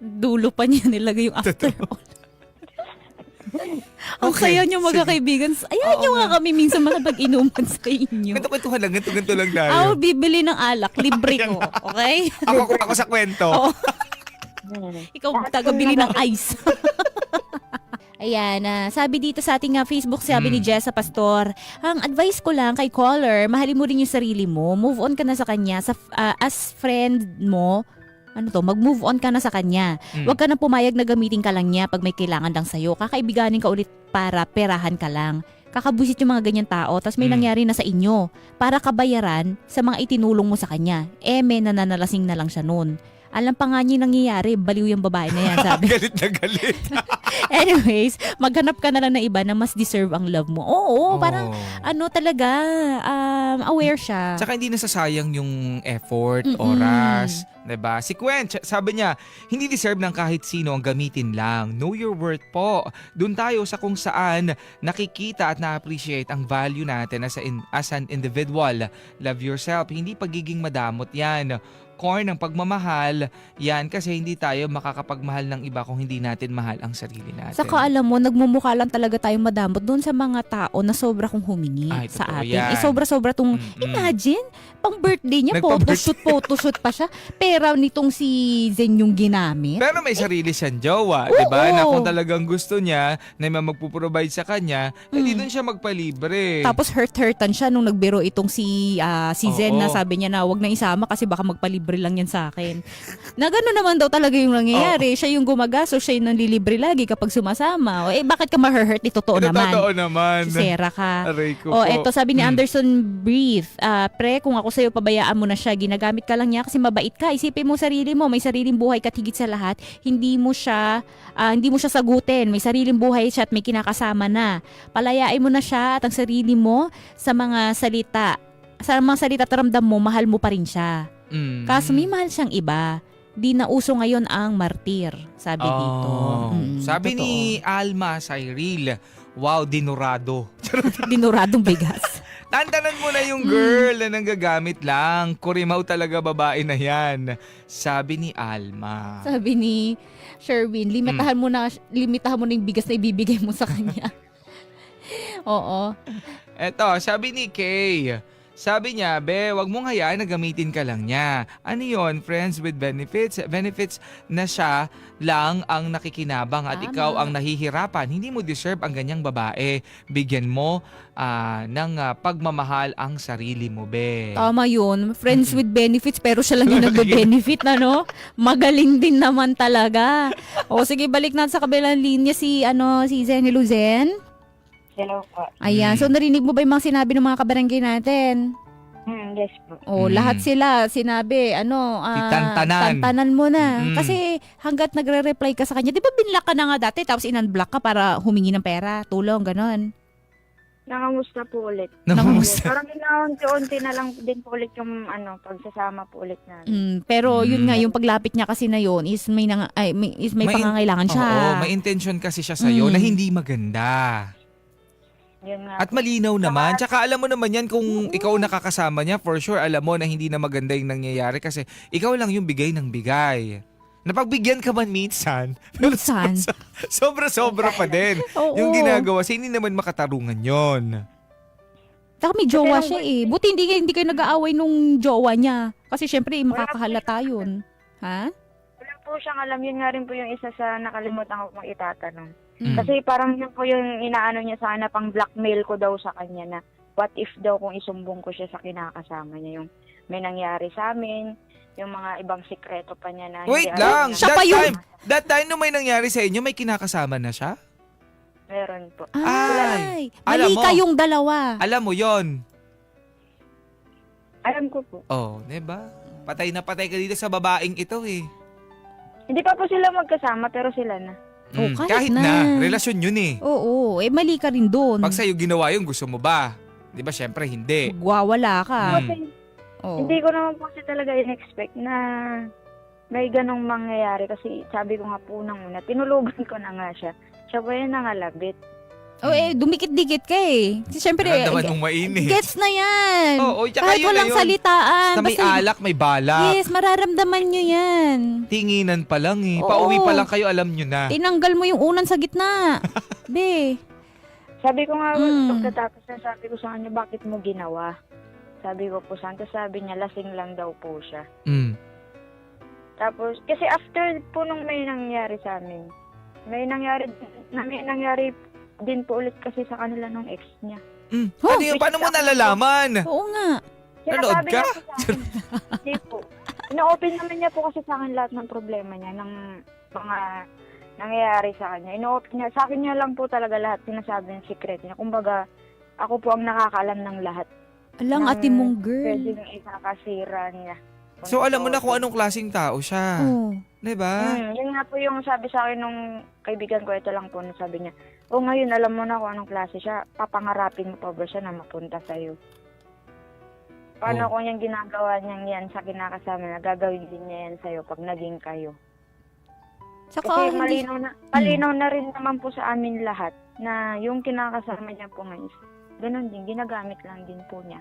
Dulo pa niya nilagay yung after all. Ang saya niyo magkakaibigan. Ayan niyo nga kami minsan makipag-inuman sa inyo. Ganto-kwentuhan lang, ganto lang tayo. Ako bibili ng alak, libre ko. Okay? Ako sa kwento. Oo. Ikaw taga-bili ng ice. Ayan, sabi dito sa ating Facebook, sabi ni Jessa Pastor, ang advice ko lang kay caller, mahalin mo rin yung sarili mo, move on ka na sa kanya, as friend mo, mag-move on ka na sa kanya. Huwag ka na pumayag na gamitin ka lang niya pag may kailangan lang sa'yo. Kakaibiganin ka ulit para perahan ka lang. Kakabusit yung mga ganyan tao, tapos may nangyari na sa inyo para kabayaran sa mga itinulong mo sa kanya. May nananalasing na lang siya noon. Alam pa nga niya yung nangyayari, baliw yung babae na yan, sabi. Galit na galit. Anyways, maghanap ka na lang na iba na mas deserve ang love mo. Oo, parang talaga, aware siya. Tsaka hindi nasasayang yung effort, oras, diba? Si Gwen, sabi niya, hindi deserve ng kahit sino ang gamitin lang. Know your worth po. Doon tayo sa kung saan nakikita at na-appreciate ang value natin as an individual. Love yourself. Hindi pagiging madamot yan. Core ng pagmamahal, yan kasi hindi tayo makakapagmahal ng iba kung hindi natin mahal ang sarili natin. Saka alam mo, nagmumukha lang talaga tayong madamot doon sa mga tao na sobra kong humingi sa atin. Yan. Sobra-sobra tong, imagine, pang birthday niya, photoshoot pa siya. Pera nitong si Zen yung ginamit. Pero may sarili siyang jowa, di ba? Na kung talagang gusto niya na may magpuprovide sa kanya, hindi doon siya magpalibre. Tapos hurt-hurtan siya nung nagbiro itong si Zen na sabi niya na wag na isama kasi baka magpalibre lang yan sa akin. Na gano'n naman daw talaga yung nangyayari. Siya yung gumagaso, siya yung nanlilibre lagi kapag sumasama. Bakit ka ma-hurt? Totoo naman. Totoo naman. Sera ka. Aray ko po. Eto sabi ni Anderson Breathe, pre, kung ako sa'yo, pabayaan mo na siya. Ginagamit ka lang niya kasi mabait ka. Isipin mo sarili mo, may sariling buhay ka, higit sa lahat. Hindi mo siya sagutin. May sariling buhay siya at may kinakasama na. Palayain mo na siya at ang sarili mo sa mga salita. Sa mga salita at ramdam mo, mahal mo pa rin siya. Kaso may mahal siyang iba. Di na uso ngayon ang martir, sabi dito. Sabi ni Alma Cyril, wow, dinurado. Dinuradong bigas. Tantanan mo na yung girl na nanggagamit lang. Kurimaw talaga babae na yan. Sabi ni Alma. Sabi ni Sherwin, limitahan mo na yung bigas na ibibigay mo sa kanya. Oo. Eto, sabi ni Kay. Sabi niya, wag mong hayaan na gamitin ka lang niya. Ano yon? Friends with benefits? Benefits na siya lang ang nakikinabang at ikaw ang nahihirapan. Hindi mo deserve ang ganyang babae. Bigyan mo ng pagmamahal ang sarili mo, be. Tama yun. Friends with benefits pero siya lang yung nagbe-benefit na, no? Magaling din naman talaga. O sige, balik natin sa kabilang linya si Zen. Hello, Zen. Hello po. Ayan. So, narinig mo ba yung mga sinabi ng mga kabarangay natin? Yes po. Lahat sila sinabi, tantanan mo na. Kasi hanggat nagre-reply ka sa kanya, di ba binlock ka na nga dati tapos in-unblock ka para humingi ng pera, tulong, ganon. Nangamusta po ulit. Nangamusta. Parang inaunti-unti na lang din po ulit yung pagsasama po ulit na. Pero yun nga, yung paglapit niya kasi na yun is may pangangailangan siya. Oo, may intention kasi siya sa'yo na hindi maganda. Yun nga. At malinaw naman. Tsaka alam mo naman yan kung ikaw nakakasama niya, for sure alam mo na hindi na maganda yung nangyayari kasi ikaw lang yung bigay ng bigay. Napagbigyan ka man minsan. Minsan. Sobra-sobra pa din. Oo. Yung ginagawa. Hindi naman makatarungan yon. Saka may jowa siya eh. Buti hindi kayo nag-aaway nung jowa niya. Kasi syempre makakahalata yun. Ha? Wala po siyang alam. Yun nga rin po yung isa sa nakalimutan ko pong itatanong. Mm. Kasi parang yun po yung inaano niya sana pang blackmail ko daw sa kanya na what if daw kung isumbong ko siya sa kinakasama niya, yung may nangyari sa amin, yung mga ibang sikreto pa niya na Wait hindi lang! alam Siya pa yun! That time nung may nangyari sa inyo, may kinakasama na siya? meron po. Ay, alam mali mo. kayong dalawa. Alam mo yon. Alam ko po. Oh, diba? Patay na patay ka dito sa babaeng ito eh. Hindi pa po sila magkasama pero sila na. Oh, kahit na. Relasyon yun eh. Oo, mali ka rin doon. Pag sa'yo ginawa yun, gusto mo ba? Di ba, syempre hindi. Magwawala ka. Mm. Oo. Hindi ko naman po kasi talaga in-expect na may ganong mangyayari kasi sabi ko nga po nang una, tinulugan ko na nga siya. Siya po yung nangalabit. Oh, dumikit-dikit ka eh. Siyempre, Nararamdaman mong mainit. gets na yan. Oo, tsaka Kahit yun na walang yun. salitaan. Sa may basta- alak, may balak. Yes, mararamdaman nyo yan. Tinginan pa lang eh. Oo. Pauwi pa lang kayo, alam nyo na. Tinanggal mo yung unan sa gitna. Be. Sabi ko nga, Mm. pagkatapos na sabi ko sa kanya, bakit mo ginawa? Sabi ko po, Santo, sabi niya, lasing lang daw po siya. Mm. Tapos, kasi after po nung may nangyari sa amin, may nangyari din po ulit kasi sa kanila nung ex niya. Mm. Ano yun? Paano mo nalalaman? Oo nga. Nanood Sinasabi ka? niya po sa akin, hindi po. Ino-open naman niya po kasi sa akin lahat ng problema niya, ng mga nangyayari sa kanya. Ino-open niya. Sa akin niya lang po talaga lahat sinasabi ng secret niya. Kumbaga, ako po ang nakakaalam ng lahat. Alang ng ate mong girl. Pwedeng ikakasira niya. So alam mo na kung anong klaseng tao siya. Oh. Diba? Yun nga po yung sabi sa akin nung kaibigan ko, ito lang po, nung sabi niya, ngayon alam mo na kung anong klase siya, papangarapin mo pa ba siya na mapunta sa'yo? Paano kung yung ginagawa niyang yan sa kinakasama na gagawin din niya yan sa'yo pag naging kayo? Saka, Kasi malinaw na rin naman po sa amin lahat na yung kinakasama niya po ngayon, ganun din, ginagamit lang din po niya.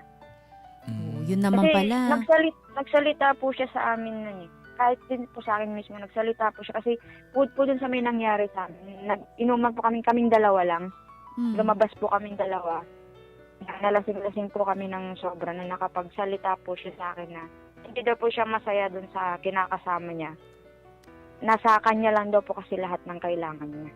Oh, yun naman Kasi pala. nagsalita po siya sa amin nun eh. Kahit din po sa akin mismo, nagsalita po siya. Kasi food po dun sa may nangyari sa amin. Inuman po kaming dalawa lang. Lumabas po kaming dalawa. Nalasing-lasing po kami ng sobra na nakapagsalita po siya sa akin na hindi daw po siya masaya dun sa kinakasama niya. Nasa kanya lang daw po kasi lahat ng kailangan niya.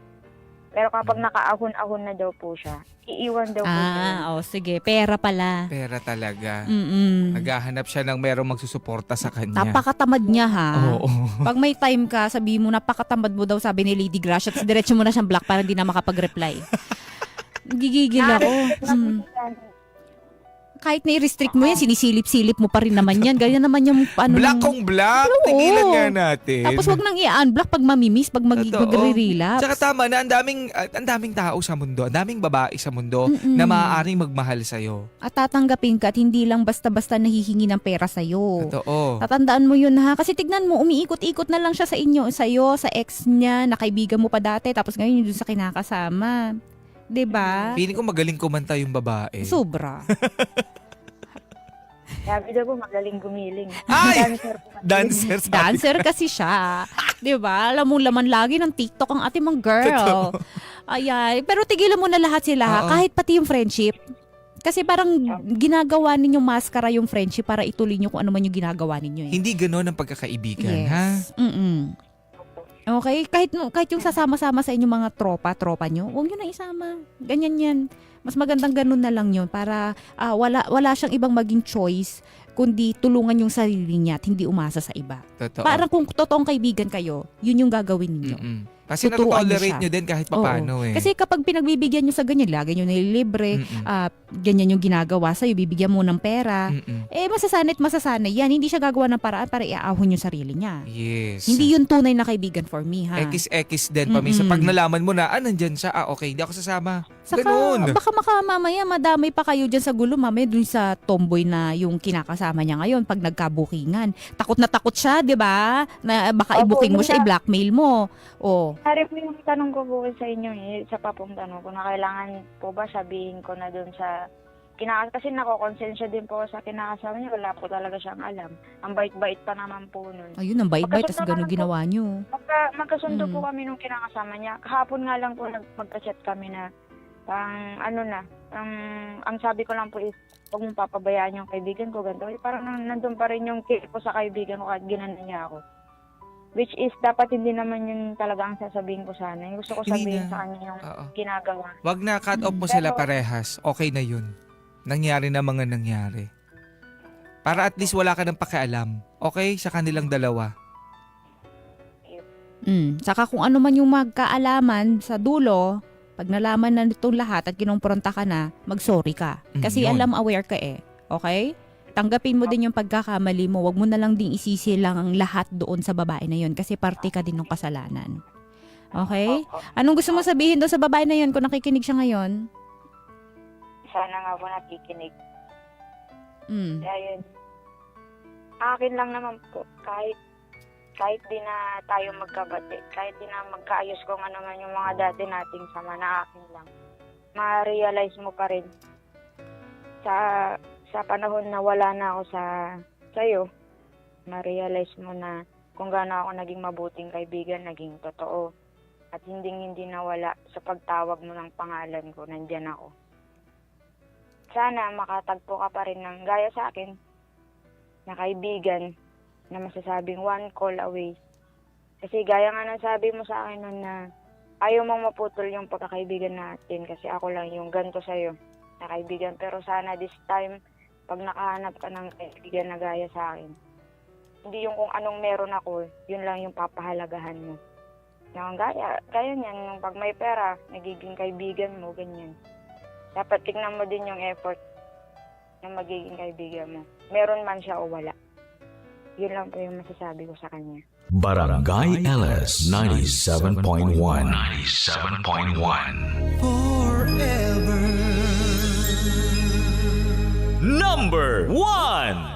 Pero kapag nakaahon-ahon na daw po siya, iiwan daw po siya. Sige. Pera pala. Pera talaga. Mm-mm. Naghahanap siya ng merong magsusuporta sa kanya. Napakatamad niya ha. Oo. Pag may time ka, sabi mo napakatamad mo daw, sabi ni Lady Gracia, at diretso mo na siyang block para hindi na makapag-reply. Gigigil ako. Kahit na-restrict mo yan, sinisilip-silip mo pa rin naman yan. Ganyan naman yung ano. Black kong black. Oo. Tigilan nga natin. Tapos wag nang i-unblock pag mamimiss, pag Totoo. magre-relapse. Tsaka tama na, ang daming tao sa mundo, ang daming babae sa mundo na maaaring magmahal sa'yo. At tatanggapin ka at hindi lang basta-basta nahihingi ng pera sa'yo. Totoo. Tatandaan mo yun ha. Kasi tignan mo, umiikot-ikot na lang siya sa'yo, sa ex niya, na kaibigan mo pa dati, tapos ngayon yun dun sa kinakasama. 'Di ba? Feeling ko magaling kumanta yung babae. Sobra. Sabi daw po, magaling gumiling. Ay! Dancer po. Dancer. sabi. Dancer kasi siya. 'Di ba? Alam mo laman lagi ng TikTok ang ate mong girl. Ay. Pero tigilan mo na lahat sila ha. Oo. Kahit pati yung friendship. Kasi parang ginagawa ninyong maskara yung friendship para ituloy niyo kung ano man yung ginagawa ninyo. Hindi gano'n ang pagkakaibigan, ha? Yes. Okay? Kahit yung sasama-sama sa inyong mga tropa nyo, huwag nyo na isama. Ganyan yan. Mas magandang ganun na lang yun para wala siyang ibang maging choice kundi tulungan yung sarili niya at hindi umasa sa iba. Totoo. Parang kung totoong kaibigan kayo, yun yung gagawin ninyo. Kasi Tuturuan niyo natotolerate siya. nyo din kahit papano eh. Kasi kapag pinagbibigyan nyo sa ganyan, lagi nyo nililibre, ganyan yung ginagawa sa'yo, bibigyan mo ng pera, masasanay yan. Hindi siya gagawa ng paraan para iaahon yung sarili niya. Yes. Hindi yun tunay na kaibigan for me, ha? X din paminsan. Pag nalaman mo na, nandyan siya, okay, hindi ako sasama. Saka, Ganun. baka mamaya madamay pa kayo dyan sa gulo, mamaya dun sa tomboy na yung kinakasama niya ngayon pag nagkabukingan. Takot na takot siya, di ba? Na baka i-booking mo siya, i-blackmail mo. Pare po yung tanong ko po sa inyo sa papong tanong ko na kailangan po ba sabihin ko na doon sa kasi nakokonsensya din po sa kinakasama niya, wala po talaga siyang alam. Ang bait-bait pa naman po nun. Ayun, ang bait-bait, tas gano'n ginawa nyo. Magkasundo po kami nung kinakasama niya. Kahapon nga lang po magka-chat kami na ang sabi ko lang po is huwag mong papabayaan yung kaibigan ko, ganito. Parang nandun pa rin yung care ko sa kaibigan ko kahit ginanon niya ako. Which is, dapat hindi naman yun talaga ang sasabihin ko sana. Yung gusto ko Hindi sabihin na. sa kanya yung ginagawa. Wag na cut off mo sila parehas. Okay na yun. Nangyari na mga nangyari. Para at least wala ka ng pakialam. Okay? Sa kanilang dalawa. Saka kung ano man yung magkaalaman sa dulo, pag nalaman na nitong lahat at kinumpronta ka na, mag-sorry ka. Kasi Yun. aware ka eh. Okay? Tanggapin mo din yung pagkakamali mo. Huwag mo na lang ding isisi lang ang lahat doon sa babae na yun kasi parte ka din ng kasalanan. Okay? Anong gusto mo sabihin doon sa babae na yun kung nakikinig siya ngayon? Sana nga po nakikinig. Mm. Kaya yun. Akin lang naman po, kahit di na tayo magkabati, kahit di na magkaayos kung ano man yung mga dati nating sama, na akin lang. Ma-realize mo pa rin sa panahon na wala na ako sa'yo, ma-realize mo na kung gaano ako naging mabuting kaibigan, naging totoo. At hindi nawala sa pagtawag mo ng pangalan ko, nandyan ako. Sana makatagpo ka pa rin ng gaya sa akin, na kaibigan, na masasabing one call away. Kasi gaya nga ng sabi mo sa akin nun na ayaw mong maputol yung pagkakaibigan natin kasi ako lang yung ganto sa'yo na kaibigan. Pero sana this time, pag nakahanap ka ng kaibigan na gaya sa akin, hindi yung kung anong meron ako, yun lang yung papahalagahan mo. Yung gaya niyan, yung pag may pera, nagiging kaibigan mo, ganyan. Dapat tignan mo din yung effort na magiging kaibigan mo. Meron man siya o wala. Yun lang po yung masasabi ko sa kanya. Barangay LS 97.1. 97.1. Number 1.